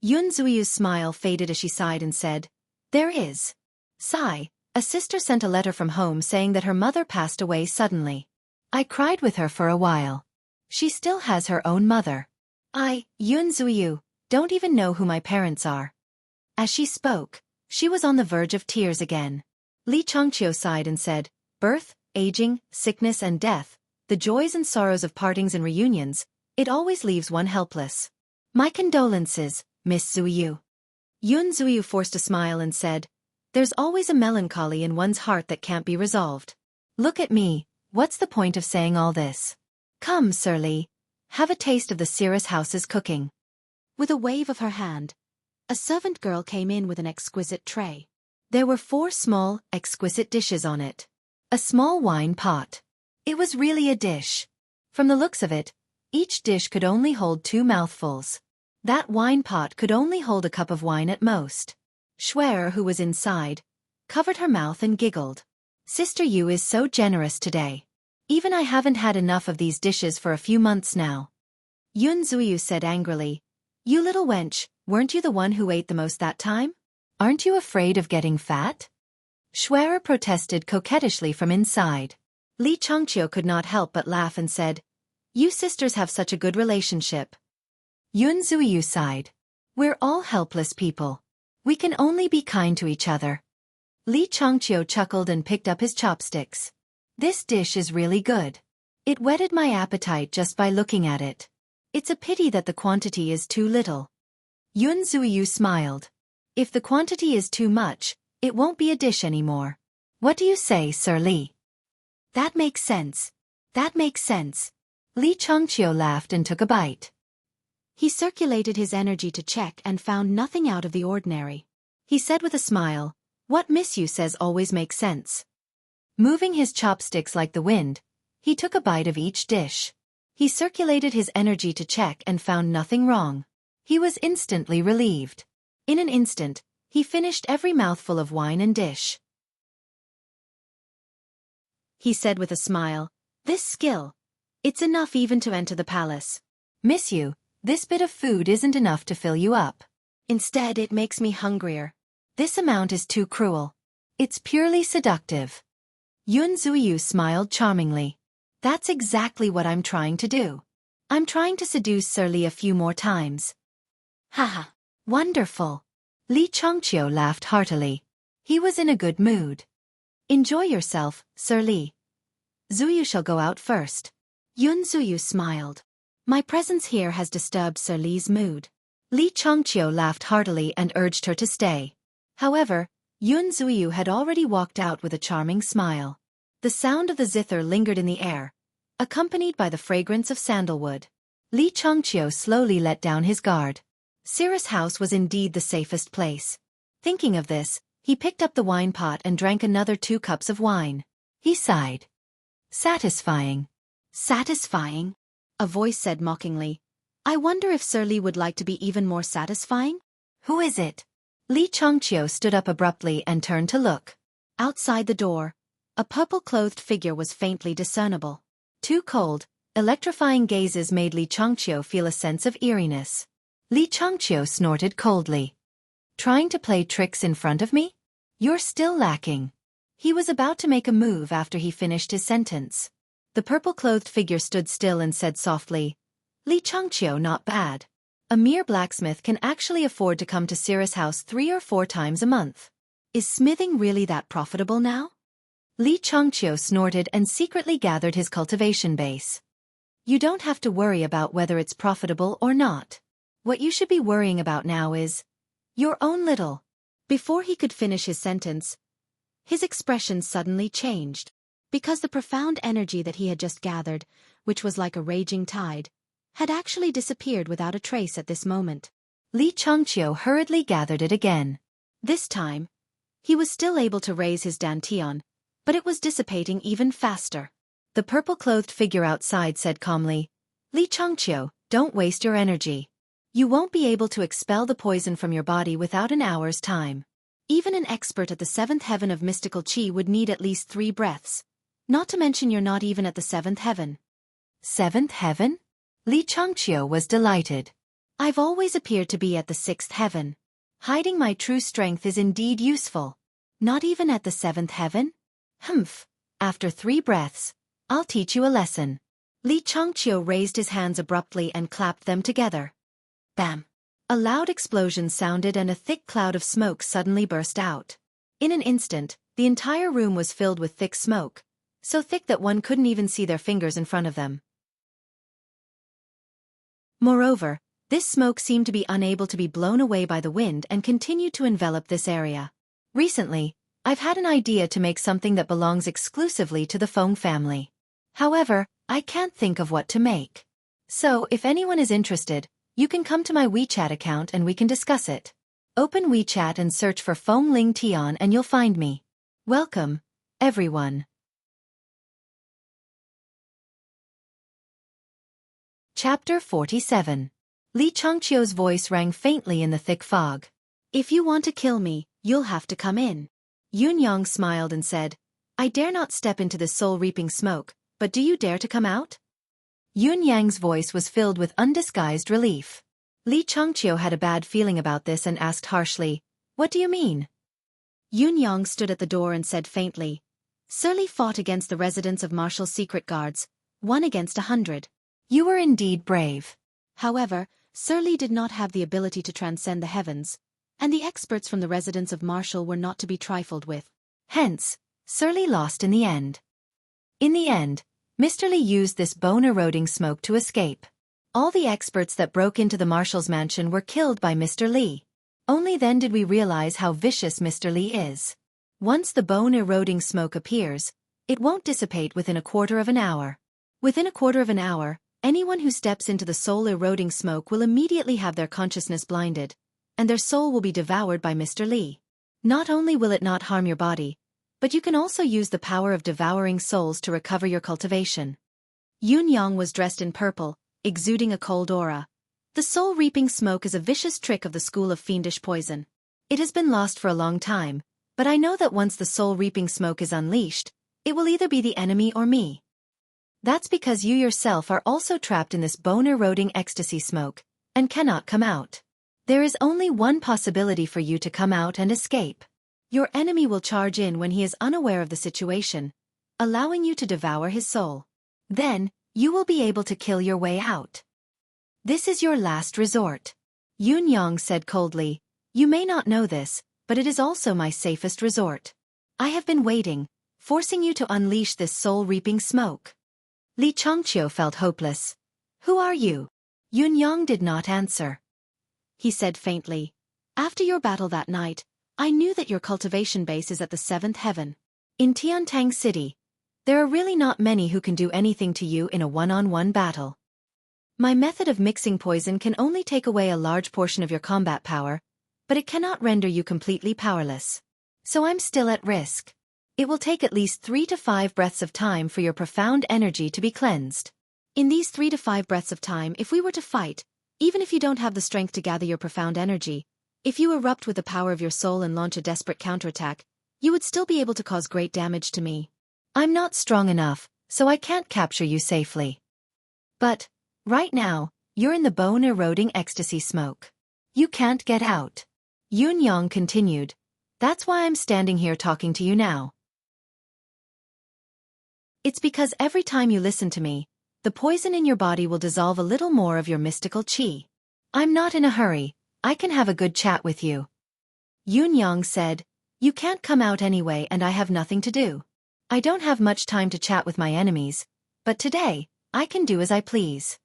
Yun Zuyu's smile faded as she sighed and said, There is. Sigh. A sister sent a letter from home saying that her mother passed away suddenly. I cried with her for a while. She still has her own mother. Yun Zuyu, don't even know who my parents are. As she spoke, she was on the verge of tears again. Li Changqiu sighed and said, Birth, aging, sickness and death, the joys and sorrows of partings and reunions, it always leaves one helpless. My condolences, Miss Zuyu. Yun Zuyu forced a smile and said, There's always a melancholy in one's heart that can't be resolved. Look at me, what's the point of saying all this? Come, Sir Li, have a taste of the Sira's house's cooking. With a wave of her hand, a servant girl came in with an exquisite tray. There were 4 small, exquisite dishes on it. A small wine pot. It was really a dish. From the looks of it, each dish could only hold 2 mouthfuls. That wine pot could only hold a cup of wine at most. Xueqi, who was inside, covered her mouth and giggled. Sister Yu is so generous today. Even I haven't had enough of these dishes for a few months now. Yun Zuyu said angrily, You little wench, weren't you the one who ate the most that time? Aren't you afraid of getting fat? Xueqi protested coquettishly from inside. Li Changqiu could not help but laugh and said, You sisters have such a good relationship. Yun Zuyu sighed. We're all helpless people. We can only be kind to each other. Li Changqiu chuckled and picked up his chopsticks. This dish is really good. It whetted my appetite just by looking at it. It's a pity that the quantity is too little. Yun Zuyu smiled. If the quantity is too much, it won't be a dish anymore. What do you say, Sir Li? That makes sense. That makes sense. Li Changqiu laughed and took a bite. He circulated his energy to check and found nothing out of the ordinary. He said with a smile, "What Miss Yu says always makes sense." Moving his chopsticks like the wind, he took a bite of each dish. He circulated his energy to check and found nothing wrong. He was instantly relieved. In an instant, he finished every mouthful of wine and dish. He said with a smile, "This skill. It's enough even to enter the palace. Miss Yu, this bit of food isn't enough to fill you up. Instead, it makes me hungrier. This amount is too cruel. It's purely seductive." Yun Zuyu smiled charmingly. "That's exactly what I'm trying to do. I'm trying to seduce Sir Li a few more times." "Haha, wonderful." Li Changqiu laughed heartily. He was in a good mood. "Enjoy yourself, Sir Li. Zuyu shall go out first." Yun Zuyu smiled. "My presence here has disturbed Sir Li's mood." Li Changqiu laughed heartily and urged her to stay. However, Yun Zuyu had already walked out with a charming smile. The sound of the zither lingered in the air, accompanied by the fragrance of sandalwood. Li Changqiu slowly let down his guard. Cirrus House was indeed the safest place. Thinking of this, he picked up the wine pot and drank another 2 cups of wine. He sighed. "Satisfying. Satisfying?" a voice said mockingly. "I wonder if Sir Li would like to be even more satisfying? Who is it?" Li Changqiu stood up abruptly and turned to look. Outside the door, a purple-clothed figure was faintly discernible. 2 cold, electrifying gazes made Li Changqiu feel a sense of eeriness. Li Changqiu snorted coldly. "Trying to play tricks in front of me? You're still lacking." He was about to make a move after he finished his sentence. The purple-clothed figure stood still and said softly, "Li Changqiu, not bad. A mere blacksmith can actually afford to come to Cirrus House 3 or 4 times a month. Is smithing really that profitable now?" Li Changqiu snorted and secretly gathered his cultivation base. "You don't have to worry about whether it's profitable or not. What you should be worrying about now is your own little." Before he could finish his sentence, his expression suddenly changed. Because the profound energy that he had just gathered, which was like a raging tide, had actually disappeared without a trace at this moment. Li Changqiu hurriedly gathered it again. This time, he was still able to raise his dantian, but it was dissipating even faster. The purple-clothed figure outside said calmly, "Li Changqiu, don't waste your energy. You won't be able to expel the poison from your body without an hour's time. Even an expert at the 7th heaven of mystical qi would need at least 3 breaths. Not to mention you're not even at the 7th heaven." 7th heaven? Li Changqiu was delighted. "I've always appeared to be at the 6th heaven. Hiding my true strength is indeed useful. Not even at the 7th heaven? Humph. After 3 breaths, I'll teach you a lesson." Li Changqiu raised his hands abruptly and clapped them together. Bam! A loud explosion sounded and a thick cloud of smoke suddenly burst out. In an instant, the entire room was filled with thick smoke, so thick that one couldn't even see their fingers in front of them. Moreover, this smoke seemed to be unable to be blown away by the wind and continued to envelop this area. Recently, I've had an idea to make something that belongs exclusively to the Feng family. However, I can't think of what to make. So, if anyone is interested, you can come to my WeChat account and we can discuss it. Open WeChat and search for Feng Ling Tian and you'll find me. Welcome, everyone. Chapter 47. Li Changqiu's voice rang faintly in the thick fog. "If you want to kill me, you'll have to come in." Yun Yang smiled and said, "I dare not step into this soul-reaping smoke, but do you dare to come out?" Yun Yang's voice was filled with undisguised relief. Li Changqiu had a bad feeling about this and asked harshly, "What do you mean?" Yun Yang stood at the door and said faintly, "Sir Li fought against the residents of Marshall's secret guards, 1 against 100. You were indeed brave. However, Sir Li did not have the ability to transcend the heavens, and the experts from the residence of Marshall were not to be trifled with. Hence, Sir Li lost in the end. In the end, Mr. Li used this bone-eroding smoke to escape. All the experts that broke into the Marshall's mansion were killed by Mr. Li. Only then did we realize how vicious Mr. Li is. Once the bone-eroding smoke appears, It won't dissipate within a quarter of an hour. Within a quarter of an hour, anyone who steps into the soul-eroding smoke will immediately have their consciousness blinded, and their soul will be devoured by Mr. Li. Not only will it not harm your body, but you can also use the power of devouring souls to recover your cultivation. Yun Yang was dressed in purple, exuding a cold aura. The soul-reaping smoke is a vicious trick of the school of fiendish poison. It has been lost for a long time, but I know that once the soul-reaping smoke is unleashed, it will either be the enemy or me. That's because you yourself are also trapped in this bone-eroding ecstasy smoke, and cannot come out. There is only one possibility for you to come out and escape. Your enemy will charge in when he is unaware of the situation, allowing you to devour his soul. Then, you will be able to kill your way out. This is your last resort. Yun Yang said coldly, "You may not know this, but it is also my safest resort. I have been waiting, forcing you to unleash this soul-reaping smoke." Li Changqiu felt hopeless. "Who are you?" Yun Yang did not answer. He said faintly, "After your battle that night, I knew that your cultivation base is at the 7th heaven. In Tiantang City, there are really not many who can do anything to you in a one-on-one battle. My method of mixing poison can only take away a large portion of your combat power, but it cannot render you completely powerless. So I'm still at risk. It will take at least 3 to 5 breaths of time for your profound energy to be cleansed. In these 3 to 5 breaths of time, if we were to fight, even if you don't have the strength to gather your profound energy, if you erupt with the power of your soul and launch a desperate counterattack, you would still be able to cause great damage to me. I'm not strong enough, so I can't capture you safely. But, right now, you're in the bone-eroding ecstasy smoke. You can't get out." Yun Yang continued, "That's why I'm standing here talking to you now. It's because every time you listen to me, the poison in your body will dissolve a little more of your mystical qi. I'm not in a hurry, I can have a good chat with you." Yun Yang said, "You can't come out anyway and I have nothing to do. I don't have much time to chat with my enemies, but today, I can do as I please."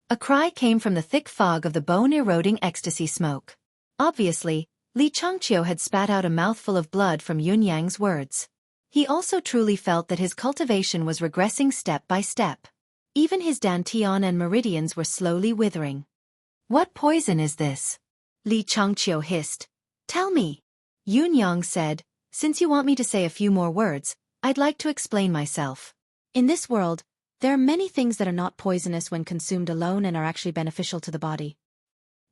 A cry came from the thick fog of the bone-eroding ecstasy smoke. Obviously, Li Changqiu had spat out a mouthful of blood from Yun Yang's words. He also truly felt that his cultivation was regressing step by step. Even his dantian and meridians were slowly withering. "What poison is this?" Li Changqiu hissed. "Tell me." Yun Yang said, "Since you want me to say a few more words, I'd like to explain myself. In this world, there are many things that are not poisonous when consumed alone and are actually beneficial to the body.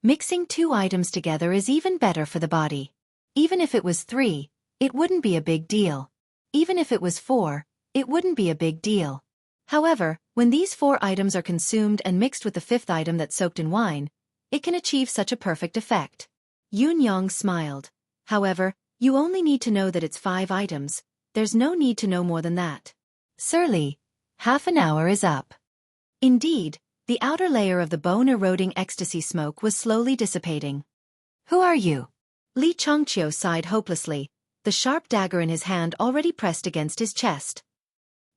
Mixing 2 items together is even better for the body. Even if it was 3, it wouldn't be a big deal. Even if it was 4, it wouldn't be a big deal. However, when these 4 items are consumed and mixed with the 5th item that's soaked in wine, it can achieve such a perfect effect." Yun Yang smiled. "However, you only need to know that it's 5 items. There's no need to know more than that." "Sir Li, half an hour is up." Indeed, the outer layer of the bone-eroding ecstasy smoke was slowly dissipating. "Who are you?" Li Changqiu sighed hopelessly, the sharp dagger in his hand already pressed against his chest.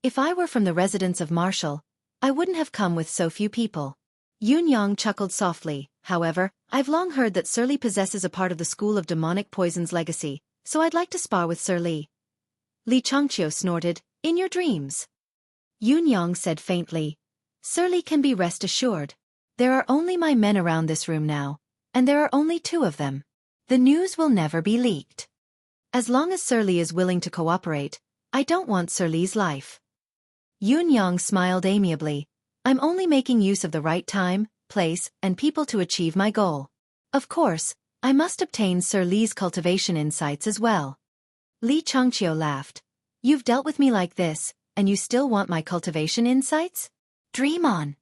"If I were from the residence of Marshall, I wouldn't have come with so few people." Yun Yang chuckled softly. "However, I've long heard that Sir Li possesses a part of the school of demonic poison's legacy, so I'd like to spar with Sir Li." Li Changqiu snorted, "In your dreams." Yun Yang said faintly, "Sir Li can be rest assured. There are only my men around this room now, and there are only 2 of them. The news will never be leaked. As long as Sir Li is willing to cooperate, I don't want Sir Li's life." Yun Yang smiled amiably. "I'm only making use of the right time, place, and people to achieve my goal. Of course, I must obtain Sir Li's cultivation insights as well." Li Changqiu laughed. "You've dealt with me like this, and you still want my cultivation insights? Dream on."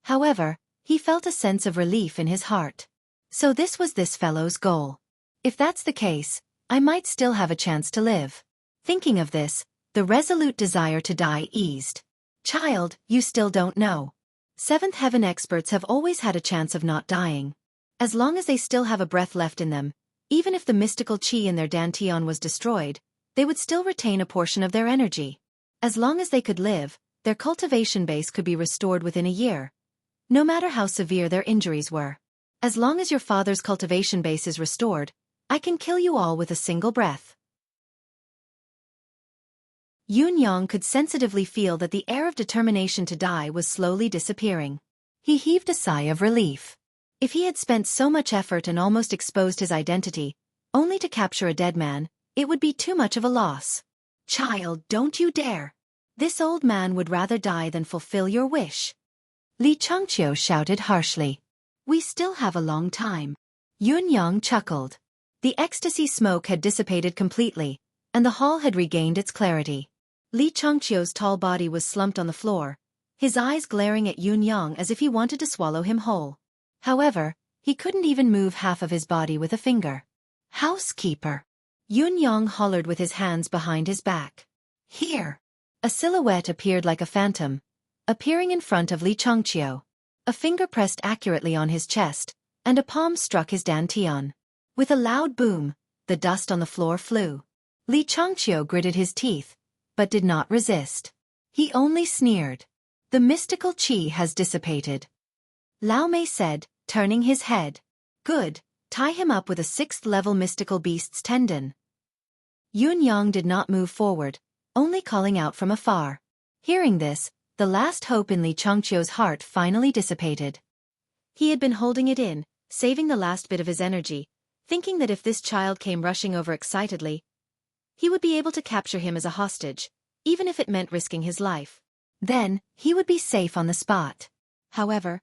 However, he felt a sense of relief in his heart. So this was this fellow's goal. If that's the case, I might still have a chance to live. Thinking of this, the resolute desire to die eased. "Child, you still don't know. 7th heaven experts have always had a chance of not dying. As long as they still have a breath left in them, even if the mystical qi in their dantian was destroyed, they would still retain a portion of their energy. As long as they could live, their cultivation base could be restored within a year. No matter how severe their injuries were. As long as your father's cultivation base is restored, I can kill you all with a single breath." Yun Yang could sensitively feel that the air of determination to die was slowly disappearing. He heaved a sigh of relief. If he had spent so much effort and almost exposed his identity, only to capture a dead man, it would be too much of a loss. Child, don't you dare! This old man would rather die than fulfill your wish. Li Changqiu shouted harshly. We still have a long time. Yun Yang chuckled. The ecstasy smoke had dissipated completely, and the hall had regained its clarity. Li Changqiu's tall body was slumped on the floor, his eyes glaring at Yun Yang as if he wanted to swallow him whole. However, he couldn't even move half of his body with a finger. Housekeeper! Yun Yang hollered with his hands behind his back. Here! A silhouette appeared like a phantom, appearing in front of Li Changqiu. A finger pressed accurately on his chest, and a palm struck his dantian. With a loud boom, the dust on the floor flew. Li Changqiu gritted his teeth, but did not resist. He only sneered. The mystical qi has dissipated. Lao Mei said, turning his head. Good, tie him up with a 6th-level mystical beast's tendon. Yun Yang did not move forward, only calling out from afar. Hearing this, the last hope in Li Changqiu's heart finally dissipated. He had been holding it in, saving the last bit of his energy, thinking that if this child came rushing over excitedly, he would be able to capture him as a hostage, even if it meant risking his life. Then, he would be safe on the spot. However,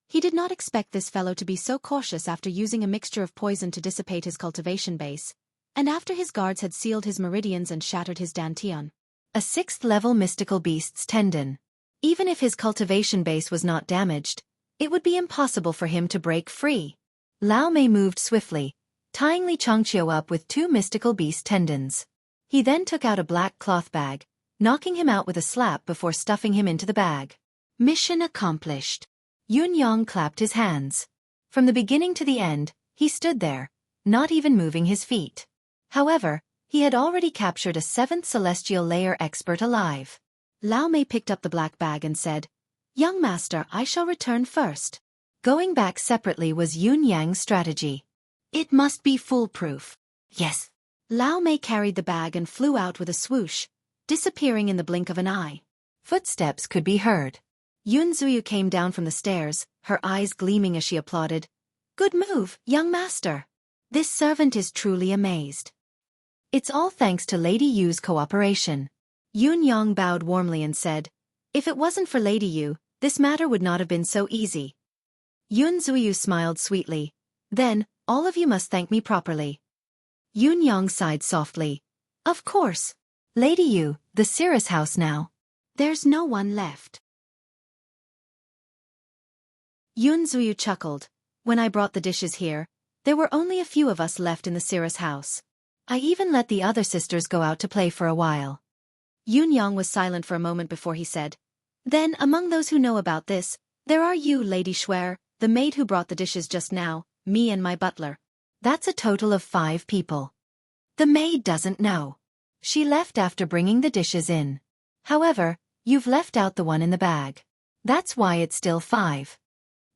he did not expect this fellow to be so cautious after using a mixture of poison to dissipate his cultivation base, and after his guards had sealed his meridians and shattered his dantian. A 6th-level mystical beast's tendon. Even if his cultivation base was not damaged, it would be impossible for him to break free. Lao Mei moved swiftly, tying Li Changqiu up with 2 mystical beast tendons. He then took out a black cloth bag, knocking him out with a slap before stuffing him into the bag. Mission accomplished. Yun Yang clapped his hands. From the beginning to the end, he stood there, not even moving his feet. However, he had already captured a 7th celestial layer expert alive. Lao Mei picked up the black bag and said, Young master, I shall return first. Going back separately was Yun Yang's strategy. It must be foolproof. Yes. Lao Mei carried the bag and flew out with a swoosh, disappearing in the blink of an eye. Footsteps could be heard. Yun Zuyu came down from the stairs, her eyes gleaming as she applauded. Good move, young master. This servant is truly amazed. It's all thanks to Lady Yu's cooperation. Yun Yang bowed warmly and said, If it wasn't for Lady Yu, this matter would not have been so easy. Yun Zuyu smiled sweetly. Then, all of you must thank me properly. Yun Yang sighed softly. Of course. Lady Yu, the Cirrus house now. There's no one left. Yun Zuyu chuckled. When I brought the dishes here, there were only a few of us left in the Cirrus house. I even let the other sisters go out to play for a while. Yun Yang was silent for a moment before he said, Then, among those who know about this, there are you, Lady Xueqi, the maid who brought the dishes just now, me and my butler. That's a total of 5 people. The maid doesn't know. She left after bringing the dishes in. However, you've left out the one in the bag. That's why it's still 5.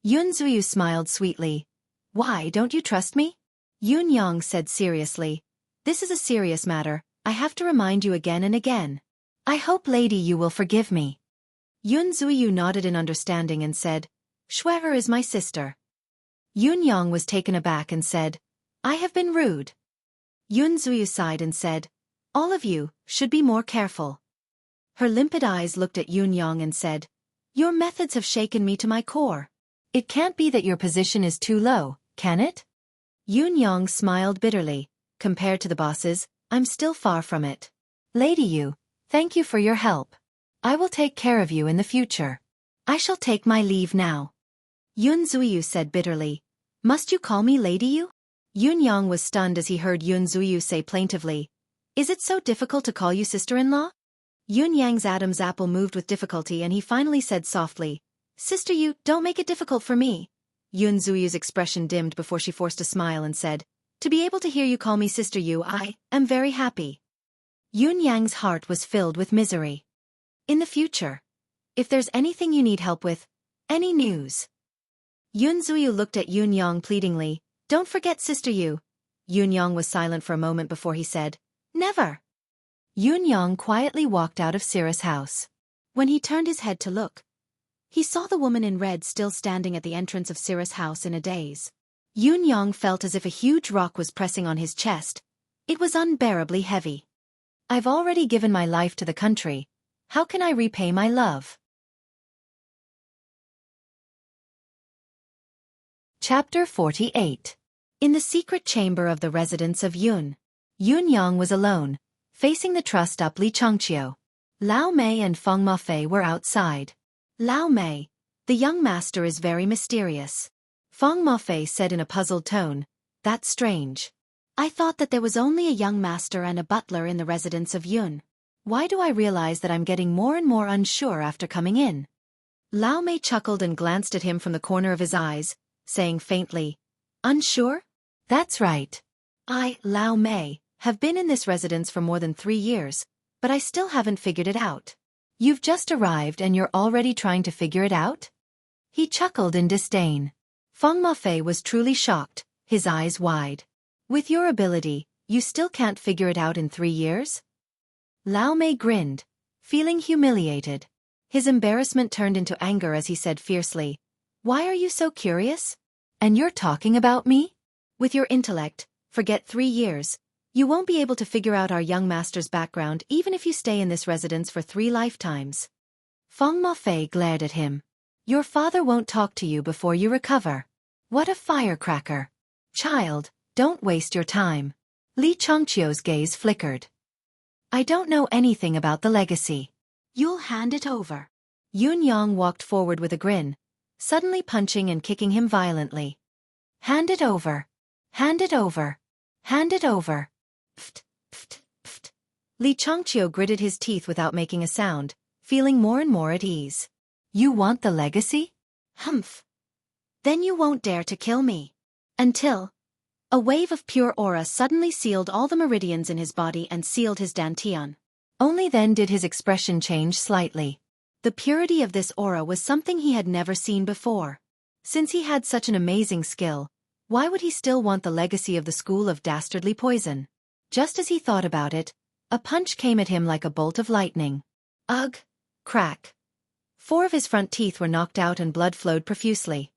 Yun Zuyu smiled sweetly. Why, don't you trust me? Yun Yang said seriously. This is a serious matter, I have to remind you again and again. I hope Lady Yu will forgive me. Yun Zuyu nodded in understanding and said, Xueqi is my sister. Yun Yang was taken aback and said, I have been rude. Yun Zuyu sighed and said, All of you should be more careful. Her limpid eyes looked at Yun Yang and said, Your methods have shaken me to my core. It can't be that your position is too low, can it? Yun Yang smiled bitterly. Compared to the bosses, I'm still far from it. Lady Yu, thank you for your help. I will take care of you in the future. I shall take my leave now. Yun Zuyu said bitterly. Must you call me Lady Yu? Yun Yang was stunned as he heard Yun Zuyu say plaintively. Is it so difficult to call you sister-in-law? Yun Yang's Adam's apple moved with difficulty and he finally said softly, Sister Yu, don't make it difficult for me. Yun Zuyu's expression dimmed before she forced a smile and said, To be able to hear you call me Sister Yu, I am very happy. Yun Yang's heart was filled with misery. In the future, if there's anything you need help with, any news. Yun Zuyu looked at Yun Yang pleadingly. Don't forget Sister Yu. Yun Yang was silent for a moment before he said, Never. Yun Yang quietly walked out of Sira's house. When he turned his head to look, he saw the woman in red still standing at the entrance of Sira's house in a daze. Yun Yang felt as if a huge rock was pressing on his chest. It was unbearably heavy. I've already given my life to the country. How can I repay my love? Chapter 48. In the secret chamber of the residence of Yun Yang was alone, facing the trussed-up Li Changqiu. Lao Mei and Feng Mafei were outside. Lao Mei, the young master is very mysterious. Feng Mafei said in a puzzled tone, that's strange. I thought that there was only a young master and a butler in the residence of Yun. Why do I realize that I'm getting more and more unsure after coming in? Lao Mei chuckled and glanced at him from the corner of his eyes, saying faintly, unsure? That's right. I, Lao Mei, have been in this residence for more than 3 years, but I still haven't figured it out. You've just arrived and you're already trying to figure it out? He chuckled in disdain. Feng Mafei was truly shocked, his eyes wide. With your ability, you still can't figure it out in 3 years? Lao Mei grinned, feeling humiliated. His embarrassment turned into anger as he said fiercely, why are you so curious? And you're talking about me? With your intellect, forget 3 years. You won't be able to figure out our young master's background even if you stay in this residence for 3 lifetimes. Feng Mafei glared at him. Your father won't talk to you before you recover. What a firecracker. Child, don't waste your time. Li Changqiu's gaze flickered. I don't know anything about the legacy. You'll hand it over. Yun Yang walked forward with a grin, suddenly punching and kicking him violently. Hand it over. Hand it over. Hand it over. Pft, pft, pft. Li Changqiu gritted his teeth without making a sound, feeling more and more at ease. You want the legacy? Humph. Then you won't dare to kill me. Until... A wave of pure aura suddenly sealed all the meridians in his body and sealed his dantian. Only then did his expression change slightly. The purity of this aura was something he had never seen before. Since he had such an amazing skill, why would he still want the legacy of the school of dastardly poison? Just as he thought about it, a punch came at him like a bolt of lightning. Ugh! Crack! 4 of his front teeth were knocked out and blood flowed profusely.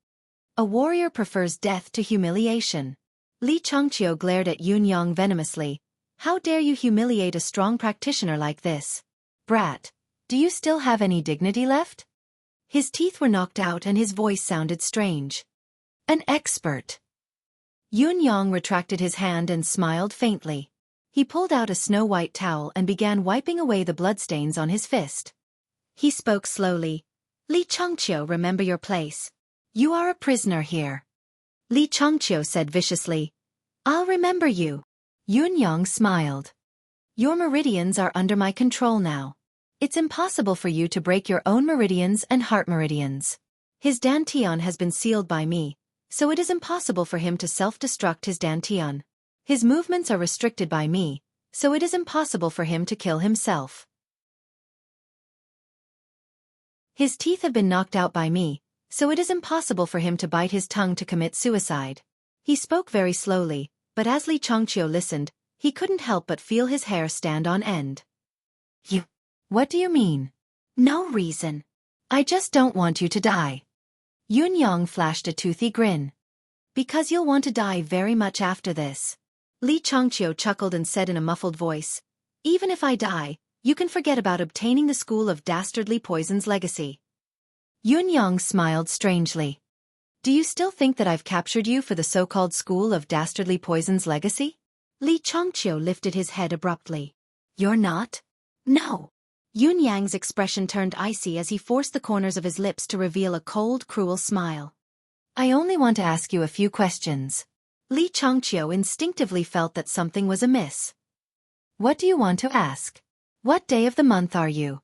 A warrior prefers death to humiliation. Li Changqiu glared at Yun Yang venomously. How dare you humiliate a strong practitioner like this? Brat, do you still have any dignity left? His teeth were knocked out and his voice sounded strange. An expert. Yun Yang retracted his hand and smiled faintly. He pulled out a snow-white towel and began wiping away the bloodstains on his fist. He spoke slowly. Li Changqiu, remember your place. You are a prisoner here. Li Changqiu said viciously, I'll remember you. Yun Yang smiled. Your meridians are under my control now. It's impossible for you to break your own meridians and heart meridians. His dantian has been sealed by me, so it is impossible for him to self-destruct his dantian. His movements are restricted by me, so it is impossible for him to kill himself. His teeth have been knocked out by me, so it is impossible for him to bite his tongue to commit suicide. He spoke very slowly, but as Li Changqiu listened, he couldn't help but feel his hair stand on end. What do you mean? No reason. I just don't want you to die. Yun Yang flashed a toothy grin. Because you'll want to die very much after this. Li Changqiu chuckled and said in a muffled voice, even if I die, you can forget about obtaining the school of dastardly poison's legacy. Yun Yang smiled strangely. Do you still think that I've captured you for the so-called school of dastardly poison's legacy? Li Changqiu lifted his head abruptly. You're not? No. Yun Yang's expression turned icy as he forced the corners of his lips to reveal a cold, cruel smile. I only want to ask you a few questions. Li Changqiu instinctively felt that something was amiss. What do you want to ask? What day of the month are you?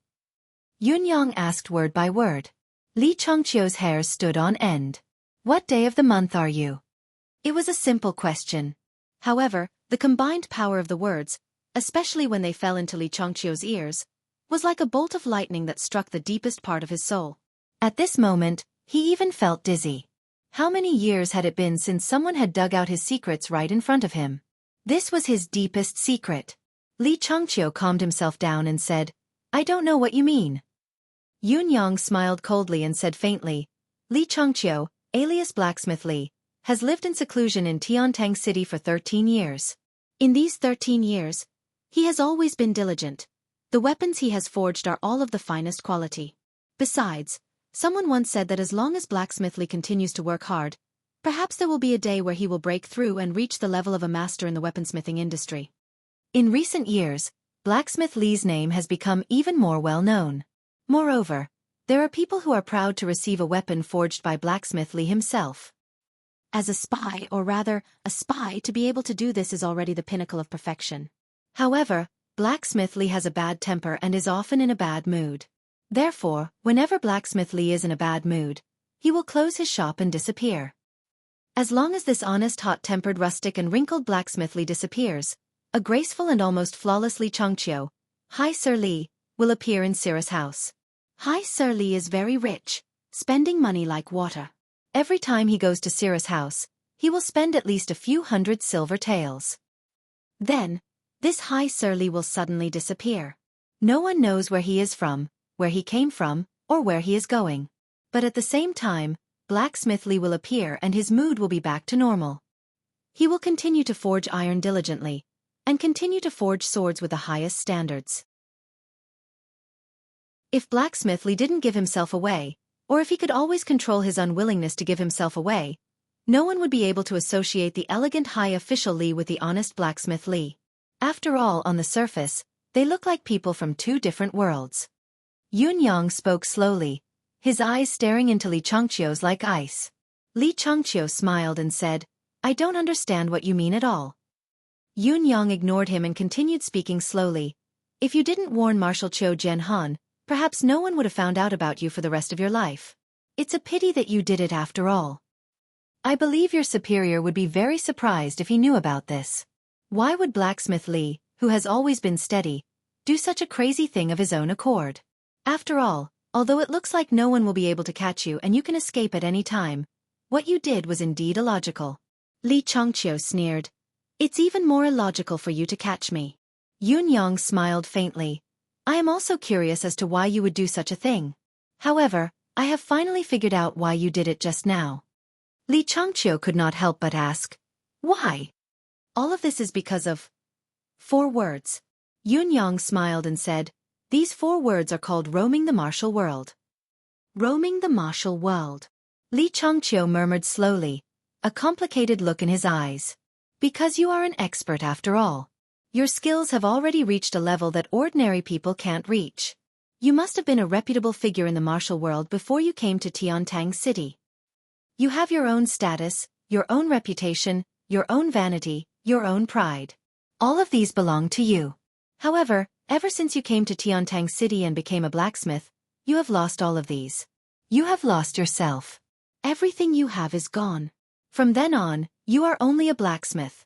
Yun Yang asked word by word. Li Changqiu's hairs stood on end. What day of the month are you? It was a simple question. However, the combined power of the words, especially when they fell into Li Changqiu's ears, was like a bolt of lightning that struck the deepest part of his soul. At this moment, he even felt dizzy. How many years had it been since someone had dug out his secrets right in front of him? This was his deepest secret. Li Changqiu calmed himself down and said, I don't know what you mean. Yun Yang smiled coldly and said faintly, Li Changqiu, alias Blacksmith Li, has lived in seclusion in Tiantang City for 13 years. In these 13 years, he has always been diligent. The weapons he has forged are all of the finest quality. Besides, someone once said that as long as Blacksmith Li continues to work hard, perhaps there will be a day where he will break through and reach the level of a master in the weaponsmithing industry. In recent years, Blacksmith Li's name has become even more well-known. Moreover, there are people who are proud to receive a weapon forged by Blacksmith Li himself. As a spy, or rather, a spy to be able to do this is already the pinnacle of perfection. However, Blacksmith Li has a bad temper and is often in a bad mood. Therefore, whenever Blacksmith Li is in a bad mood, he will close his shop and disappear. As long as this honest, hot-tempered, rustic and wrinkled Blacksmith Li disappears, a graceful and almost flawless Li Changqiu, Hi Sir Li, will appear in Sira's house. Hi Sir Li is very rich, spending money like water. Every time he goes to Sira's house, he will spend at least a few hundred silver taels. Then, this Hi Sir Li will suddenly disappear. No one knows where he is from, where he came from, or where he is going. But at the same time, Blacksmith Li will appear and his mood will be back to normal. He will continue to forge iron diligently, and continue to forge swords with the highest standards. If Blacksmith Li didn't give himself away, or if he could always control his unwillingness to give himself away, no one would be able to associate the elegant high official Li with the honest Blacksmith Li. After all, on the surface, they look like people from two different worlds. Yun Yang spoke slowly, his eyes staring into Li Changqiu's like ice. Li Changqiu smiled and said, I don't understand what you mean at all. Yun Yang ignored him and continued speaking slowly. If you didn't warn Marshal Qiu Jianhan, perhaps no one would have found out about you for the rest of your life. It's a pity that you did it after all. I believe your superior would be very surprised if he knew about this. Why would Blacksmith Li, who has always been steady, do such a crazy thing of his own accord? After all, although it looks like no one will be able to catch you and you can escape at any time, what you did was indeed illogical. Li Changqiu sneered. It's even more illogical for you to catch me. Yun Yang smiled faintly. I am also curious as to why you would do such a thing. However, I have finally figured out why you did it just now. Li Changqiu could not help but ask, why? All of this is because of 4 words. Yun Yang smiled and said, these 4 words are called roaming the martial world. Roaming the martial world. Li Changqiu murmured slowly, a complicated look in his eyes. Because you are an expert after all. Your skills have already reached a level that ordinary people can't reach. You must have been a reputable figure in the martial world before you came to Tiantang City. You have your own status, your own reputation, your own vanity, your own pride. All of these belong to you. However, ever since you came to Tiantang City and became a blacksmith, you have lost all of these. You have lost yourself. Everything you have is gone. From then on, you are only a blacksmith.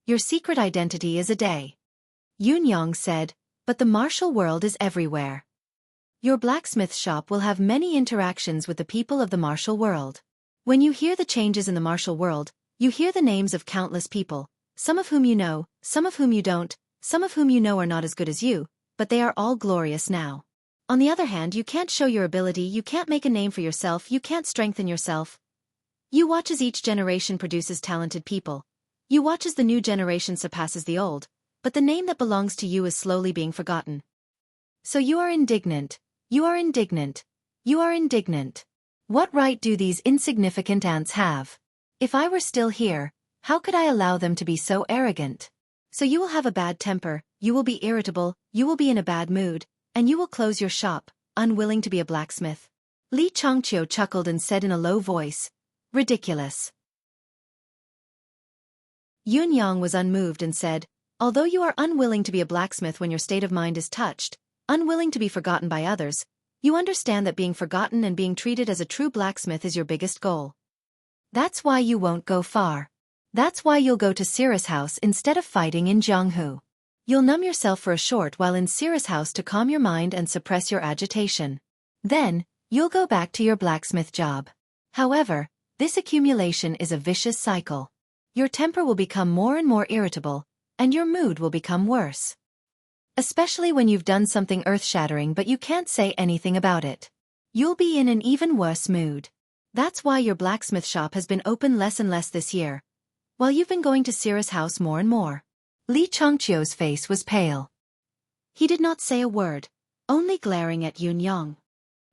Your secret identity is a day. Yun Yang said, but the martial world is everywhere. Your blacksmith shop will have many interactions with the people of the martial world. When you hear the changes in the martial world, you hear the names of countless people, some of whom you know, some of whom you don't, some of whom you know are not as good as you, but they are all glorious now. On the other hand, you can't show your ability, you can't make a name for yourself, you can't strengthen yourself. You watch as each generation produces talented people. You watch as the new generation surpasses the old, but the name that belongs to you is slowly being forgotten. So you are indignant. You are indignant. You are indignant. What right do these insignificant ants have? If I were still here, how could I allow them to be so arrogant? So you will have a bad temper, you will be irritable, you will be in a bad mood, and you will close your shop, unwilling to be a blacksmith. Li Changqiu chuckled and said in a low voice, ridiculous. Yun Yang was unmoved and said, although you are unwilling to be a blacksmith when your state of mind is touched, unwilling to be forgotten by others, you understand that being forgotten and being treated as a true blacksmith is your biggest goal. That's why you won't go far. That's why you'll go to Sira's house instead of fighting in Jianghu. You'll numb yourself for a short while in Sira's house to calm your mind and suppress your agitation. Then, you'll go back to your blacksmith job. However, this accumulation is a vicious cycle. Your temper will become more and more irritable, and your mood will become worse. Especially when you've done something earth-shattering but you can't say anything about it. You'll be in an even worse mood. That's why your blacksmith shop has been open less and less this year, while you've been going to Sira's house more and more. Li Changqiu's face was pale. He did not say a word, only glaring at Yun Yang.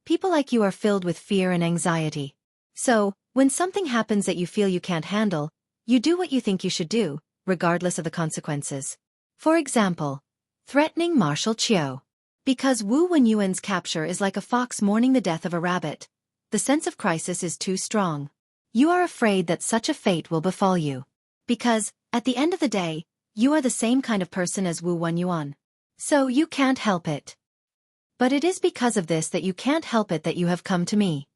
People like you are filled with fear and anxiety. So, when something happens that you feel you can't handle, you do what you think you should do, regardless of the consequences. For example, threatening Marshal Qiu. Because Wu Wenyuan's capture is like a fox mourning the death of a rabbit. The sense of crisis is too strong. You are afraid that such a fate will befall you. Because, at the end of the day, you are the same kind of person as Wu Wenyuan. So you can't help it. But it is because of this that you can't help it that you have come to me.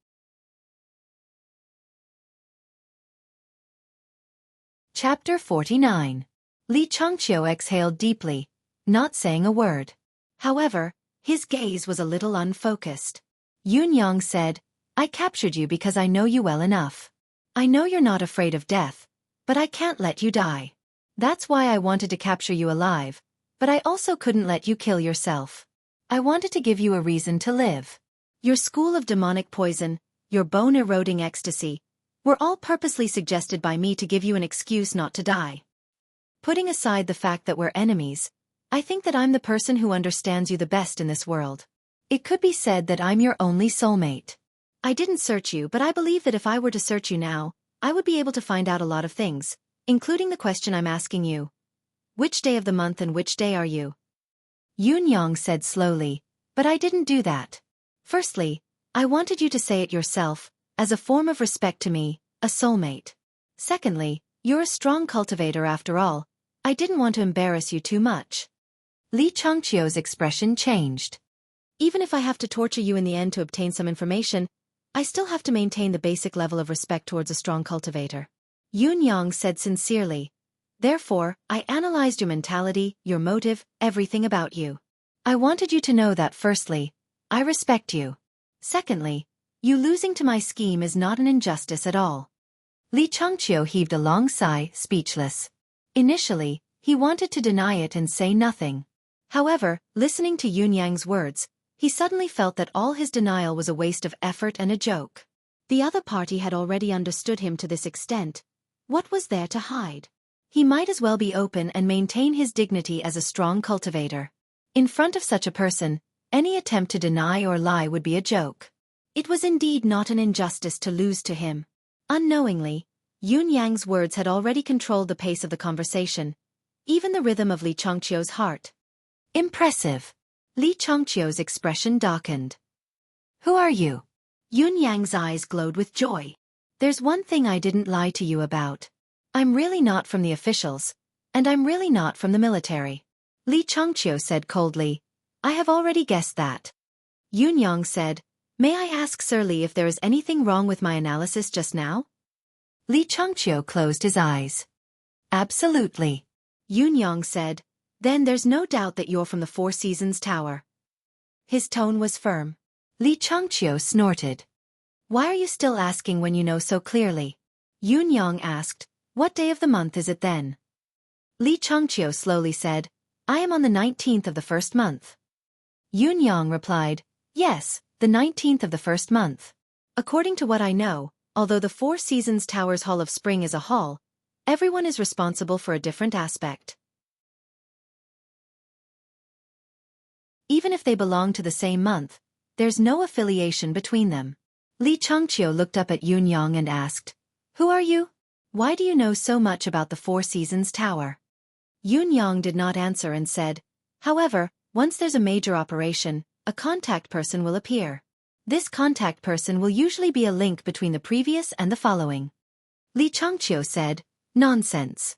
Chapter 49. Li Changqiu exhaled deeply, not saying a word. However, his gaze was a little unfocused. Yun Yang said, I captured you because I know you well enough. I know you're not afraid of death, but I can't let you die. That's why I wanted to capture you alive, but I also couldn't let you kill yourself. I wanted to give you a reason to live. Your school of demonic poison, your bone-eroding ecstasy, were all purposely suggested by me to give you an excuse not to die. Putting aside the fact that we're enemies, I think that I'm the person who understands you the best in this world. It could be said that I'm your only soulmate. I didn't search you, but I believe that if I were to search you now, I would be able to find out a lot of things, including the question I'm asking you. Which day of the month and which day are you? Yun Yang said slowly, but I didn't do that. Firstly, I wanted you to say it yourself, as a form of respect to me, a soulmate. Secondly, you're a strong cultivator after all. I didn't want to embarrass you too much. Li Changqiu's expression changed. Even if I have to torture you in the end to obtain some information, I still have to maintain the basic level of respect towards a strong cultivator. Yun Yang said sincerely. Therefore, I analyzed your mentality, your motive, everything about you. I wanted you to know that firstly, I respect you. Secondly, you losing to my scheme is not an injustice at all. Li Changqiu heaved a long sigh, speechless. Initially, he wanted to deny it and say nothing. However, listening to Yun Yang's words, he suddenly felt that all his denial was a waste of effort and a joke. The other party had already understood him to this extent. What was there to hide? He might as well be open and maintain his dignity as a strong cultivator. In front of such a person, any attempt to deny or lie would be a joke. It was indeed not an injustice to lose to him. Unknowingly, Yun Yang's words had already controlled the pace of the conversation, even the rhythm of Li Changqiu's heart. Impressive. Li Changqiu's expression darkened. Who are you? Yun Yang's eyes glowed with joy. There's one thing I didn't lie to you about. I'm really not from the officials, and I'm really not from the military. Li Changqiu said coldly. I have already guessed that. Yun Yang said, May I ask Sir Li if there is anything wrong with my analysis just now? Li Changqiu closed his eyes. Absolutely. Yun Yang said, Then there's no doubt that you're from the Four Seasons Tower. His tone was firm. Li Changqiu snorted. Why are you still asking when you know so clearly? Yun Yang asked, What day of the month is it then? Li Changqiu slowly said, I am on the 19th of the first month. Yun Yang replied, Yes, the 19th of the first month. According to what I know, although the Four Seasons Tower's Hall of Spring is a hall, everyone is responsible for a different aspect. Even if they belong to the same month, there's no affiliation between them. Li Changqiu looked up at Yun Yang and asked, Who are you? Why do you know so much about the Four Seasons Tower? Yun Yang did not answer and said, However, once there's a major operation, a contact person will appear. This contact person will usually be a link between the previous and the following. Li Changqiu said, Nonsense.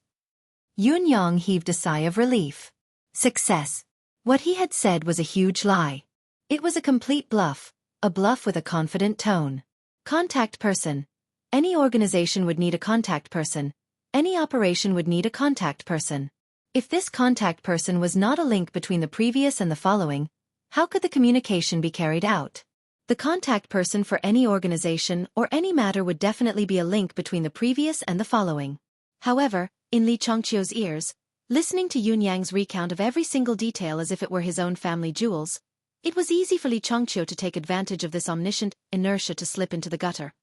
Yun Yang heaved a sigh of relief. Success. What he had said was a huge lie. It was a complete bluff, a bluff with a confident tone. Contact person. Any organization would need a contact person. Any operation would need a contact person. If this contact person was not a link between the previous and the following, how could the communication be carried out? The contact person for any organization or any matter would definitely be a link between the previous and the following. However, in Li Changqiu's ears, Listening to Yun Yang's recount of every single detail as if it were his own family jewels, it was easy for Li Changqiu to take advantage of this omniscient inertia to slip into the gutter.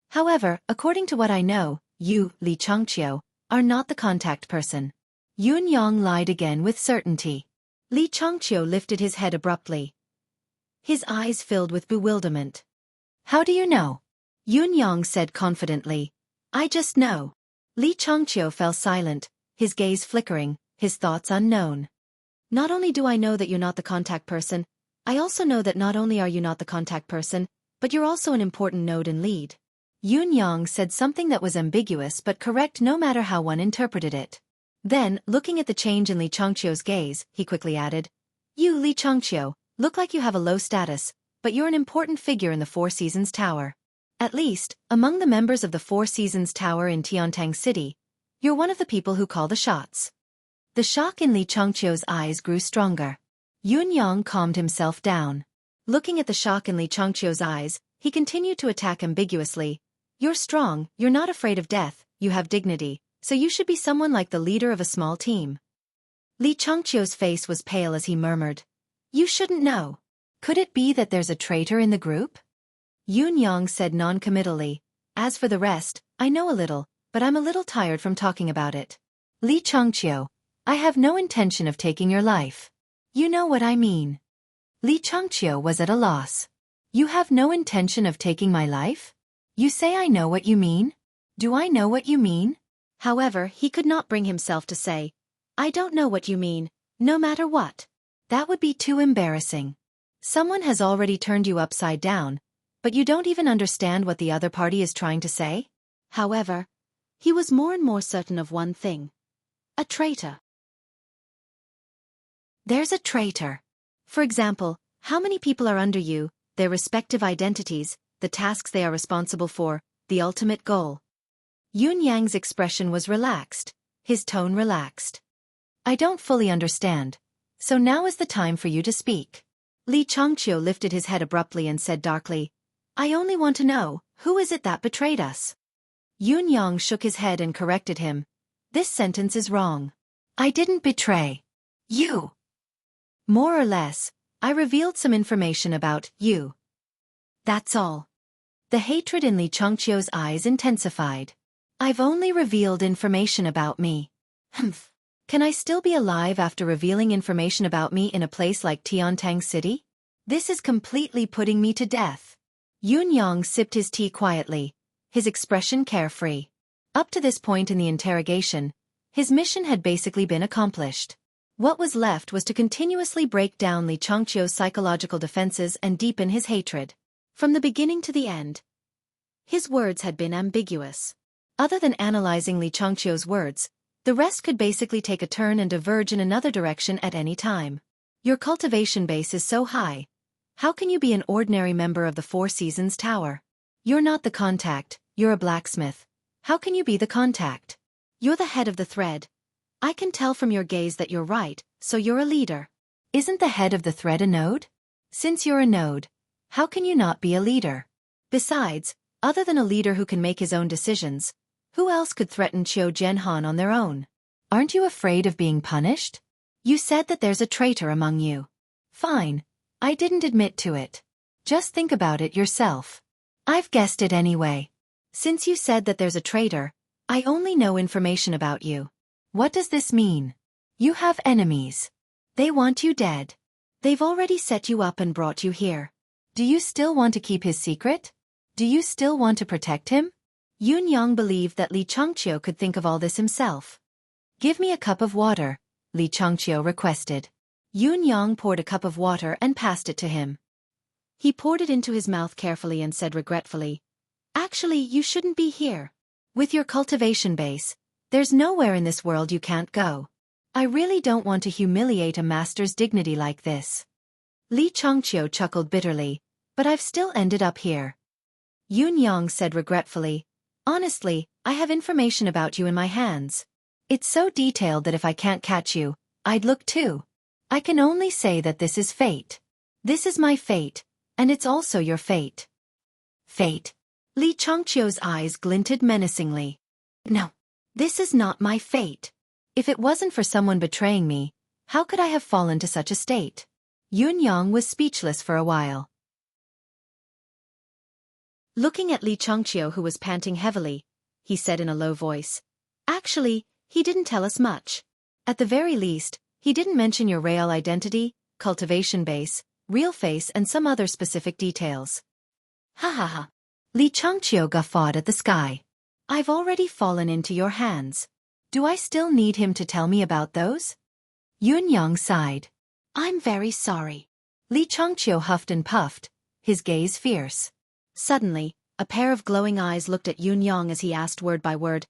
However, according to what I know, you, Li Changqiu, are not the contact person. Yun Yang lied again with certainty. Li Changqiu lifted his head abruptly. His eyes filled with bewilderment. How do you know? Yun Yang said confidently. I just know. Li Changqiu fell silent, his gaze flickering, his thoughts unknown. Not only do I know that you're not the contact person, I also know that not only are you not the contact person, but you're also an important node and lead. Yun Yang said something that was ambiguous but correct no matter how one interpreted it. Then, looking at the change in Li Changqiu's gaze, he quickly added, You, Li Changqiu, look like you have a low status, but you're an important figure in the Four Seasons Tower. At least, among the members of the Four Seasons Tower in Tiantang City, you're one of the people who call the shots. The shock in Li Changqiu's eyes grew stronger. Yun Yang calmed himself down. Looking at the shock in Li Changqiu's eyes, he continued to attack ambiguously. You're strong, you're not afraid of death, you have dignity, so you should be someone like the leader of a small team. Li Changqiu's face was pale as he murmured. You shouldn't know. Could it be that there's a traitor in the group? Yun Yang said non-committally. As for the rest, I know a little, but I'm a little tired from talking about it. Li Changqiu, I have no intention of taking your life. You know what I mean. Li Changqiu was at a loss. You have no intention of taking my life? You say I know what you mean? Do I know what you mean? However, he could not bring himself to say, I don't know what you mean, no matter what. That would be too embarrassing. Someone has already turned you upside down, but you don't even understand what the other party is trying to say? However, he was more and more certain of one thing. A traitor. There's a traitor. For example, how many people are under you, their respective identities, the tasks they are responsible for, the ultimate goal. Yun Yang's expression was relaxed, his tone relaxed. I don't fully understand. So now is the time for you to speak. Li Changqiu lifted his head abruptly and said darkly, I only want to know, who is it that betrayed us? Yun Yang shook his head and corrected him. This sentence is wrong. I didn't betray you. More or less, I revealed some information about you. That's all. The hatred in Li Changqiu's eyes intensified. I've only revealed information about me. Humph. Can I still be alive after revealing information about me in a place like Tiantang City? This is completely putting me to death. Yun Yang sipped his tea quietly, his expression carefree. Up to this point in the interrogation, his mission had basically been accomplished. What was left was to continuously break down Li Changqiu's psychological defenses and deepen his hatred. From the beginning to the end, his words had been ambiguous. Other than analyzing Li Changqiu's words, the rest could basically take a turn and diverge in another direction at any time. Your cultivation base is so high. How can you be an ordinary member of the Four Seasons Tower? You're not the contact, you're a blacksmith. How can you be the contact? You're the head of the thread. I can tell from your gaze that you're right, so you're a leader. Isn't the head of the thread a node? Since you're a node, how can you not be a leader? Besides, other than a leader who can make his own decisions, who else could threaten Qiu Jianhan on their own? Aren't you afraid of being punished? You said that there's a traitor among you. Fine. I didn't admit to it. Just think about it yourself. I've guessed it anyway. Since you said that there's a traitor, I only know information about you. What does this mean? You have enemies. They want you dead. They've already set you up and brought you here. Do you still want to keep his secret? Do you still want to protect him? Yun Yang believed that Li Changqiu could think of all this himself. Give me a cup of water, Li Changqiu requested. Yun Yang poured a cup of water and passed it to him. He poured it into his mouth carefully and said regretfully, Actually, you shouldn't be here. With your cultivation base, there's nowhere in this world you can't go. I really don't want to humiliate a master's dignity like this. Li Changqiu chuckled bitterly, but I've still ended up here. Yun Yang said regretfully, Honestly, I have information about you in my hands. It's so detailed that if I can't catch you, I'd look too. I can only say that this is fate. This is my fate, and it's also your fate. Fate. Li Changqiu's eyes glinted menacingly. No. This is not my fate. If it wasn't for someone betraying me, how could I have fallen to such a state? Yun Yang was speechless for a while. Looking at Li Changqiu, who was panting heavily, he said in a low voice, "Actually, he didn't tell us much. At the very least, he didn't mention your real identity, cultivation base, real face and some other specific details." Ha ha ha. Li Changqiu guffawed at the sky. "I've already fallen into your hands. Do I still need him to tell me about those?" Yun Yang sighed. "I'm very sorry." Li Changqiu huffed and puffed, his gaze fierce. Suddenly, a pair of glowing eyes looked at Yun Yang as he asked word by word,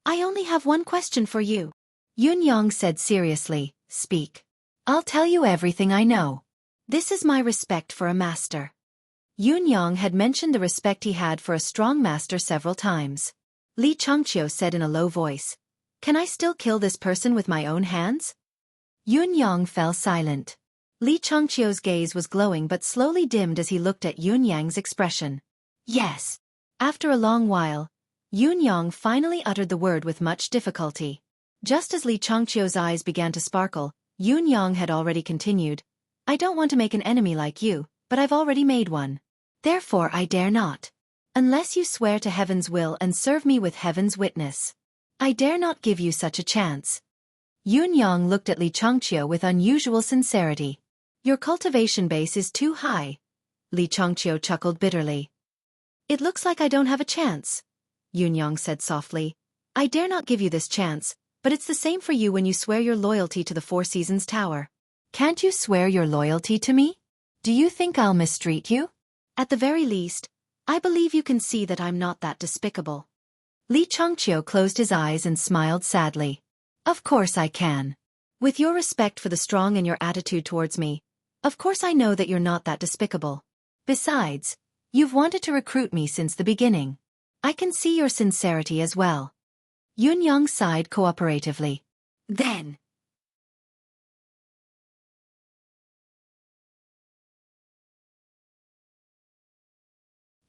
"I only have one question for you." Yun Yang said seriously, "Speak. I'll tell you everything I know. This is my respect for a master." Yun Yang had mentioned the respect he had for a strong master several times. Li Changqiu said in a low voice, "Can I still kill this person with my own hands?" Yun Yang fell silent. Li Changqiu's gaze was glowing but slowly dimmed as he looked at Yun Yang's expression. "Yes." After a long while, Yun Yang finally uttered the word with much difficulty. Just as Li Changqiu's eyes began to sparkle, Yun Yang had already continued, "I don't want to make an enemy like you, but I've already made one. Therefore I dare not. Unless you swear to heaven's will and serve me with heaven's witness. I dare not give you such a chance." Yun Yang looked at Li Changqiu with unusual sincerity. "Your cultivation base is too high." Li Changqiu chuckled bitterly. "It looks like I don't have a chance," Yun Yang said softly. "I dare not give you this chance, but it's the same for you when you swear your loyalty to the Four Seasons Tower. Can't you swear your loyalty to me? Do you think I'll mistreat you? At the very least, I believe you can see that I'm not that despicable." Li Changqiu closed his eyes and smiled sadly. "Of course I can. With your respect for the strong and your attitude towards me, of course I know that you're not that despicable. Besides, you've wanted to recruit me since the beginning. I can see your sincerity as well." Yun Yang sighed cooperatively. Then,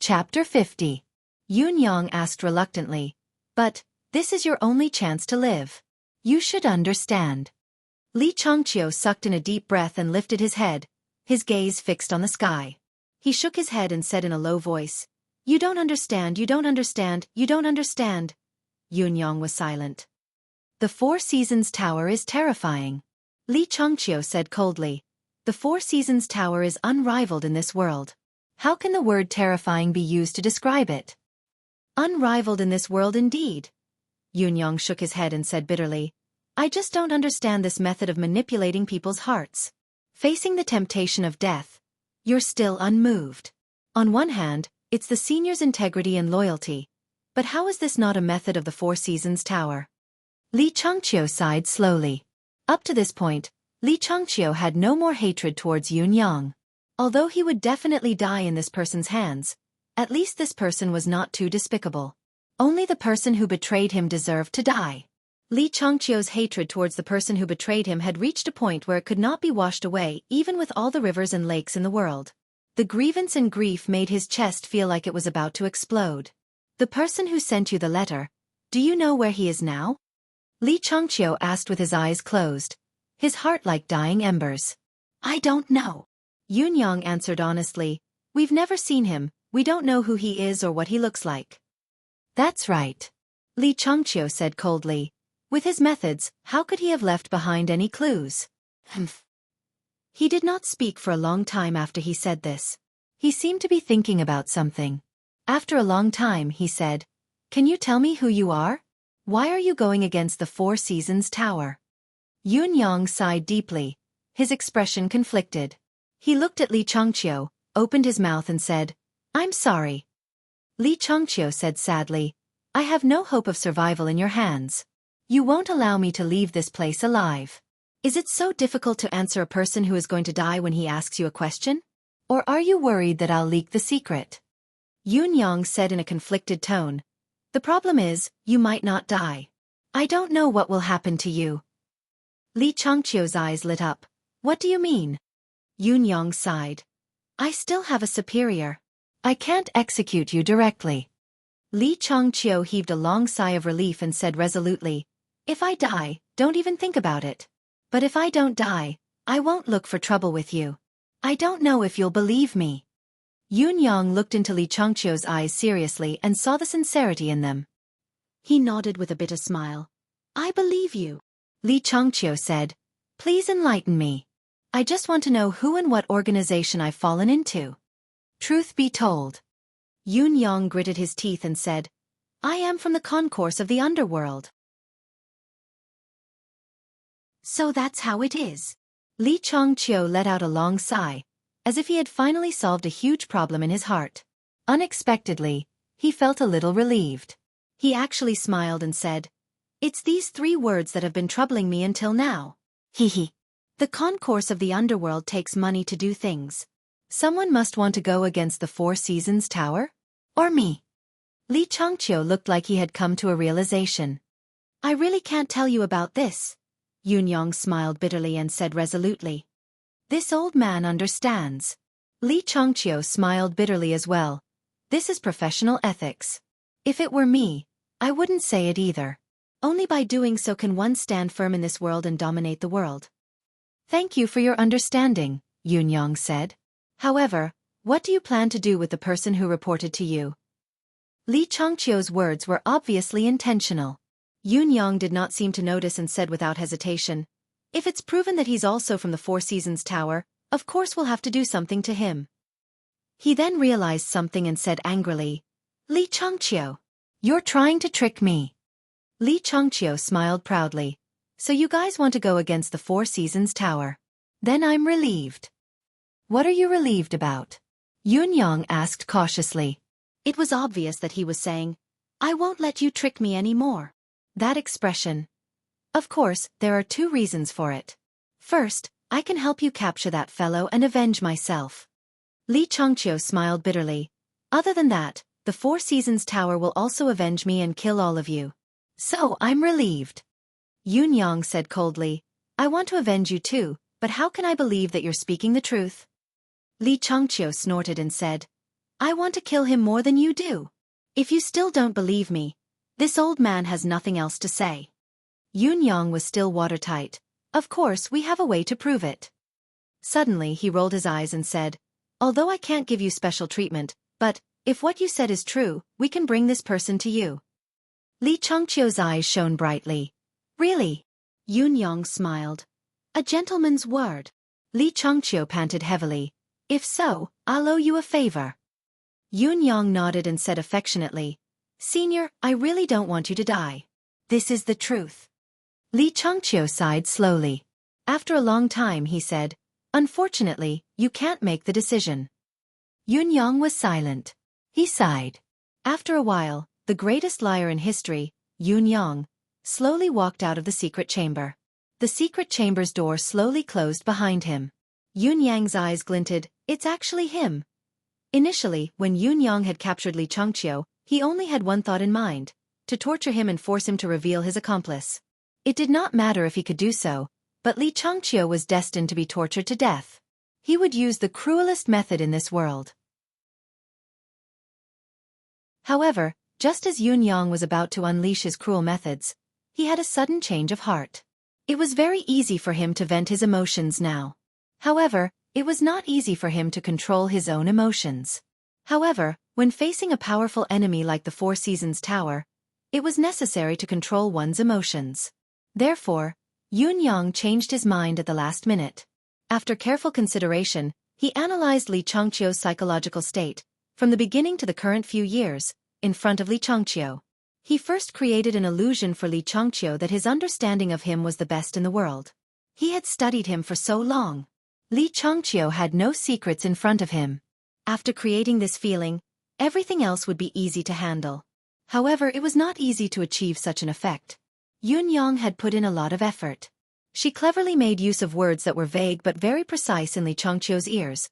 Chapter 50. Yun Yang asked reluctantly, "But, this is your only chance to live. You should understand." Li Changqiu sucked in a deep breath and lifted his head, his gaze fixed on the sky. He shook his head and said in a low voice, "You don't understand, you don't understand, you don't understand." Yun Yang was silent. "The Four Seasons Tower is terrifying," Li Changqiu said coldly. "The Four Seasons Tower is unrivaled in this world. How can the word terrifying be used to describe it?" "Unrivaled in this world indeed." Yun Yang shook his head and said bitterly, "I just don't understand this method of manipulating people's hearts. Facing the temptation of death, you're still unmoved. On one hand, it's the senior's integrity and loyalty, but how is this not a method of the Four Seasons Tower?" Li Changqiu sighed slowly. Up to this point, Li Changqiu had no more hatred towards Yun Yang. Although he would definitely die in this person's hands, at least this person was not too despicable. Only the person who betrayed him deserved to die. Li Changqiu's hatred towards the person who betrayed him had reached a point where it could not be washed away even with all the rivers and lakes in the world. The grievance and grief made his chest feel like it was about to explode. "The person who sent you the letter, do you know where he is now?" Li Changqiu asked with his eyes closed, his heart like dying embers. "I don't know." Yun Yang answered honestly, "We've never seen him, we don't know who he is or what he looks like." "That's right," Li Changqiu said coldly. "With his methods, how could he have left behind any clues?" Humph. He did not speak for a long time after he said this. He seemed to be thinking about something. After a long time he said, "Can you tell me who you are? Why are you going against the Four Seasons Tower?" Yun Yang sighed deeply, his expression conflicted. He looked at Li Changqiu, opened his mouth and said, "I'm sorry." Li Changqiu said sadly, "I have no hope of survival in your hands. You won't allow me to leave this place alive. Is it so difficult to answer a person who is going to die when he asks you a question? Or are you worried that I'll leak the secret?" Yun Yang said in a conflicted tone, "The problem is, you might not die. I don't know what will happen to you." Li Changqiu's eyes lit up. "What do you mean?" Yun Yang sighed. "I still have a superior. I can't execute you directly." Li Changqiu heaved a long sigh of relief and said resolutely, If I die, don't even think about it. But if I don't die, I won't look for trouble with you. I don't know if you'll believe me. Yun Yang looked into Li Changqiu's eyes seriously and saw the sincerity in them. He nodded with a bitter smile. I believe you. Li Changqiu said, please enlighten me. I just want to know who and what organization I've fallen into. Truth be told. Yun Yang gritted his teeth and said, I am from the concourse of the underworld. So that's how it is. Li Changqiu let out a long sigh, as if he had finally solved a huge problem in his heart. Unexpectedly, he felt a little relieved. He actually smiled and said, it's these 3 words that have been troubling me until now. Hee. The concourse of the underworld takes money to do things. Someone must want to go against the Four Seasons Tower? Or me? Li Changqiu looked like he had come to a realization. I really can't tell you about this. Yun Yang smiled bitterly and said resolutely. This old man understands. Li Changqiu smiled bitterly as well. This is professional ethics. If it were me, I wouldn't say it either. Only by doing so can one stand firm in this world and dominate the world. Thank you for your understanding, Yun Yang said. However, what do you plan to do with the person who reported to you? Li Changqiu's words were obviously intentional. Yun Yang did not seem to notice and said without hesitation, if it's proven that he's also from the Four Seasons Tower, of course we'll have to do something to him. He then realized something and said angrily, Li Changqiu, you're trying to trick me. Li Changqiu smiled proudly. So you guys want to go against the Four Seasons Tower? Then I'm relieved. What are you relieved about? Yun Yang asked cautiously. It was obvious that he was saying, I won't let you trick me anymore. That expression. Of course, there are 2 reasons for it. First, I can help you capture that fellow and avenge myself. Li Changqiu smiled bitterly. Other than that, the Four Seasons Tower will also avenge me and kill all of you. So I'm relieved. Yun Yang said coldly, I want to avenge you too, but how can I believe that you're speaking the truth? Li Changqiu snorted and said, I want to kill him more than you do. If you still don't believe me, this old man has nothing else to say. Yun Yang was still watertight. Of course, we have a way to prove it. Suddenly he rolled his eyes and said, although I can't give you special treatment, but, if what you said is true, we can bring this person to you. Li Changqiu's eyes shone brightly. Really? Yun Yang smiled. A gentleman's word. Li Changqiu panted heavily. If so, I'll owe you a favor. Yun Yang nodded and said affectionately, Senior, I really don't want you to die. This is the truth. Li Changqiu sighed slowly. After a long time he said, unfortunately, you can't make the decision. Yun Yang was silent. He sighed. After a while, the greatest liar in history, Yun Yang, slowly walked out of the secret chamber. The secret chamber's door slowly closed behind him. Yun Yang's eyes glinted, it's actually him. Initially, when Yun Yang had captured Li Changqiu, he only had one thought in mind, to torture him and force him to reveal his accomplice. It did not matter if he could do so, but Li Changqiu was destined to be tortured to death. He would use the cruelest method in this world. However, just as Yun Yang was about to unleash his cruel methods, he had a sudden change of heart. It was very easy for him to vent his emotions now. However, it was not easy for him to control his own emotions. However, when facing a powerful enemy like the Four Seasons Tower, it was necessary to control one's emotions. Therefore, Yun Yang changed his mind at the last minute. After careful consideration, he analyzed Li Changqiu's psychological state, from the beginning to the current few years, in front of Li Changqiu. He first created an illusion for Li Changqiu that his understanding of him was the best in the world. He had studied him for so long. Li Changqiu had no secrets in front of him. After creating this feeling, everything else would be easy to handle. However, it was not easy to achieve such an effect. Yun Yang had put in a lot of effort. She cleverly made use of words that were vague but very precise in Li Changqiu's ears,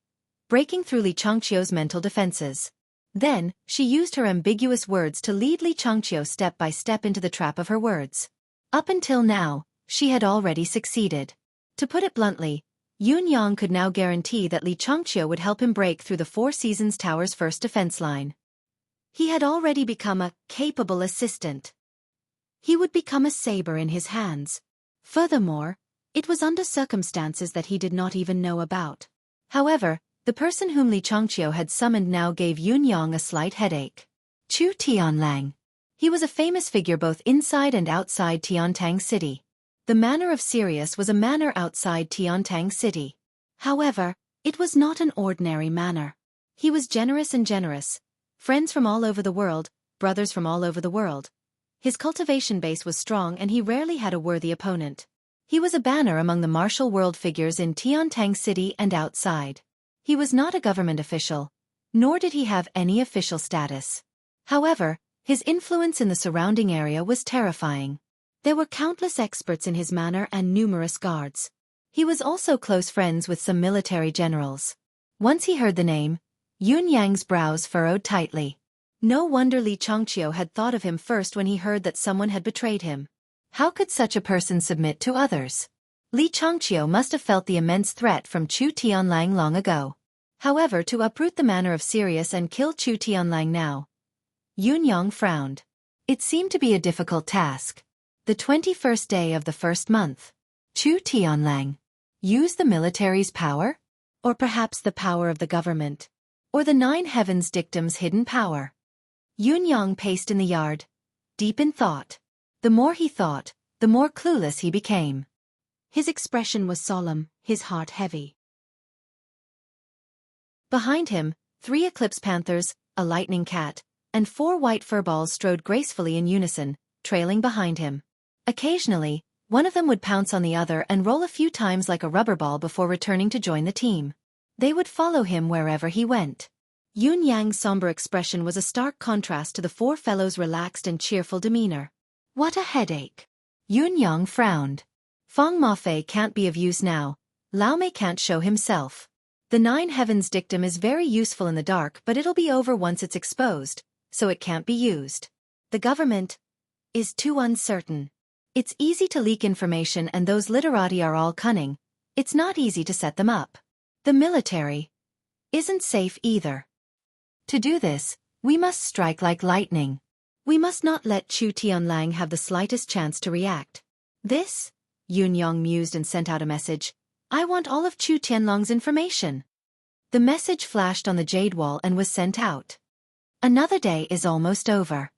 breaking through Li Changqiu's mental defenses. Then, she used her ambiguous words to lead Li Changqiu step by step into the trap of her words. Up until now, she had already succeeded. To put it bluntly, Yun Yang could now guarantee that Li Changqiu would help him break through the Four Seasons Tower's first defense line. He had already become a capable assistant. He would become a saber in his hands. Furthermore, it was under circumstances that he did not even know about. However, the person whom Li Changqiu had summoned now gave Yun Yang a slight headache. Chu Tianlang. He was a famous figure both inside and outside Tiantang City. The manor of Sirius was a manor outside Tiantang City. However, it was not an ordinary manor. He was generous and generous. Friends from all over the world, brothers from all over the world. His cultivation base was strong and he rarely had a worthy opponent. He was a banner among the martial world figures in Tiantang City and outside. He was not a government official, nor did he have any official status. However, his influence in the surrounding area was terrifying. There were countless experts in his manor and numerous guards. He was also close friends with some military generals. Once he heard the name, Yun Yang's brows furrowed tightly. No wonder Li Changqiu had thought of him first when he heard that someone had betrayed him. How could such a person submit to others? Li Changqiu must have felt the immense threat from Chu Tianlang long ago. However, to uproot the manor of Sirius and kill Chu Tianlang now, Yun Yang frowned. It seemed to be a difficult task. The 21st day of the first month. Chu Tianlang. Use the military's power? Or perhaps the power of the government? Or the nine heavens dictum's hidden power? Yun Yang paced in the yard, deep in thought. The more he thought, the more clueless he became. His expression was solemn, his heart heavy. Behind him, 3 eclipse panthers, a lightning cat, and 4 white furballs strode gracefully in unison, trailing behind him. Occasionally, one of them would pounce on the other and roll a few times like a rubber ball before returning to join the team. They would follow him wherever he went. Yun Yang's somber expression was a stark contrast to the 4 fellows' relaxed and cheerful demeanor. What a headache! Yun Yang frowned. Feng Mafei can't be of use now. Lao Mei can't show himself. The nine heavens dictum is very useful in the dark, but it'll be over once it's exposed, so it can't be used. The government is too uncertain. It's easy to leak information and those literati are all cunning. It's not easy to set them up. The military isn't safe either. To do this, we must strike like lightning. We must not let Chu Tianlang have the slightest chance to react. This, Yun Yang mused and sent out a message. I want all of Chu Tianlang's information. The message flashed on the jade wall and was sent out. Another day is almost over.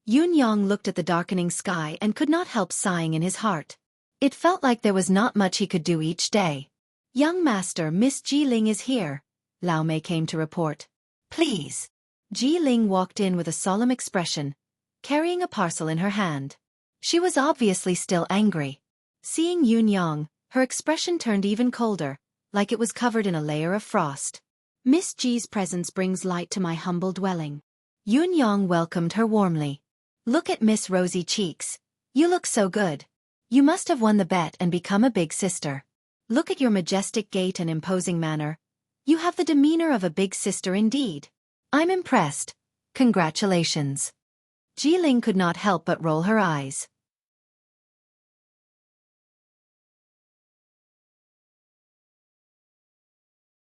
Yun Yang looked at the darkening sky and could not help sighing in his heart. It felt like there was not much he could do each day. Young master, Miss Ji Ling is here, Lao Mei came to report. Please. Ji Ling walked in with a solemn expression, carrying a parcel in her hand. She was obviously still angry. Seeing Yun Yang, her expression turned even colder, like it was covered in a layer of frost. Miss Ji's presence brings light to my humble dwelling. Yun Yang welcomed her warmly. Look at Miss Rosy Cheeks. You look so good. You must have won the bet and become a big sister. Look at your majestic gait and imposing manner. You have the demeanor of a big sister indeed. I'm impressed. Congratulations. Ji Ling could not help but roll her eyes.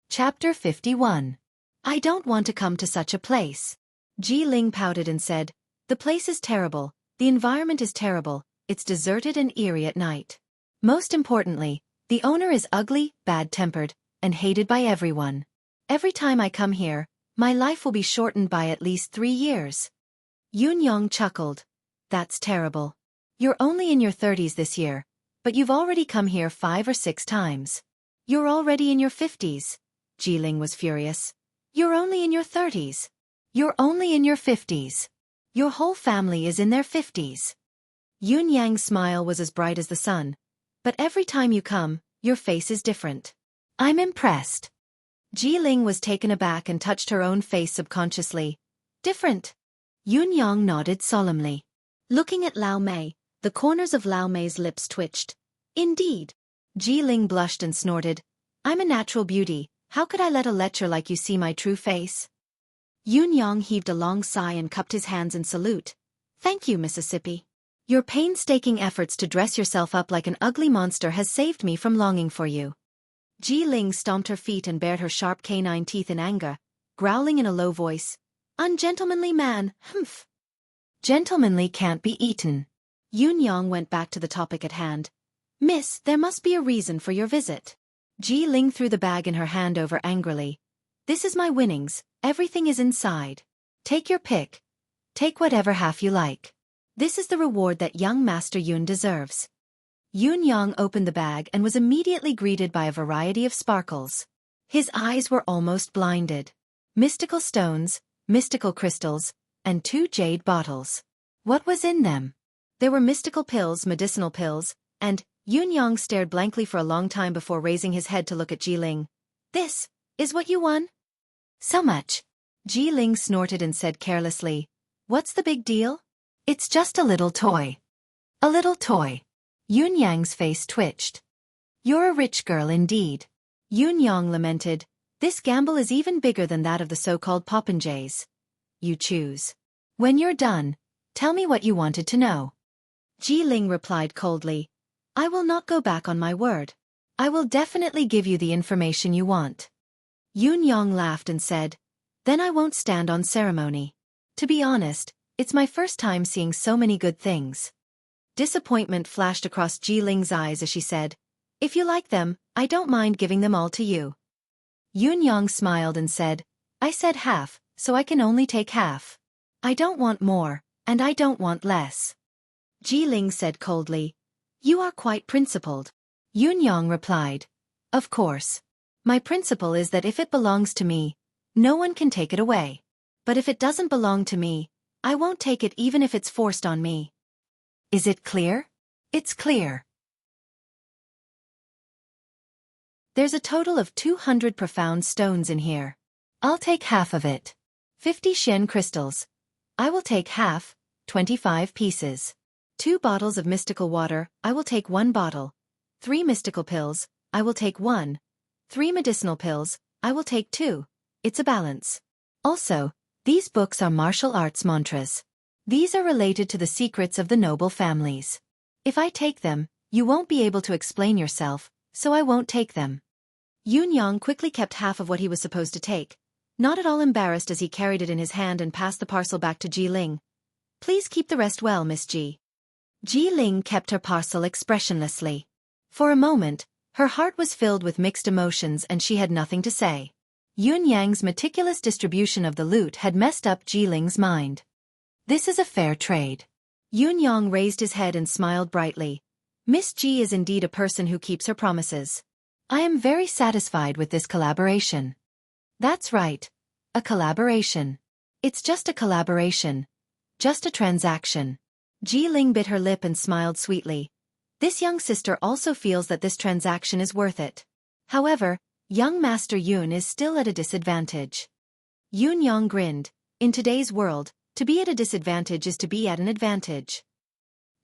Chapter 51. I don't want to come to such a place. Ji Ling pouted and said, the place is terrible, the environment is terrible, it's deserted and eerie at night. Most importantly, the owner is ugly, bad-tempered, and hated by everyone. Every time I come here, my life will be shortened by at least 3 years. Yun Yang chuckled. That's terrible. You're only in your 30s this year, but you've already come here 5 or 6 times. You're already in your 50s. Ji Ling was furious. You're only in your 30s. You're only in your 50s. Your whole family is in their 50s. Yun Yang's smile was as bright as the sun. But every time you come, your face is different. I'm impressed. Ji Ling was taken aback and touched her own face subconsciously. Different. Yun Yang nodded solemnly. Looking at Lao Mei, the corners of Lao Mei's lips twitched. Indeed. Ji Ling blushed and snorted. I'm a natural beauty, how could I let a lecher like you see my true face? Yun Yang heaved a long sigh and cupped his hands in salute. Thank you, Mississippi. Your painstaking efforts to dress yourself up like an ugly monster has saved me from longing for you. Ji Ling stomped her feet and bared her sharp canine teeth in anger, growling in a low voice. Ungentlemanly man, humph. Gentlemanly can't be eaten. Yun Yang went back to the topic at hand. Miss, there must be a reason for your visit. Ji Ling threw the bag in her hand over angrily. This is my winnings, everything is inside. Take your pick. Take whatever half you like. This is the reward that young Master Yun deserves. Yun Yang opened the bag and was immediately greeted by a variety of sparkles. His eyes were almost blinded. Mystical stones, mystical crystals, and 2 jade bottles. What was in them? There were mystical pills, medicinal pills, and Yun Yang stared blankly for a long time before raising his head to look at Ji Ling. This is what you won? So much. Ji Ling snorted and said carelessly, What's the big deal? It's just a little toy. A little toy. Yun Yang's face twitched. You're a rich girl indeed. Yun Yang lamented, This gamble is even bigger than that of the so-called popinjays. You choose. When you're done, tell me what you wanted to know. Ji Ling replied coldly, I will not go back on my word. I will definitely give you the information you want. Yun Yang laughed and said, Then I won't stand on ceremony. To be honest, it's my first time seeing so many good things. Disappointment flashed across Ji Ling's eyes as she said, If you like them, I don't mind giving them all to you. Yun Yang smiled and said, I said half, so I can only take half. I don't want more, and I don't want less. Ji Ling said coldly, You are quite principled. Yun Yang replied, Of course. My principle is that if it belongs to me, no one can take it away. But if it doesn't belong to me, I won't take it even if it's forced on me. Is it clear? It's clear. There's a total of 200 profound stones in here. I'll take half of it. 50 Shen crystals. I will take half, 25 pieces. 2 bottles of mystical water, I will take 1 bottle. 3 mystical pills, I will take 1. 3 medicinal pills, I will take 2. It's a balance. Also, these books are martial arts mantras. These are related to the secrets of the noble families. If I take them, you won't be able to explain yourself, so I won't take them. Yun Yang quickly kept half of what he was supposed to take, not at all embarrassed as he carried it in his hand and passed the parcel back to Ji Ling. Please keep the rest well, Miss Ji. Ji Ling kept her parcel expressionlessly. For a moment, her heart was filled with mixed emotions and she had nothing to say. Yun Yang's meticulous distribution of the loot had messed up Ji Ling's mind. This is a fair trade. Yun Yang raised his head and smiled brightly. Miss Ji is indeed a person who keeps her promises. I am very satisfied with this collaboration. That's right. A collaboration. It's just a collaboration. Just a transaction. Ji Ling bit her lip and smiled sweetly. This young sister also feels that this transaction is worth it. However, young Master Yun is still at a disadvantage. Yun Yang grinned. In today's world, to be at a disadvantage is to be at an advantage.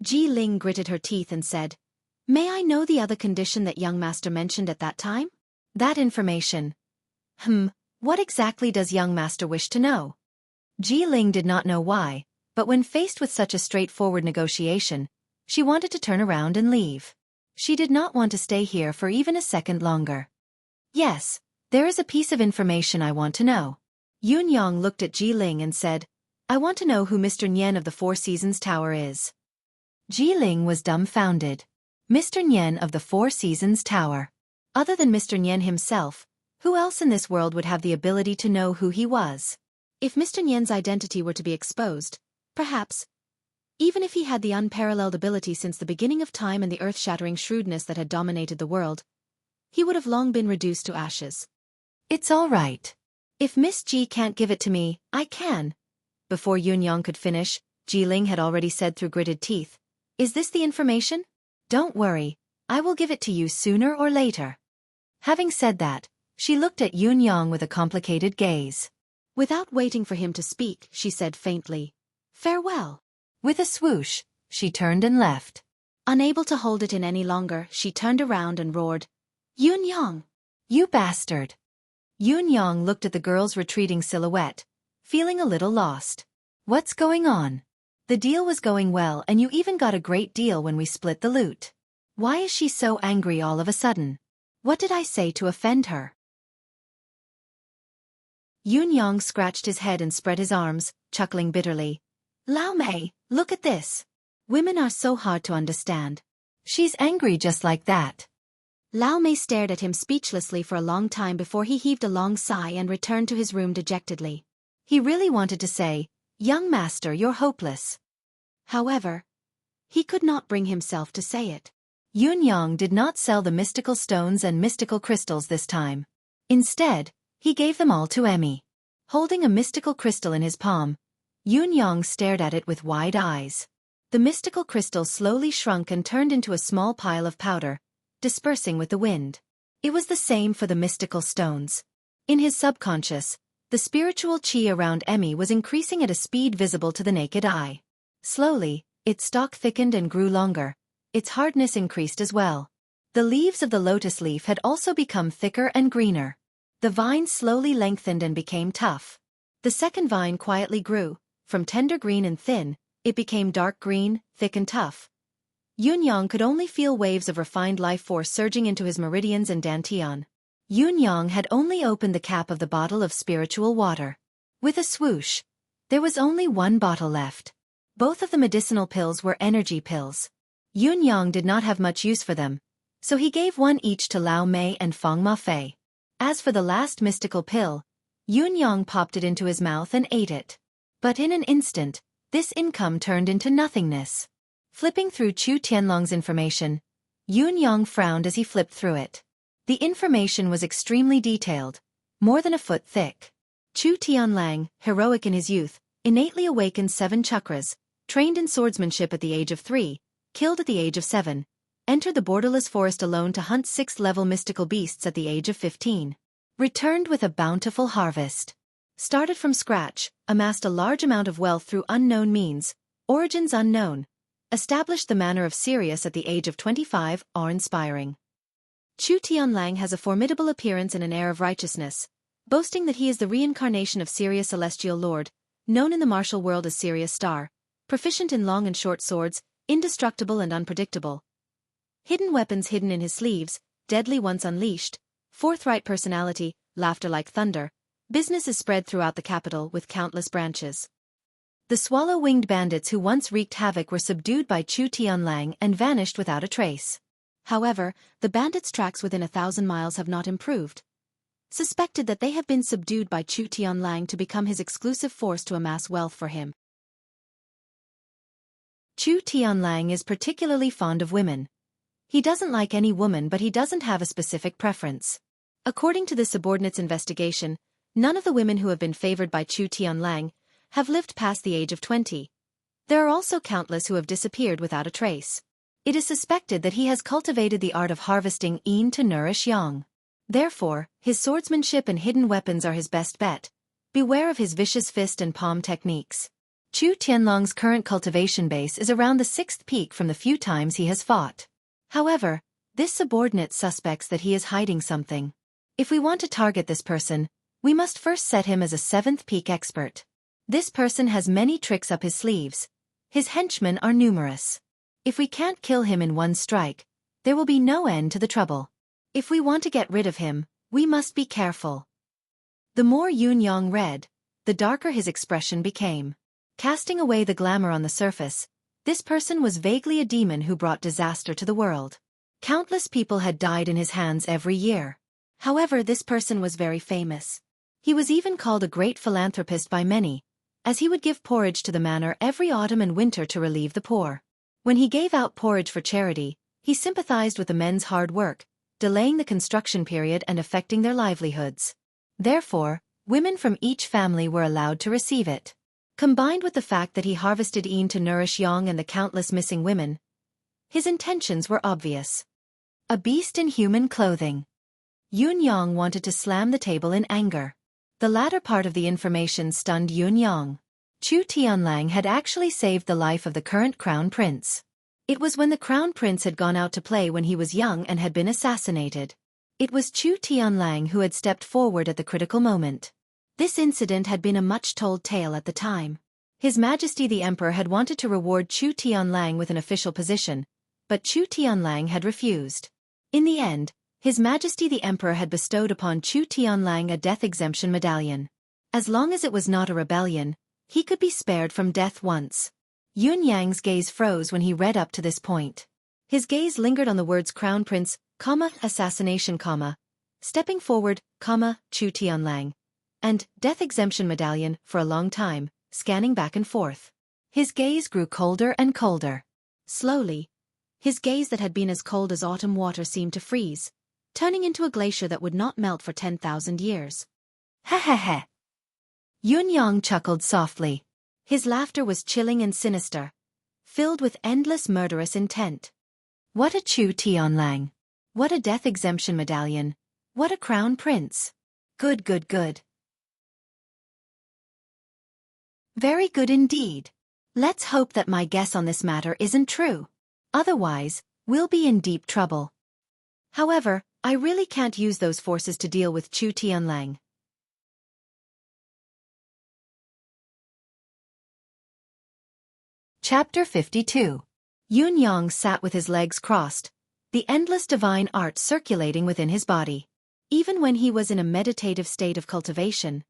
Ji Ling gritted her teeth and said, May I know the other condition that young master mentioned at that time? That information. What exactly does young master wish to know? Ji Ling did not know why, but when faced with such a straightforward negotiation, she wanted to turn around and leave. She did not want to stay here for even a second longer. Yes, there is a piece of information I want to know. Yun Yang looked at Ji Ling and said, I want to know who Mr. Nian of the Four Seasons Tower is. Ji Ling was dumbfounded. Mr. Nian of the Four Seasons Tower. Other than Mr. Nian himself, who else in this world would have the ability to know who he was? If Mr. Nian's identity were to be exposed, perhaps, even if he had the unparalleled ability since the beginning of time and the earth-shattering shrewdness that had dominated the world, he would have long been reduced to ashes. It's all right. If Miss Ji can't give it to me, I can. Before Yun Yang could finish, Ji Ling had already said through gritted teeth, Is this the information? Don't worry, I will give it to you sooner or later. Having said that, she looked at Yun Yang with a complicated gaze. Without waiting for him to speak, she said faintly, Farewell. With a swoosh, she turned and left. Unable to hold it in any longer, she turned around and roared, Yun Yang! You bastard! Yun Yang looked at the girl's retreating silhouette, feeling a little lost. What's going on? The deal was going well and you even got a great deal when we split the loot. Why is she so angry all of a sudden? What did I say to offend her? Yun Yang scratched his head and spread his arms, chuckling bitterly. Lao Mei, look at this. Women are so hard to understand. She's angry just like that. Lao Mei stared at him speechlessly for a long time before he heaved a long sigh and returned to his room dejectedly. He really wanted to say, "Young master, you're hopeless." However, he could not bring himself to say it. Yun Yang did not sell the mystical stones and mystical crystals this time. Instead, he gave them all to Emmy. Holding a mystical crystal in his palm, Yun Yang stared at it with wide eyes. The mystical crystal slowly shrunk and turned into a small pile of powder, dispersing with the wind. It was the same for the mystical stones. In his subconscious, the spiritual chi around Emmy was increasing at a speed visible to the naked eye. Slowly, its stalk thickened and grew longer. Its hardness increased as well. The leaves of the lotus leaf had also become thicker and greener. The vine slowly lengthened and became tough. The second vine quietly grew. From tender green and thin, it became dark green, thick and tough. Yun Yang could only feel waves of refined life force surging into his meridians and dantian. Yun Yang had only opened the cap of the bottle of spiritual water. With a swoosh, there was only one bottle left. Both of the medicinal pills were energy pills. Yun Yang did not have much use for them, so he gave one each to Lao Mei and Fang Mafei. As for the last mystical pill, Yun Yang popped it into his mouth and ate it. But in an instant, this income turned into nothingness. Flipping through Chu Tianlong's information, Yun Yang frowned as he flipped through it. The information was extremely detailed, more than a foot thick. Chu Tianlang, heroic in his youth, innately awakened 7 chakras, trained in swordsmanship at the age of 3, killed at the age of 7, entered the borderless forest alone to hunt 6th-level mystical beasts at the age of 15. Returned with a bountiful harvest. Started from scratch, amassed a large amount of wealth through unknown means, origins unknown. Established the manor of Sirius at the age of 25, awe-inspiring. Chu Tianlang has a formidable appearance and an air of righteousness, boasting that he is the reincarnation of Sirius Celestial Lord, known in the martial world as Sirius Star, proficient in long and short swords, indestructible and unpredictable. Hidden weapons hidden in his sleeves, deadly once unleashed, forthright personality, laughter like thunder. Business is spread throughout the capital with countless branches. The swallow-winged bandits who once wreaked havoc were subdued by Chu Tianlang and vanished without a trace. However, the bandits' tracks within 1,000 miles have not improved. Suspected that they have been subdued by Chu Tianlang to become his exclusive force to amass wealth for him. Chu Tianlang is particularly fond of women. He doesn't like any woman, but he doesn't have a specific preference. According to the subordinates' investigation, none of the women who have been favored by Chu Tianlang have lived past the age of 20. There are also countless who have disappeared without a trace. It is suspected that he has cultivated the art of harvesting yin to nourish yang. Therefore, his swordsmanship and hidden weapons are his best bet. Beware of his vicious fist and palm techniques. Chu Tianlong's current cultivation base is around the 6th peak from the few times he has fought. However, this subordinate suspects that he is hiding something. If we want to target this person, we must first set him as a 7th peak expert. This person has many tricks up his sleeves. His henchmen are numerous. If we can't kill him in one strike, there will be no end to the trouble. If we want to get rid of him, we must be careful. The more Yun Yang read, the darker his expression became. Casting away the glamour on the surface, this person was vaguely a demon who brought disaster to the world. Countless people had died in his hands every year. However, this person was very famous. He was even called a great philanthropist by many, as he would give porridge to the manor every autumn and winter to relieve the poor. When he gave out porridge for charity, he sympathized with the men's hard work, delaying the construction period and affecting their livelihoods. Therefore, women from each family were allowed to receive it. Combined with the fact that he harvested yin to nourish yang and the countless missing women, his intentions were obvious. A beast in human clothing. Yun Yang wanted to slam the table in anger. The latter part of the information stunned Yun Yang. Chu Tianlang had actually saved the life of the current crown prince. It was when the crown prince had gone out to play when he was young and had been assassinated. It was Chu Tianlang who had stepped forward at the critical moment. This incident had been a much-told tale at the time. His Majesty the Emperor had wanted to reward Chu Tianlang with an official position, but Chu Tianlang had refused. In the end, His Majesty the Emperor had bestowed upon Chu Tianlang a death exemption medallion. As long as it was not a rebellion, he could be spared from death once. Yun Yang's gaze froze when he read up to this point. His gaze lingered on the words Crown Prince, assassination, stepping forward, Chu Tianlang, and death exemption medallion for a long time, scanning back and forth. His gaze grew colder and colder. Slowly, his gaze that had been as cold as autumn water seemed to freeze, turning into a glacier that would not melt for 10,000 years. Heh. Yun Yang chuckled softly. His laughter was chilling and sinister, filled with endless murderous intent. What a Chu Tianlang! What a death exemption medallion! What a crown prince! Good. Very good indeed. Let's hope that my guess on this matter isn't true. Otherwise, we'll be in deep trouble. However, I really can't use those forces to deal with Chu Tianlang. Chapter 52. Yun Yang sat with his legs crossed, the endless divine art circulating within his body. Even when he was in a meditative state of cultivation,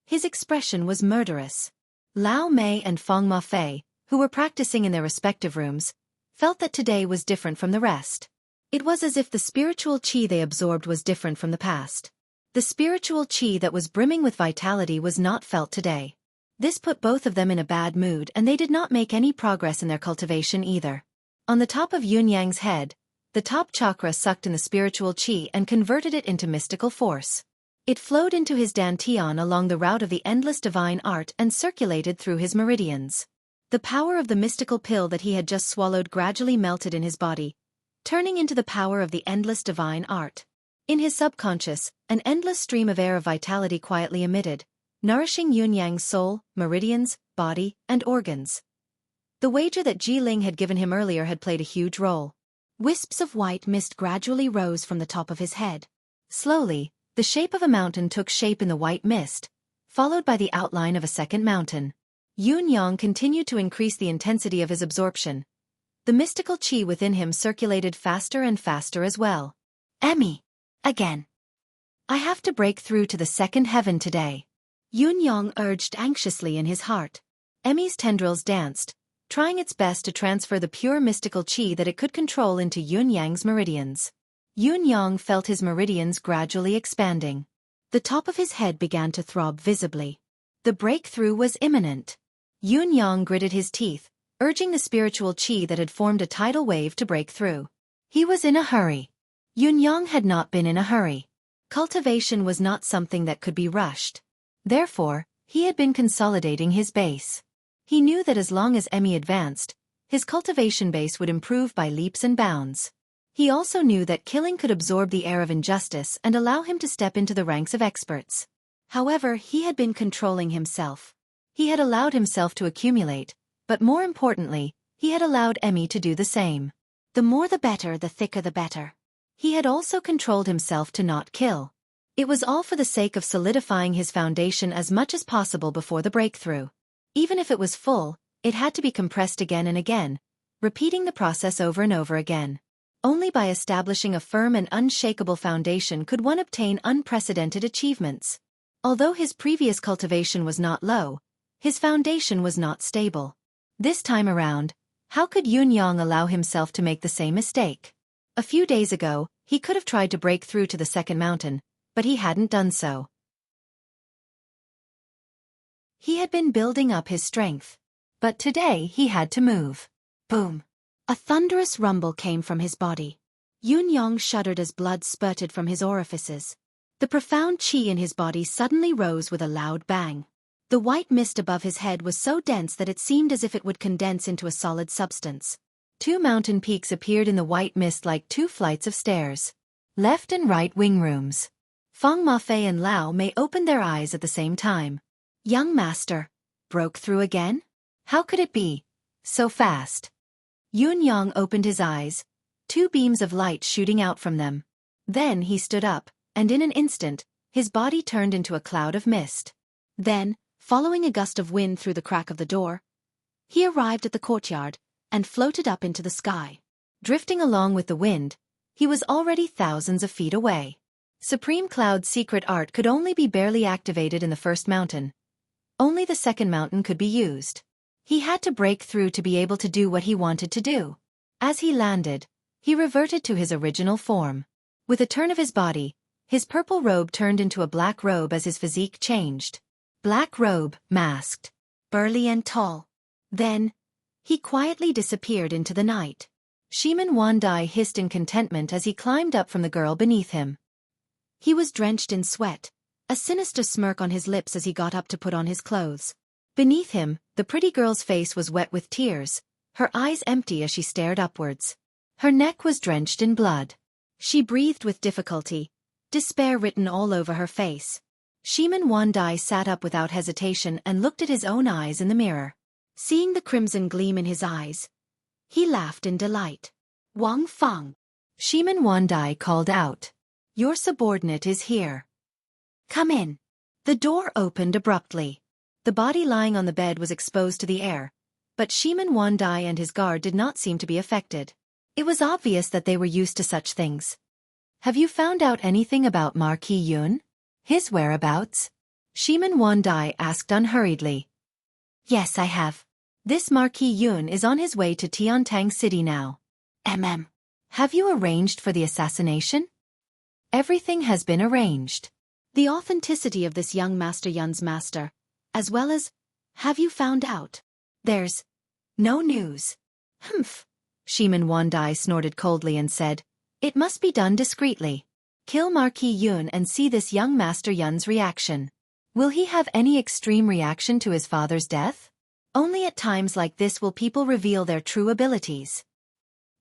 his expression was murderous. Lao Mei and Feng Mafei, who were practicing in their respective rooms, felt that today was different from the rest. It was as if the spiritual qi they absorbed was different from the past. The spiritual qi that was brimming with vitality was not felt today. This put both of them in a bad mood, and they did not make any progress in their cultivation either. On the top of Yun Yang's head, the top chakra sucked in the spiritual qi and converted it into mystical force. It flowed into his dantian along the route of the endless divine art and circulated through his meridians. The power of the mystical pill that he had just swallowed gradually melted in his body, turning into the power of the endless divine art. In his subconscious, an endless stream of air of vitality quietly emitted, nourishing Yun Yang's soul, meridians, body, and organs. The wager that Ji Ling had given him earlier had played a huge role. Wisps of white mist gradually rose from the top of his head. Slowly, the shape of a mountain took shape in the white mist, followed by the outline of a second mountain. Yun Yang continued to increase the intensity of his absorption. The mystical qi within him circulated faster and faster as well. Emmy! Again! I have to break through to the second heaven today. Yun Yang urged anxiously in his heart. Emmy's tendrils danced, trying its best to transfer the pure mystical qi that it could control into Yun Yang's meridians. Yun Yang felt his meridians gradually expanding. The top of his head began to throb visibly. The breakthrough was imminent. Yun Yang gritted his teeth, urging the spiritual qi that had formed a tidal wave to break through. He was in a hurry. Yun Yang had not been in a hurry. Cultivation was not something that could be rushed. Therefore, he had been consolidating his base. He knew that as long as Emmy advanced, his cultivation base would improve by leaps and bounds. He also knew that killing could absorb the air of injustice and allow him to step into the ranks of experts. However, he had been controlling himself. He had allowed himself to accumulate, but more importantly, he had allowed Emmy to do the same. The more the better, the thicker the better. He had also controlled himself to not kill. It was all for the sake of solidifying his foundation as much as possible before the breakthrough. Even if it was full, it had to be compressed again and again, repeating the process over and over again. Only by establishing a firm and unshakable foundation could one obtain unprecedented achievements. Although his previous cultivation was not low, his foundation was not stable. This time around, how could Yun Yang allow himself to make the same mistake? A few days ago, he could have tried to break through to the second mountain, but he hadn't done so. He had been building up his strength. But today he had to move. Boom! A thunderous rumble came from his body. Yun Yang shuddered as blood spurted from his orifices. The profound qi in his body suddenly rose with a loud bang. The white mist above his head was so dense that it seemed as if it would condense into a solid substance. 2 mountain peaks appeared in the white mist like 2 flights of stairs. Left and right wing rooms. Feng Mafei and Lao Mei opened their eyes at the same time. Young master, broke through again? How could it be? So fast. Yun Yang opened his eyes, 2 beams of light shooting out from them. Then he stood up, and in an instant, his body turned into a cloud of mist. Then, following a gust of wind through the crack of the door, he arrived at the courtyard, and floated up into the sky. Drifting along with the wind, he was already thousands of feet away. Supreme Cloud's secret art could only be barely activated in the first mountain. Only the second mountain could be used. He had to break through to be able to do what he wanted to do. As he landed, he reverted to his original form. With a turn of his body, his purple robe turned into a black robe as his physique changed. Black robe, masked, burly and tall. Then, he quietly disappeared into the night. Shiman Wandai hissed in contentment as he climbed up from the girl beneath him. He was drenched in sweat, a sinister smirk on his lips as he got up to put on his clothes. Beneath him, the pretty girl's face was wet with tears, her eyes empty as she stared upwards. Her neck was drenched in blood. She breathed with difficulty, despair written all over her face. Shiman Wandai sat up without hesitation and looked at his own eyes in the mirror. Seeing the crimson gleam in his eyes, he laughed in delight. Wang Feng. Shiman Wandai called out. Your subordinate is here. Come in. The door opened abruptly. The body lying on the bed was exposed to the air, but Shiman Wandai and his guard did not seem to be affected. It was obvious that they were used to such things. Have you found out anything about Marquis Yun? His whereabouts? Shiman Wandai asked unhurriedly. Yes, I have. This Marquis Yun is on his way to Tiantang City now. Have you arranged for the assassination? Everything has been arranged. The authenticity of this young Master Yun's master, as well as, have you found out? There's no news. Humph. Shiman Wandai snorted coldly and said, it must be done discreetly. Kill Marquis Yun and see this young Master Yun's reaction. Will he have any extreme reaction to his father's death? Only at times like this will people reveal their true abilities.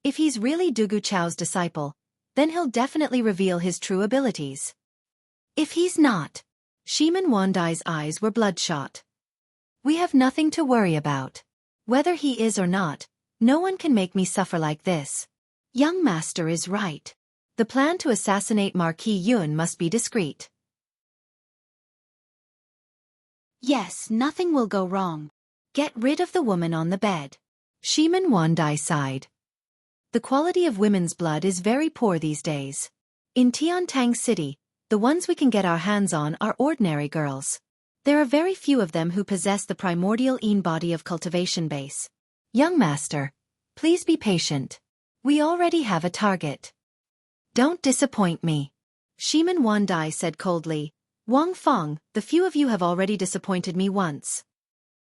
If he's really Dugu Chao's disciple, then he'll definitely reveal his true abilities. If he's not, Shiman Wandai's eyes were bloodshot. We have nothing to worry about. Whether he is or not, no one can make me suffer like this. Young master is right. The plan to assassinate Marquis Yun must be discreet. Yes, nothing will go wrong. Get rid of the woman on the bed. Shiman Wandai sighed. The quality of women's blood is very poor these days. In Tiantang City, the ones we can get our hands on are ordinary girls. There are very few of them who possess the primordial Yin body of cultivation base. Young master, please be patient. We already have a target. Don't disappoint me. Shiman Wandai said coldly. Wang Feng, the few of you have already disappointed me once.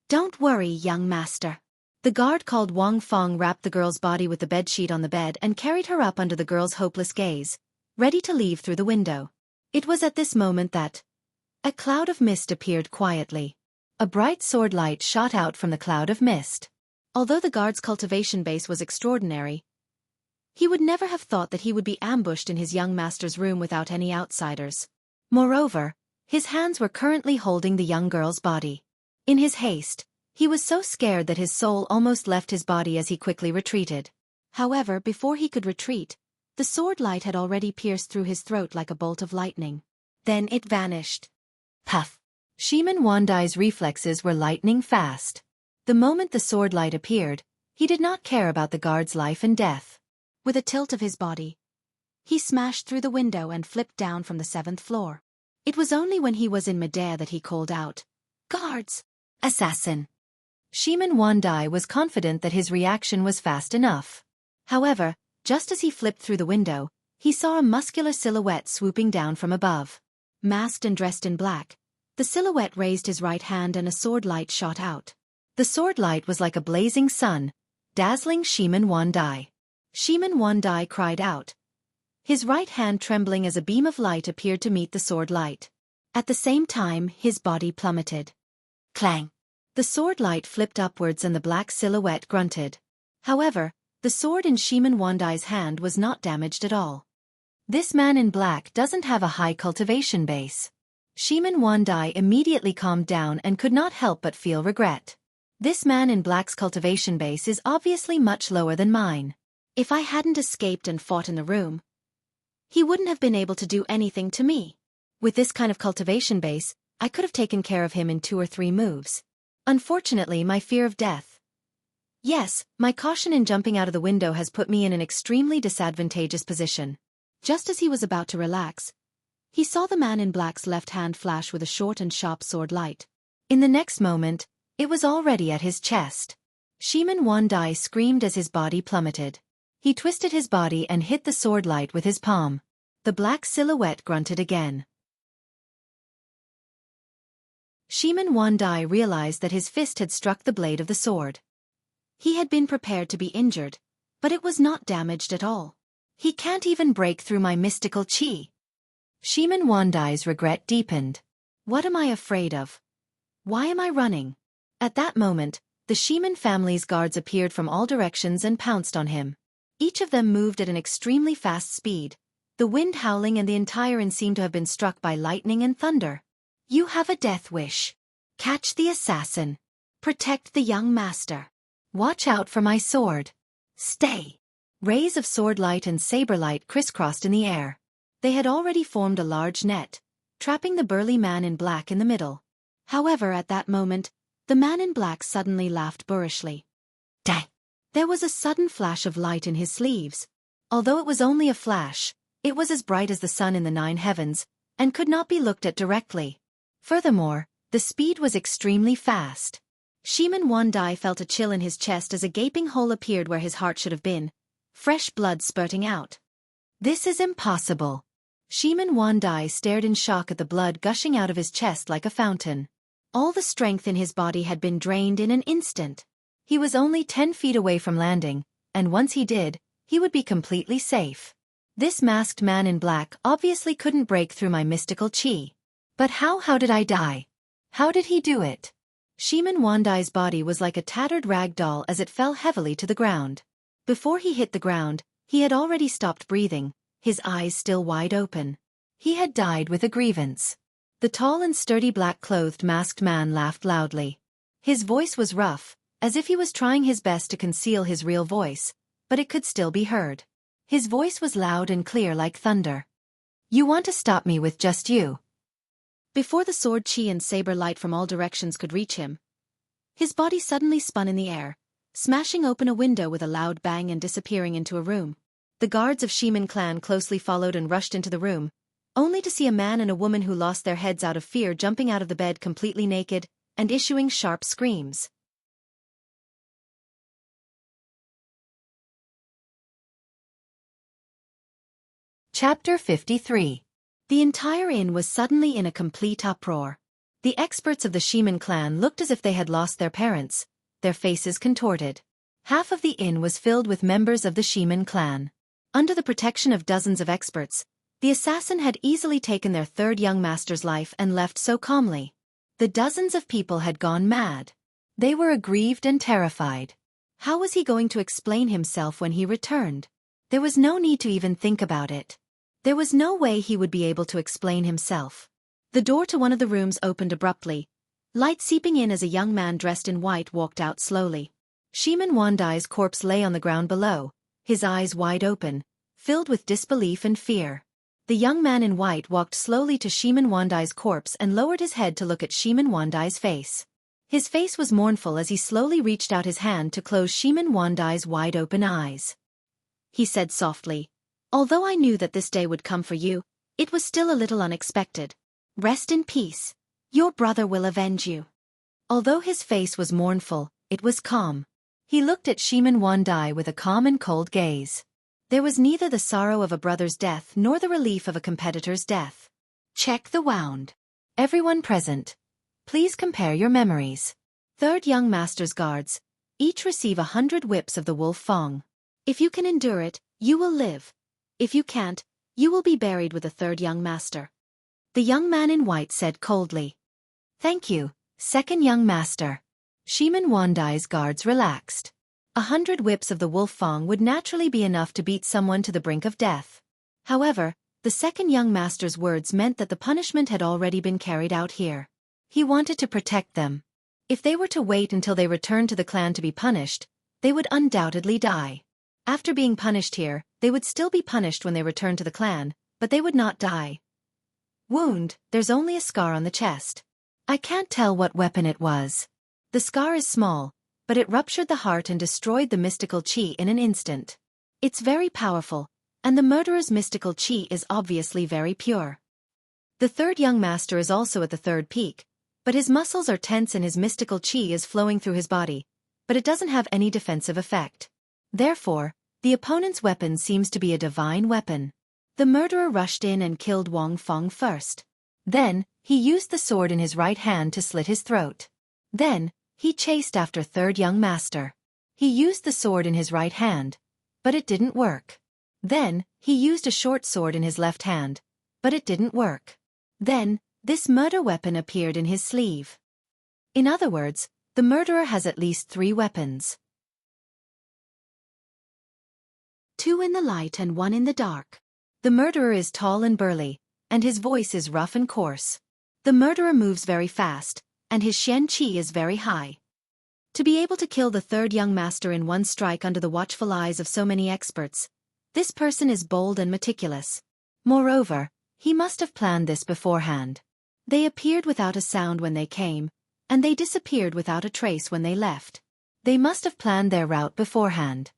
Don't worry, young master. The guard called Wang Feng wrapped the girl's body with the bedsheet on the bed and carried her up under the girl's hopeless gaze, ready to leave through the window. It was at this moment that a cloud of mist appeared quietly. A bright sword light shot out from the cloud of mist. Although the guard's cultivation base was extraordinary, he would never have thought that he would be ambushed in his young master's room without any outsiders. Moreover, his hands were currently holding the young girl's body. In his haste, he was so scared that his soul almost left his body as he quickly retreated. However, before he could retreat, the sword light had already pierced through his throat like a bolt of lightning. Then it vanished. Puff! Shiman Wandai's reflexes were lightning fast. The moment the sword light appeared, he did not care about the guard's life and death. With a tilt of his body, he smashed through the window and flipped down from the 7th floor. It was only when he was in midair that he called out, "Guards! Assassin!" Shiman Wandai was confident that his reaction was fast enough. However, just as he flipped through the window, he saw a muscular silhouette swooping down from above. Masked and dressed in black, the silhouette raised his right hand and a sword light shot out. The sword light was like a blazing sun, dazzling Shiman Wandai. Shiman Wandai cried out, his right hand trembling as a beam of light appeared to meet the sword light. At the same time, his body plummeted. Clang! The sword light flipped upwards and the black silhouette grunted. However, the sword in Shiman Wandai's hand was not damaged at all. This man in black doesn't have a high cultivation base. Shiman Wandai immediately calmed down and could not help but feel regret. This man in black's cultivation base is obviously much lower than mine. If I hadn't escaped and fought in the room, he wouldn't have been able to do anything to me. With this kind of cultivation base, I could have taken care of him in 2 or 3 moves. Unfortunately, my fear of death. Yes, my caution in jumping out of the window has put me in an extremely disadvantageous position. Just as he was about to relax, he saw the man in black's left hand flash with a short and sharp sword light. In the next moment, It was already at his chest. Shimin Wandai screamed as his body plummeted. He twisted his body and hit the sword light with his palm. The black silhouette grunted again. Shimin Wandai realized that his fist had struck the blade of the sword. He had been prepared to be injured, but it was not damaged at all. He can't even break through my mystical chi. Shimin Wandai's regret deepened. What am I afraid of? Why am I running? At that moment, the Shimin family's guards appeared from all directions and pounced on him. Each of them moved at an extremely fast speed, the wind howling, and the entire inn seemed to have been struck by lightning and thunder. You have a death wish. Catch the assassin. Protect the young master. Watch out for my sword. Stay. Rays of sword light and saber light crisscrossed in the air. They had already formed a large net, trapping the burly man in black in the middle. However, at that moment, the man in black suddenly laughed boorishly. Dang! There was a sudden flash of light in his sleeves. Although it was only a flash, it was as bright as the sun in the 9 heavens, and could not be looked at directly. Furthermore, the speed was extremely fast. Shimin Wandai felt a chill in his chest as a gaping hole appeared where his heart should have been, fresh blood spurting out. This is impossible. Shimin Wandai stared in shock at the blood gushing out of his chest like a fountain. All the strength in his body had been drained in an instant. He was only 10 feet away from landing, and once he did, he would be completely safe. This masked man in black obviously couldn't break through my mystical chi. But how did I die? How did he do it? Shimin Wandai's body was like a tattered rag doll as it fell heavily to the ground. Before he hit the ground, he had already stopped breathing, his eyes still wide open. He had died with a grievance. The tall and sturdy black-clothed masked man laughed loudly. His voice was rough, as if he was trying his best to conceal his real voice, but it could still be heard. His voice was loud and clear like thunder. You want to stop me with just you? Before the sword chi and saber light from all directions could reach him, his body suddenly spun in the air, smashing open a window with a loud bang and disappearing into a room. The guards of Shimin clan closely followed and rushed into the room, only to see a man and a woman who lost their heads out of fear jumping out of the bed completely naked and issuing sharp screams. Chapter 53. The entire inn was suddenly in a complete uproar. The experts of the Shimin clan looked as if they had lost their parents, their faces contorted. Half of the inn was filled with members of the Shimin clan. Under the protection of dozens of experts, the assassin had easily taken their third young master's life and left so calmly. The dozens of people had gone mad. They were aggrieved and terrified. How was he going to explain himself when he returned? There was no need to even think about it. There was no way he would be able to explain himself. The door to one of the rooms opened abruptly, light seeping in as a young man dressed in white walked out slowly. Shimin Wandai's corpse lay on the ground below, his eyes wide open, filled with disbelief and fear. The young man in white walked slowly to Shimin Wandai's corpse and lowered his head to look at Shimin Wandai's face. His face was mournful as he slowly reached out his hand to close Shimin Wandai's wide-open eyes. He said softly, "Although I knew that this day would come for you, it was still a little unexpected. Rest in peace. Your brother will avenge you." Although his face was mournful, it was calm. He looked at Shimin Wandai with a calm and cold gaze. There was neither the sorrow of a brother's death nor the relief of a competitor's death. Check the wound. Everyone present, please compare your memories. Third young master's guards, each receive 100 whips of the wolf fang. If you can endure it, you will live. If you can't, you will be buried with the third young master. The young man in white said coldly. Thank you, second young master. Shimin Wandai's guards relaxed. 100 whips of the wolf fang would naturally be enough to beat someone to the brink of death. However, the second young master's words meant that the punishment had already been carried out here. He wanted to protect them. If they were to wait until they returned to the clan to be punished, they would undoubtedly die. After being punished here, they would still be punished when they returned to the clan, but they would not die. Wound, there's only a scar on the chest. I can't tell what weapon it was. The scar is small, but it ruptured the heart and destroyed the mystical chi in an instant. It's very powerful, and the murderer's mystical chi is obviously very pure. The third young master is also at the third peak, But his muscles are tense and his mystical chi is flowing through his body, but it doesn't have any defensive effect. Therefore, the opponent's weapon seems to be a divine weapon. The murderer rushed in and killed Wang Feng first. Then, he used the sword in his right hand to slit his throat. Then, he chased after third young master. He used the sword in his right hand, but it didn't work. Then, he used a short sword in his left hand, but it didn't work. Then, this murder weapon appeared in his sleeve. In other words, the murderer has at least 3 weapons. 2 in the light and 1 in the dark. The murderer is tall and burly, and his voice is rough and coarse. The murderer moves very fast, and his Shen Qi is very high. To be able to kill the third young master in one strike under the watchful eyes of so many experts, this person is bold and meticulous. Moreover, he must have planned this beforehand. They appeared without a sound when they came, and they disappeared without a trace when they left. They must have planned their route beforehand.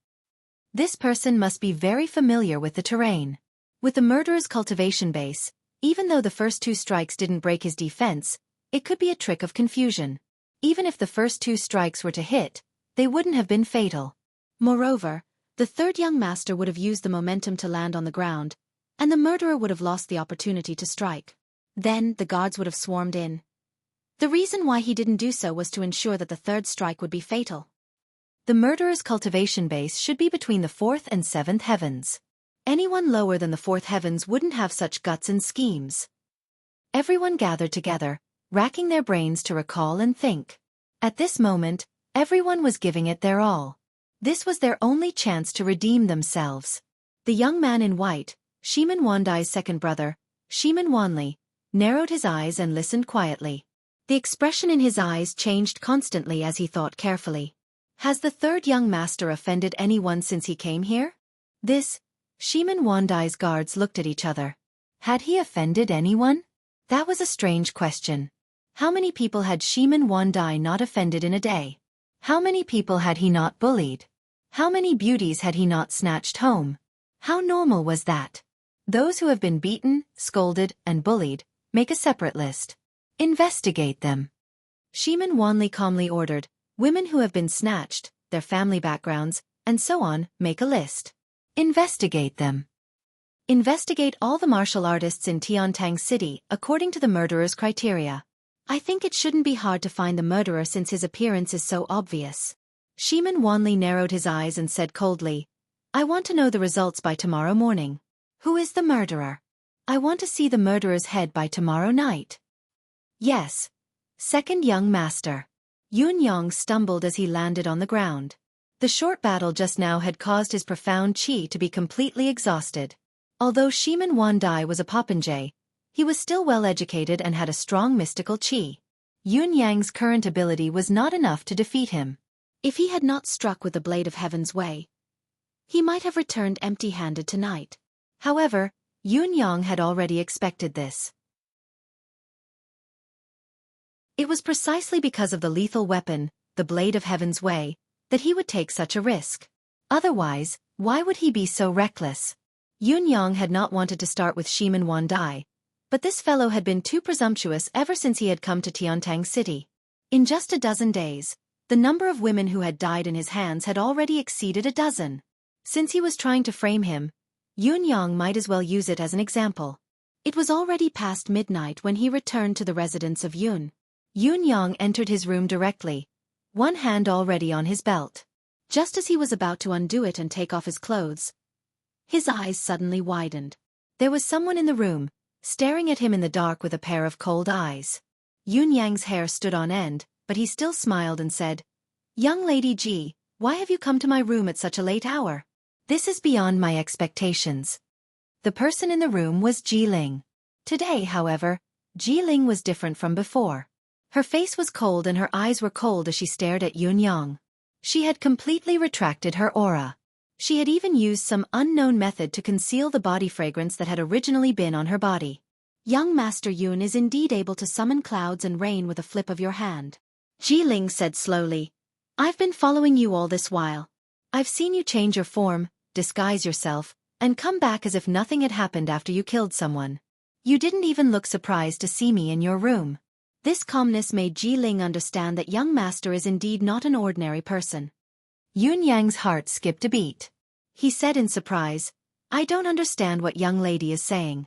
This person must be very familiar with the terrain. With the murderer's cultivation base, even though the first 2 strikes didn't break his defense, it could be a trick of confusion. Even if the first 2 strikes were to hit, they wouldn't have been fatal. Moreover, the third young master would have used the momentum to land on the ground, and the murderer would have lost the opportunity to strike. Then, the guards would have swarmed in. The reason why he didn't do so was to ensure that the third strike would be fatal. The murderer's cultivation base should be between the 4th and 7th heavens. Anyone lower than the 4th heavens wouldn't have such guts and schemes. Everyone gathered together, racking their brains to recall and think. At this moment, everyone was giving it their all. This was their only chance to redeem themselves. The young man in white, Shiman Wandai's second brother, Shiman Wanli, narrowed his eyes and listened quietly. The expression in his eyes changed constantly as he thought carefully. Has the third young master offended anyone since he came here? Shiman Wandai's guards looked at each other. Had he offended anyone? That was a strange question. How many people had Shiman Wandai not offended in a day? How many people had he not bullied? How many beauties had he not snatched home? How normal was that? Those who have been beaten, scolded, and bullied, make a separate list. Investigate them. Shiman Wanli calmly ordered, women who have been snatched, their family backgrounds, and so on, make a list. Investigate them. Investigate all the martial artists in Tiantang City according to the murderer's criteria. I think it shouldn't be hard to find the murderer since his appearance is so obvious. Shiman Wanli narrowed his eyes and said coldly, I want to know the results by tomorrow morning. Who is the murderer? I want to see the murderer's head by tomorrow night. Yes. Second young master. Yun Yang stumbled as he landed on the ground. The short battle just now had caused his profound chi to be completely exhausted. Although Shiman Wandai was a popinjay, he was still well educated and had a strong mystical chi. Yun Yang's current ability was not enough to defeat him. If he had not struck with the blade of Heaven's Way, he might have returned empty-handed tonight. However, Yun Yang had already expected this. It was precisely because of the lethal weapon, the blade of Heaven's Way, that he would take such a risk. Otherwise, why would he be so reckless? Yun Yang had not wanted to start with Shiman Wandai, but this fellow had been too presumptuous ever since he had come to Tiantang City. In just a dozen days, the number of women who had died in his hands had already exceeded a dozen. Since he was trying to frame him, Yun Yang might as well use it as an example. It was already past midnight when he returned to the residence of Yun. Yun Yang entered his room directly, one hand already on his belt. Just as he was about to undo it and take off his clothes, his eyes suddenly widened. There was someone in the room, staring at him in the dark with a pair of cold eyes. Yun Yang's hair stood on end, but he still smiled and said, Young Lady Ji, why have you come to my room at such a late hour? This is beyond my expectations. The person in the room was Ji Ling. Today, however, Ji Ling was different from before. Her face was cold and her eyes were cold as she stared at Yun Yang. She had completely retracted her aura. She had even used some unknown method to conceal the body fragrance that had originally been on her body. Young Master Yun is indeed able to summon clouds and rain with a flip of your hand. Ji Ling said slowly, I've been following you all this while. I've seen you change your form, disguise yourself, and come back as if nothing had happened after you killed someone. You didn't even look surprised to see me in your room. This calmness made Ji Ling understand that young master is indeed not an ordinary person. Yun Yang's heart skipped a beat. He said in surprise, "I don't understand what young lady is saying."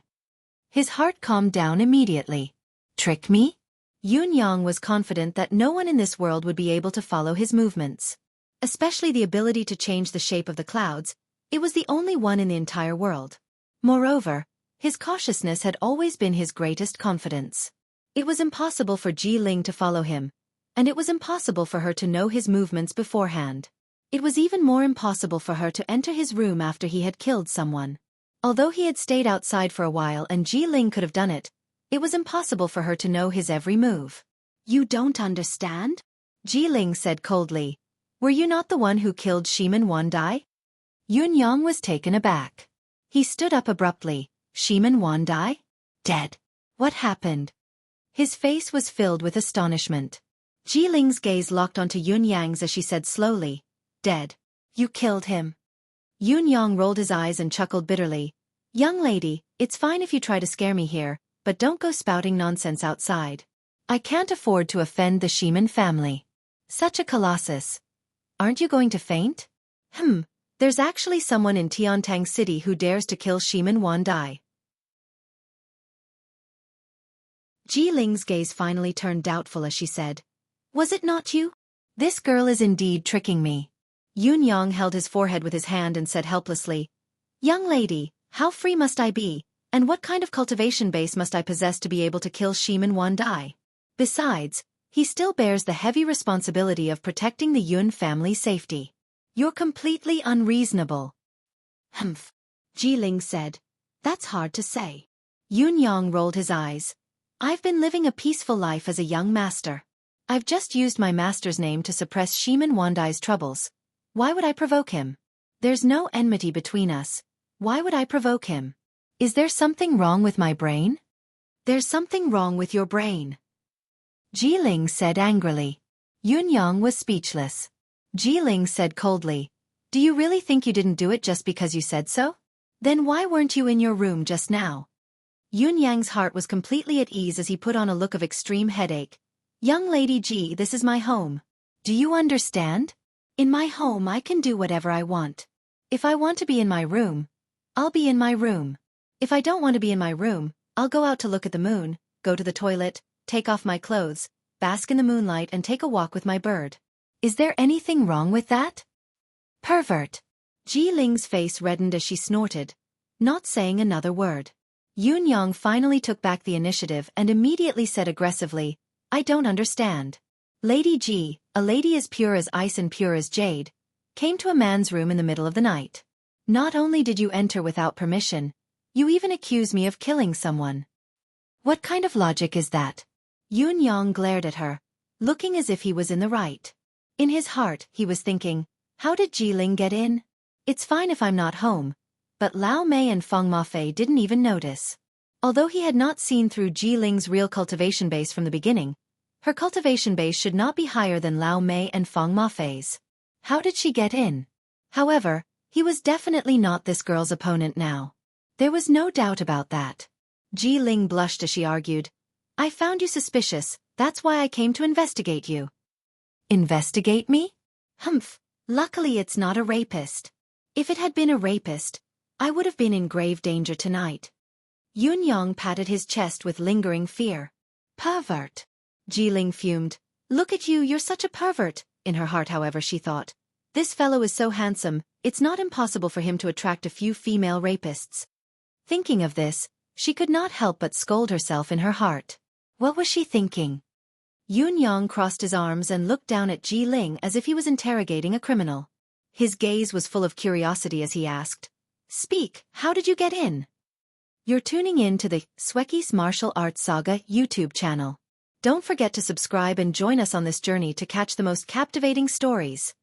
His heart calmed down immediately. Trick me? Yun Yang was confident that no one in this world would be able to follow his movements. Especially the ability to change the shape of the clouds, it was the only one in the entire world. Moreover, his cautiousness had always been his greatest confidence. It was impossible for Ji Ling to follow him, and it was impossible for her to know his movements beforehand. It was even more impossible for her to enter his room after he had killed someone. Although he had stayed outside for a while and Ji Ling could have done it, it was impossible for her to know his every move. "You don't understand?" Ji Ling said coldly. "Were you not the one who killed Shiman Wandai?" Yun Yang was taken aback. He stood up abruptly. "Shiman Wandai? Dead? What happened?" His face was filled with astonishment. Ji Ling's gaze locked onto Yun Yang's as she said slowly, "Dead. You killed him." Yun Yang rolled his eyes and chuckled bitterly. "Young lady, it's fine if you try to scare me here, but don't go spouting nonsense outside. I can't afford to offend the Shiman family. Such a colossus. Aren't you going to faint? There's actually someone in Tiantang City who dares to kill Shiman Wandai." Ji Ling's gaze finally turned doubtful as she said, "Was it not you? This girl is indeed tricking me." Yun Yang held his forehead with his hand and said helplessly, "Young lady, how free must I be, and what kind of cultivation base must I possess to be able to kill Shiman Wandai? Besides, he still bears the heavy responsibility of protecting the Yun family's safety. You're completely unreasonable." Ji Ling said, "That's hard to say." Yun Yang rolled his eyes. "I've been living a peaceful life as a young master. I've just used my master's name to suppress Shiman Wandai's troubles. Why would I provoke him? There's no enmity between us. Why would I provoke him? Is there something wrong with my brain?" "There's something wrong with your brain," Ji Ling said angrily. Yun Yang was speechless. Ji Ling said coldly, "Do you really think you didn't do it just because you said so? Then why weren't you in your room just now?" Yun Yang's heart was completely at ease as he put on a look of extreme headache. "Young lady Ji, this is my home. Do you understand? In my home I can do whatever I want. If I want to be in my room, I'll be in my room. If I don't want to be in my room, I'll go out to look at the moon, go to the toilet, take off my clothes, bask in the moonlight and take a walk with my bird. Is there anything wrong with that?" "Pervert." Ji Ling's face reddened as she snorted, not saying another word. Yun Yang finally took back the initiative and immediately said aggressively, "I don't understand. Lady Ji, a lady as pure as ice and pure as jade, came to a man's room in the middle of the night. Not only did you enter without permission, you even accuse me of killing someone. What kind of logic is that?" Yun Yang glared at her, looking as if he was in the right. In his heart, he was thinking, how did Ji Ling get in? It's fine if I'm not home, but Lao Mei and Feng Mafei didn't even notice. Although he had not seen through Ji Ling's real cultivation base from the beginning, her cultivation base should not be higher than Lao Mei and Feng Mafei's. How did she get in? However, he was definitely not this girl's opponent now. There was no doubt about that. Ji Ling blushed as she argued, "I found you suspicious, that's why I came to investigate you." "Investigate me?" Luckily it's not a rapist. If it had been a rapist, I would have been in grave danger tonight." Yun Yang patted his chest with lingering fear. "Pervert." Ji Ling fumed. "Look at you, you're such a pervert." In her heart, however, she thought, "This fellow is so handsome, it's not impossible for him to attract a few female rapists." Thinking of this, she could not help but scold herself in her heart. What was she thinking? Yun Yang crossed his arms and looked down at Ji Ling as if he was interrogating a criminal. His gaze was full of curiosity as he asked, "Speak, how did you get in?" You're tuning in to the Xueqi's Martial Arts Saga YouTube channel. Don't forget to subscribe and join us on this journey to catch the most captivating stories.